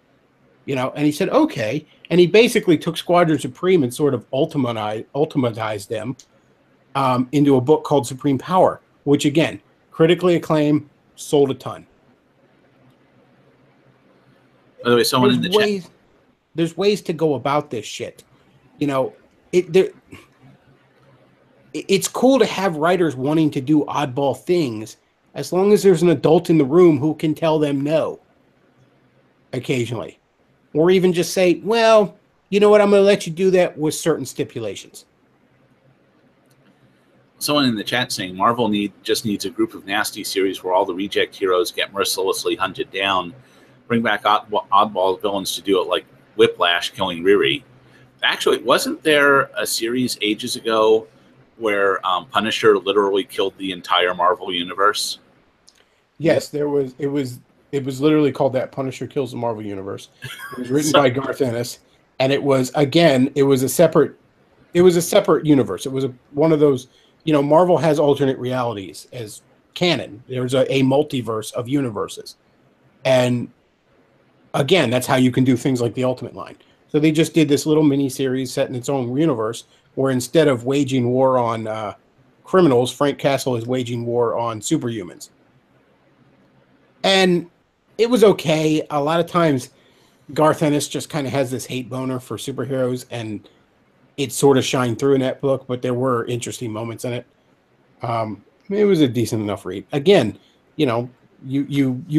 And he said, okay. And he basically took Squadron Supreme and sort of ultimatized them into a book called Supreme Power, which, again, critically acclaimed, sold a ton. By the way, someone in the chat. There's ways to go about this shit. It's cool to have writers wanting to do oddball things as long as there's an adult in the room who can tell them no occasionally. Or even just say, well, you know what, I'm going to let you do that with certain stipulations. Someone in the chat saying Marvel just needs a group of nasty series where all the reject heroes get mercilessly hunted down. Bring back oddball villains to do it like Whiplash killing Riri. Actually, wasn't there a series ages ago where Punisher literally killed the entire Marvel universe? Yes, there was. It was literally called that. Punisher Kills the Marvel Universe. It was written by Garth Ennis, and it was a separate universe. It was one of those. Marvel has alternate realities as canon. There's a multiverse of universes, and again, that's how you can do things like the Ultimate line. So they just did this little mini series set in its own universe, where instead of waging war on criminals, Frank Castle is waging war on superhumans. And it was okay. A lot of times, Garth Ennis just kind of has this hate boner for superheroes, and it sort of shined through in that book, but there were interesting moments in it. It was a decent enough read. Again, you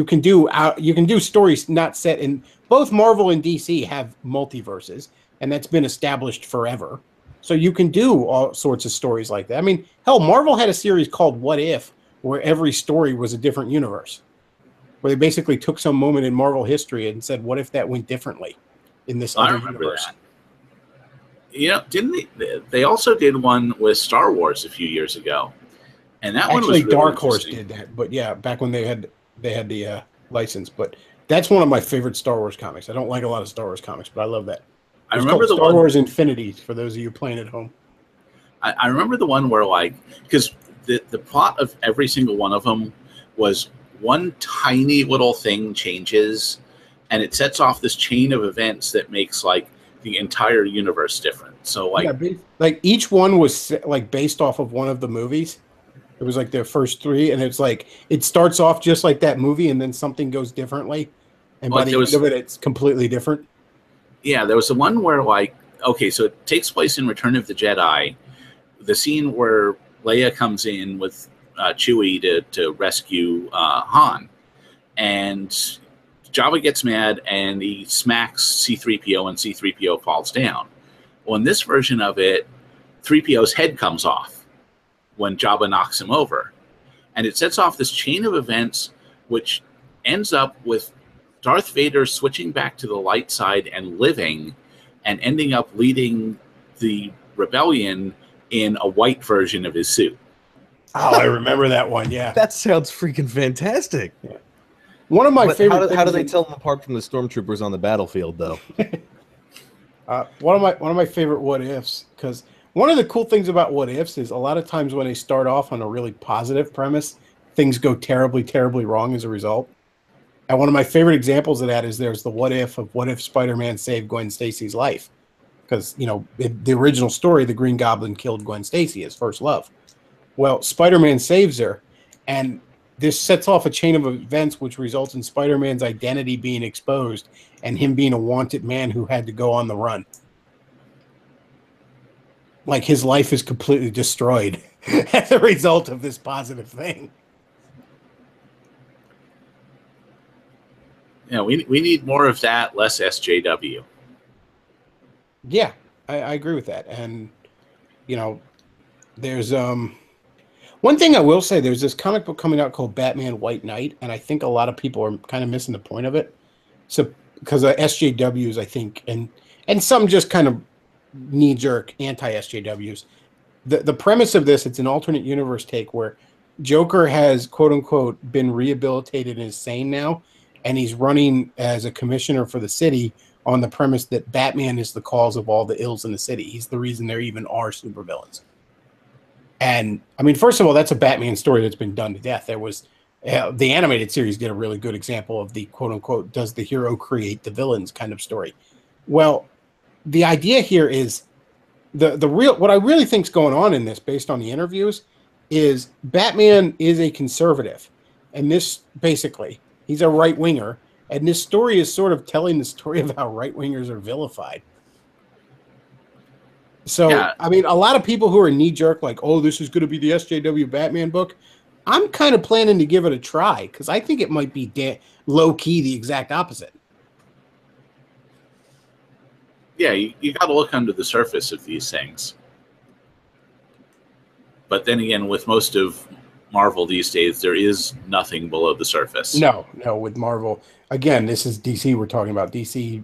can do stories not set in both Marvel and DC have multiverses, and that's been established forever. So you can do all sorts of stories like that. I mean, hell, Marvel had a series called What If, where every story was a different universe, where they basically took some moment in Marvel history and said, what if that went differently in this other universe? That. You know, didn't they also did one with Star Wars a few years ago, and that one was really Dark Horse did that, but yeah, back when they had the license. But that's one of my favorite Star Wars comics. I don't like a lot of Star Wars comics, but I love that. I remember the Star Wars Infinity for those of you playing at home. I remember the one where, like, because the plot of every single one of them was one tiny little thing changes, and it sets off this chain of events that makes like the entire universe different. So like, yeah, like each one was like based off of one of the movies. It was like their first three, and it's like it starts off just like that movie, and then something goes differently, and by the end of it, it's completely different. Yeah, there was the one where, like, okay, so it takes place in Return of the Jedi. The scene where Leia comes in with Chewie to rescue Han, and Jabba gets mad and he smacks C-3PO, and C-3PO falls down. Well, in this version of it, 3PO's head comes off when Jabba knocks him over, and it sets off this chain of events, which ends up with Darth Vader switching back to the light side and living, and ending up leading the rebellion in a white version of his suit. Oh, I remember that one. Yeah, that sounds freaking fantastic. Yeah. One of my favorite. How do they tell them apart from the stormtroopers on the battlefield, though? One of my favorite what ifs, because one of the cool things about what ifs is a lot of times when they start off on a really positive premise, things go terribly, terribly wrong as a result. And one of my favorite examples of that is there's the what if Spider-Man saved Gwen Stacy's life. Because, you know, in the original story, the Green Goblin killed Gwen Stacy, his first love. Well, Spider-Man saves her, and this sets off a chain of events which results in Spider-Man's identity being exposed and him being a wanted man who had to go on the run. Like, his life is completely destroyed as a result of this positive thing. Yeah, we need more of that, less SJW. Yeah, I agree with that. And, you know, there's one thing I will say, there's this comic book coming out called Batman White Knight, and I think a lot of people are kind of missing the point of it. So, because SJWs, I think, and some just kind of knee-jerk anti-SJWs. The premise of this, it's an alternate universe take where Joker has, quote-unquote, been rehabilitated and is sane now, and he's running as a commissioner for the city on the premise that Batman is the cause of all the ills in the city. He's the reason there even are supervillains. And, I mean, first of all, that's a Batman story that's been done to death. There was the animated series did a really good example of the quote-unquote does the hero create the villains kind of story. Well, the idea here is the real what I really think's going on in this, based on the interviews, is Batman is a conservative, and this basically he's a right winger, and this story is sort of telling the story of how right wingers are vilified. So, yeah. I mean, a lot of people who are knee jerk, like, oh, this is going to be the SJW Batman book. I'm kind of planning to give it a try because I think it might be low key the exact opposite. Yeah, you got to look under the surface of these things. But then again, with most of Marvel these days, there is nothing below the surface. No, with Marvel. Again, this is DC we're talking about. DC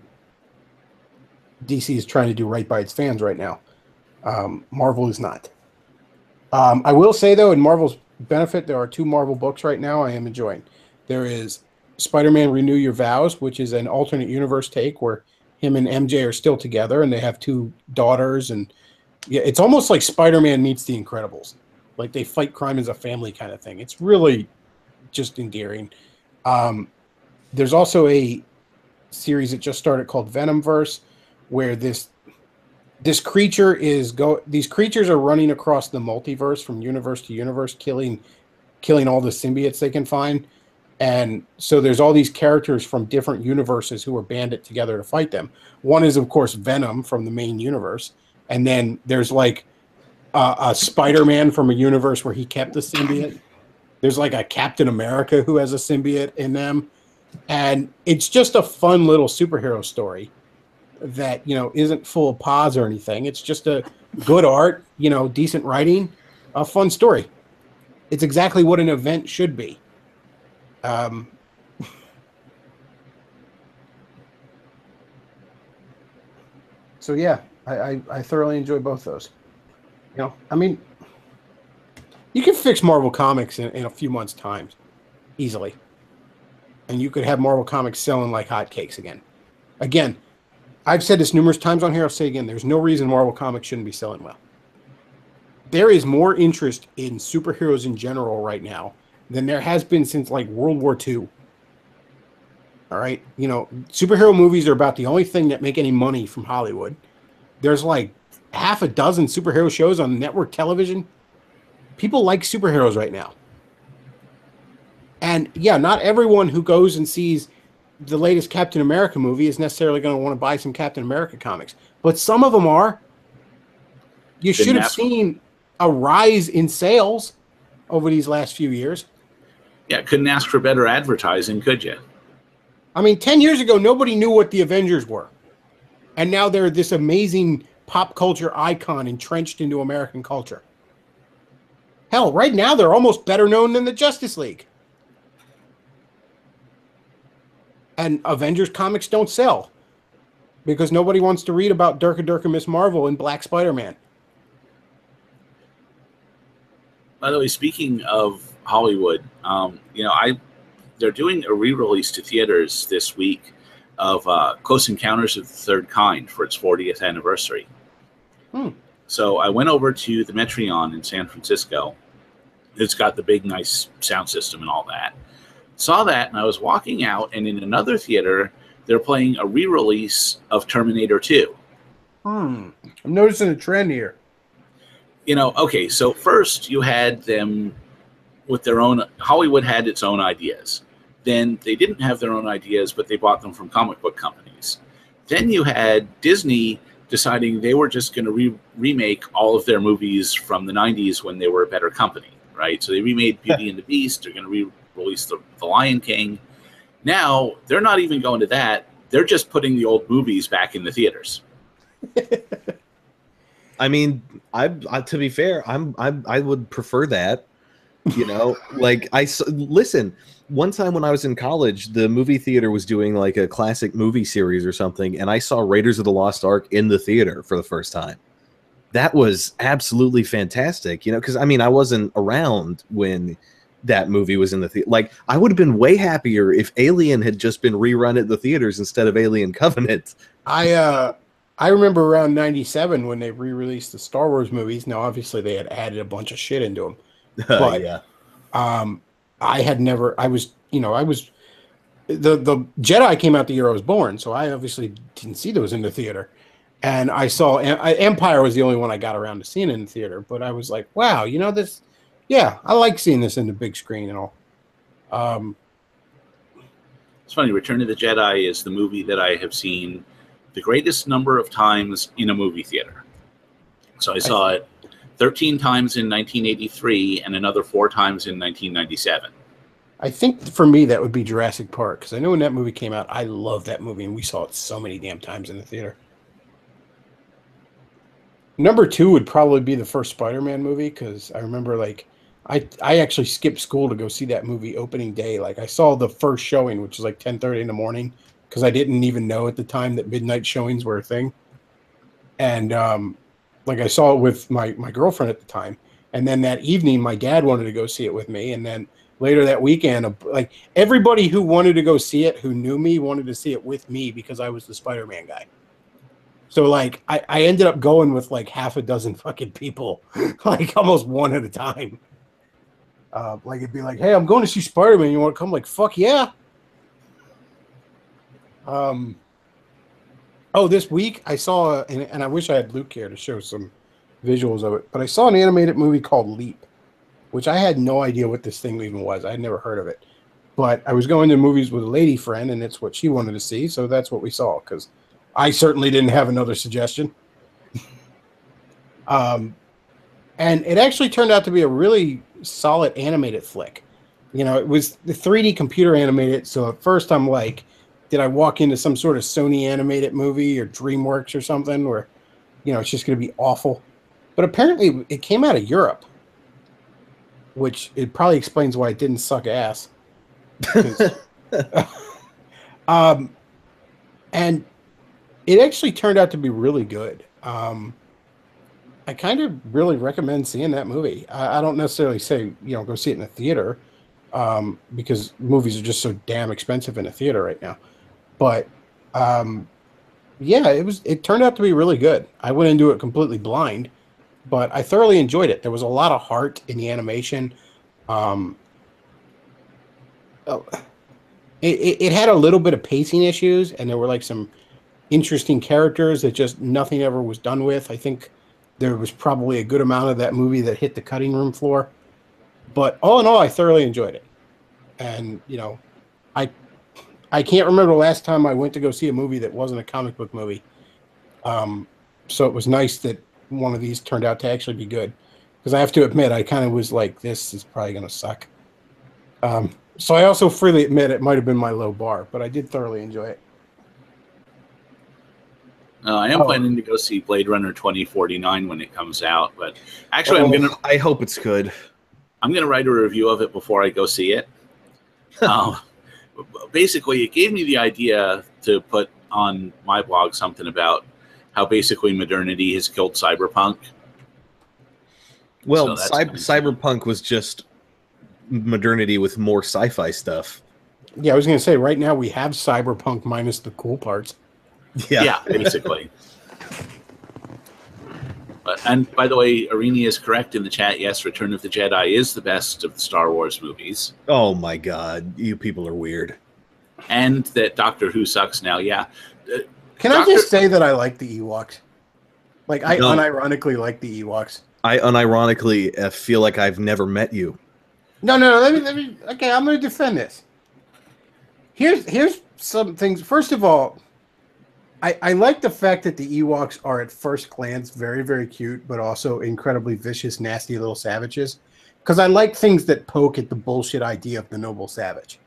is trying to do right by its fans right now. Marvel is not. I will say, though, in Marvel's benefit, there are 2 Marvel books right now I am enjoying. There is Spider-Man Renew Your Vows, which is an alternate universe take where him and MJ are still together and they have 2 daughters. And yeah, it's almost like Spider-Man meets The Incredibles. Like they fight crime as a family kind of thing. It's really just endearing. There's also a series that just started called Venomverse, where these creatures are running across the multiverse from universe to universe, killing all the symbiotes they can find. And so there's all these characters from different universes who are banded together to fight them. One is, of course, Venom from the main universe. And then there's like a Spider-Man from a universe where he kept the symbiote. There's like a Captain America who has a symbiote in them. And it's just a fun little superhero story. that, you know, isn't full of pause or anything. It's just a good art, you know, decent writing, a fun story. It's exactly what an event should be. So yeah, I thoroughly enjoy both those. You know, I mean, you can fix Marvel Comics in a few months' time, easily. And you could have Marvel Comics selling like hotcakes again. Again, I've said this numerous times on here, I'll say again, there's no reason Marvel Comics shouldn't be selling well. There is more interest in superheroes in general right now than there has been since like World War II. All right, you know, superhero movies are about the only thing that make any money from Hollywood. There's like half a dozen superhero shows on network television. People like superheroes right now. And yeah, not everyone who goes and sees the latest Captain America movie is necessarily going to want to buy some Captain America comics, but some of them are. You should have seen a rise in sales over these last few years. Yeah, couldn't ask for better advertising, could you? I mean, 10 years ago, nobody knew what the Avengers were. And now they're this amazing pop culture icon entrenched into American culture. Hell, right now, they're almost better known than the Justice League. And Avengers comics don't sell because nobody wants to read about Durka Miss Marvel and Black Spider-Man. By the way, speaking of Hollywood, you know, they're doing a re-release to theaters this week of Close Encounters of the Third Kind for its 40th anniversary. So I went over to the Metreon in San Francisco. It's got the big, nice sound system and all that. Saw that, and I was walking out, and in another theater, they're playing a re-release of Terminator 2. I'm noticing a trend here. You know, okay, so first you had them with their own. Hollywood had its own ideas. Then they didn't have their own ideas, but they bought them from comic book companies. Then you had Disney deciding they were just going to remake all of their movies from the 90s when they were a better company, right? So they remade Beauty and the Beast. They're going to re-release the Lion King. Now they're not even going to that. They're just putting the old movies back in the theaters. I mean, I to be fair, I would prefer that. You know, like listen. One time when I was in college, the movie theater was doing like a classic movie series or something, and I saw Raiders of the Lost Ark in the theater for the first time. That was absolutely fantastic, you know, because I mean, I wasn't around when that movie was in the theater. Like, I would have been way happier if Alien had just been rerun at the theaters instead of Alien Covenant. I remember around 97 when they re-released the Star Wars movies. Now, obviously, they had added a bunch of shit into them. But, yeah. The Jedi came out the year I was born, so I obviously didn't see those in the theater. And I saw Empire was the only one I got around to seeing in the theater. But I was like, wow, you know, this, yeah, I like seeing this in the big screen and all. It's funny, Return of the Jedi is the movie that I have seen the greatest number of times in a movie theater. So I saw it 13 times in 1983 and another 4 times in 1997. I think for me that would be Jurassic Park, because I know when that movie came out, I loved that movie, and we saw it so many damn times in the theater. Number 2 would probably be the first Spider-Man movie, because I remember, like, I actually skipped school to go see that movie opening day. Like, I saw the first showing, which was like 10:30 in the morning, because I didn't even know at the time that midnight showings were a thing. And like, I saw it with my girlfriend at the time, and then that evening my dad wanted to go see it with me, and then later that weekend, like, everybody who wanted to go see it who knew me wanted to see it with me because I was the Spider-Man guy. So, like, I ended up going with like half a dozen fucking people, like almost one at a time. Like, it'd be like, hey, I'm going to see Spider-Man. You want to come? Like, fuck yeah. Oh, this week I saw, and I wish I had Luke here to show some visuals of it, but I saw an animated movie called Leap, which I had no idea what this thing even was. I had never heard of it. But I was going to movies with a lady friend, and it's what she wanted to see, so that's what we saw, because I certainly didn't have another suggestion. And it actually turned out to be a really solid animated flick. You know, it was the 3D computer animated, so at first I'm like, did I walk into some sort of Sony animated movie or DreamWorks or something where, it's just going to be awful? But apparently it came out of Europe, which it probably explains why it didn't suck ass. And it actually turned out to be really good. I kind of really recommend seeing that movie. I don't necessarily say, go see it in a theater, because movies are just so damn expensive in a theater right now. But yeah, it turned out to be really good. I went into it completely blind, but I thoroughly enjoyed it. There was a lot of heart in the animation. It had a little bit of pacing issues, and there were like some interesting characters that just nothing ever was done with. I think there was probably a good amount of that movie that hit the cutting room floor. But all in all, I thoroughly enjoyed it. And, I can't remember the last time I went to go see a movie that wasn't a comic book movie. So it was nice that one of these turned out to actually be good. Because I have to admit, I kind of was like, this is probably going to suck. So I also freely admit it might have been my low bar, but I did thoroughly enjoy it. I am planning to go see Blade Runner 2049 when it comes out, but actually, I hope it's good. I'm gonna write a review of it before I go see it. Basically, it gave me the idea to put on my blog something about how basically modernity has killed cyberpunk. Well, cyberpunk was just modernity with more sci-fi stuff. Yeah, I was going to say, right now we have cyberpunk minus the cool parts. Yeah, basically. And by the way, Arini is correct in the chat. Yes, Return of the Jedi is the best of the Star Wars movies. Oh my God, you people are weird. And that Doctor Who sucks now. Yeah. Can I just say that I like the Ewoks? Like, I unironically like the Ewoks. I unironically feel like I've never met you. No. Let me. Okay, I'm going to defend this. Here's some things. First of all, I like the fact that the Ewoks are at first glance very, very cute, but also incredibly vicious, nasty little savages. Because I like things that poke at the bullshit idea of the noble savage.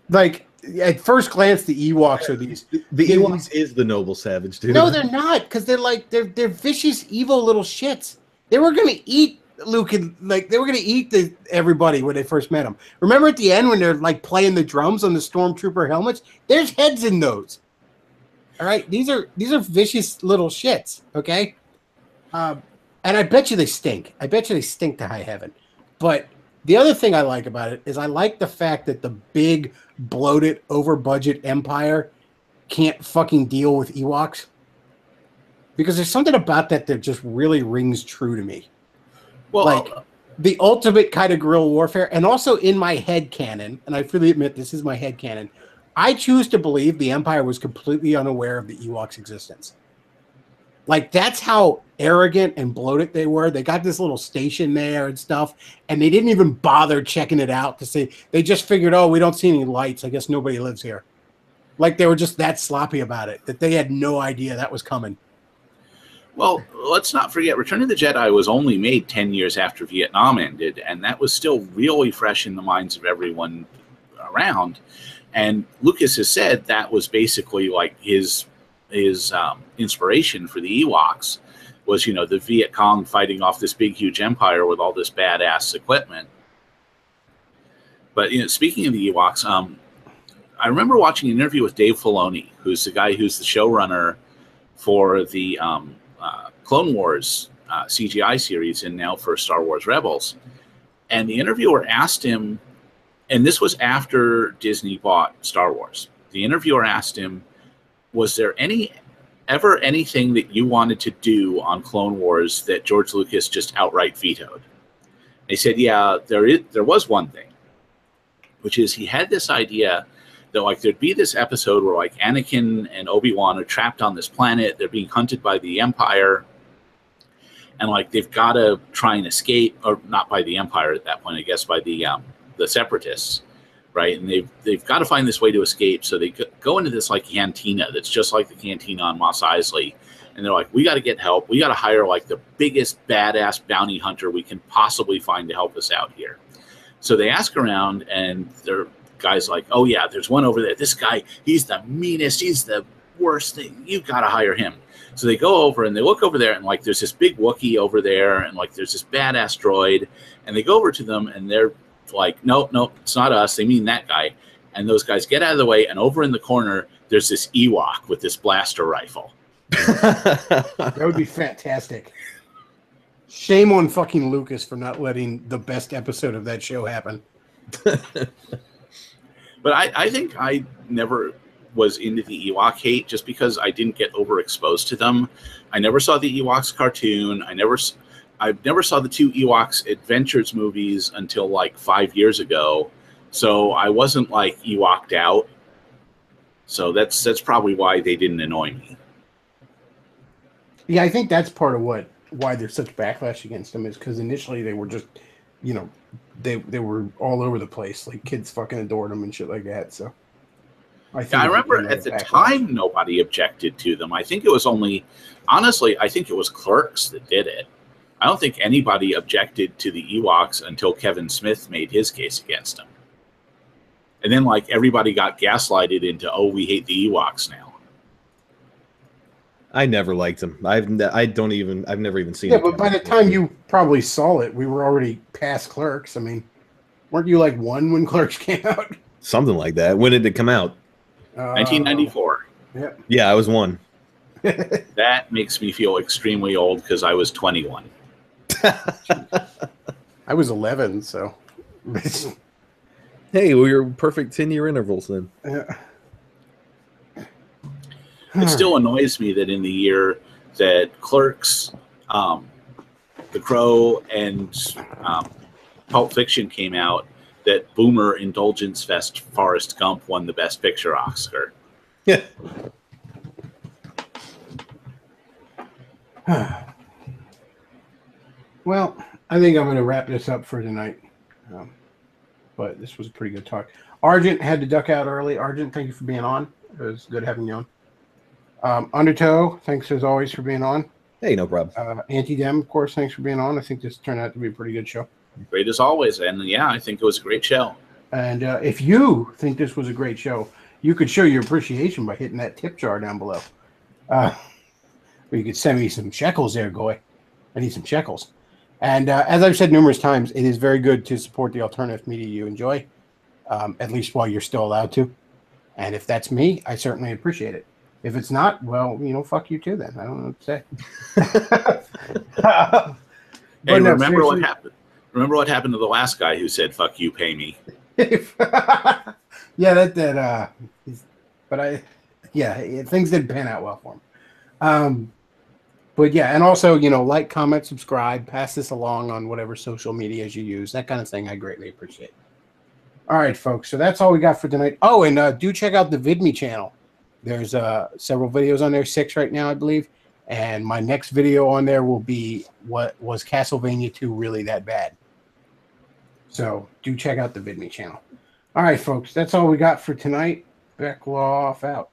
Like, at first glance, the Ewoks are these. The Ewoks is the noble savage, dude. No, they're not, because they're vicious, evil little shits. They were gonna eat Luke and they were gonna eat everybody when they first met him. Remember at the end when they're like playing the drums on the stormtrooper helmets? There's heads in those. All right, these are vicious little shits. Okay, and I bet you they stink. I bet you they stink to high heaven. But the other thing I like about it is I like the fact that the big, bloated, over-budget empire can't fucking deal with Ewoks. Because there's something about that just really rings true to me. Well, like the ultimate kind of guerrilla warfare, and also in my head canon, and I freely admit this is my head canon, I choose to believe the Empire was completely unaware of the Ewoks' existence. Like, that's how arrogant and bloated they were. They got this little station there and stuff, and they didn't even bother checking it out to see. They just figured, oh, we don't see any lights. I guess nobody lives here. Like, they were just that sloppy about it, that they had no idea that was coming. Well, let's not forget, Return of the Jedi was only made 10 years after Vietnam ended, and that was still really fresh in the minds of everyone around. And Lucas has said that was basically like his inspiration for the Ewoks was, the Viet Cong fighting off this big, huge empire with all this badass equipment. But, speaking of the Ewoks, I remember watching an interview with Dave Filoni, who's the guy who's the showrunner for the Clone Wars CGI series and now for Star Wars Rebels. And the interviewer asked him, and this was after Disney bought Star Wars. The interviewer asked him, was there ever anything that you wanted to do on Clone Wars that George Lucas just outright vetoed? They said, yeah, there was one thing, which is he had this idea that like there'd be this episode where like Anakin and Obi-Wan are trapped on this planet, they're being hunted by the Empire, and like they've got to try and escape, or not by the Empire at that point, I guess by the Separatists, right? And they've got to find this way to escape. So they go into this like cantina that's just like the cantina on Mos Eisley, and they're like, we got to get help. We got to hire like the biggest badass bounty hunter we can possibly find to help us out here. So they ask around, and guy's like, oh yeah, there's one over there. This guy, he's the meanest. He's the worst thing. You got to hire him. So they go over and they look over there, and like there's this big Wookiee over there, and like there's this badass droid, and they go over to them, and they're like, nope, it's not us. They mean that guy. And those guys get out of the way, and over in the corner, there's this Ewok with this blaster rifle. That would be fantastic. Shame on fucking Lucas for not letting the best episode of that show happen. But I think I never was into the Ewok hate just because I didn't get overexposed to them. I never saw the Ewoks cartoon. I never saw the 2 Ewoks Adventures movies until like 5 years ago. So I wasn't like Ewoked out. So that's probably why they didn't annoy me. Yeah, I think that's part of why there's such backlash against them is because initially they were just, you know, they were all over the place. Like kids fucking adored them and shit like that. So I remember at the time nobody objected to them. I think it was honestly, I think it was Clerks that did it. I don't think anybody objected to the Ewoks until Kevin Smith made his case against them. And then like everybody got gaslighted into, oh, we hate the Ewoks now. I never liked them. I've never even seen. Yeah, but by the time you probably saw it, we were already past Clerks. I mean, weren't you like 1 when Clerks came out? Something like that. When did it come out? 1994. Yeah. Yeah, I was 1. That makes me feel extremely old because I was 21. I was 11, so. Hey, we were perfect 10-year intervals then. Yeah. It still annoys me that in the year that Clerks, The Crow, and Pulp Fiction came out, that Boomer Indulgence Fest Forrest Gump won the Best Picture Oscar. Yeah. Well, I think I'm going to wrap this up for tonight. But this was a pretty good talk. Argent had to duck out early. Argent, thank you for being on. It was good having you on. Undertow, thanks as always for being on. Hey, no problem. Anti-Dem, of course, thanks for being on. I think this turned out to be a pretty good show. Great as always. And yeah, I think it was a great show. And if you think this was a great show, you could show your appreciation by hitting that tip jar down below. Or you could send me some shekels there, Goy. I need some shekels. And as I've said numerous times, it is very good to support the alternative media you enjoy, at least while you're still allowed to. And if that's me, I certainly appreciate it. If it's not, well, you know, fuck you too then. I don't know what to say. Hey, remember what happened? Remember what happened to the last guy who said, fuck you, pay me? Yeah, that but things didn't pan out well for him. But yeah, and also, you know, like, comment, subscribe, pass this along on whatever social medias you use, that kind of thing. I greatly appreciate. All right, folks. So that's all we got for tonight. Oh, and do check out the VidMe channel. There's several videos on there, 6 right now, I believe. And my next video on there will be what was Castlevania 2 really that bad. So do check out the VidMe channel. All right, folks. That's all we got for tonight. Bechtloff out.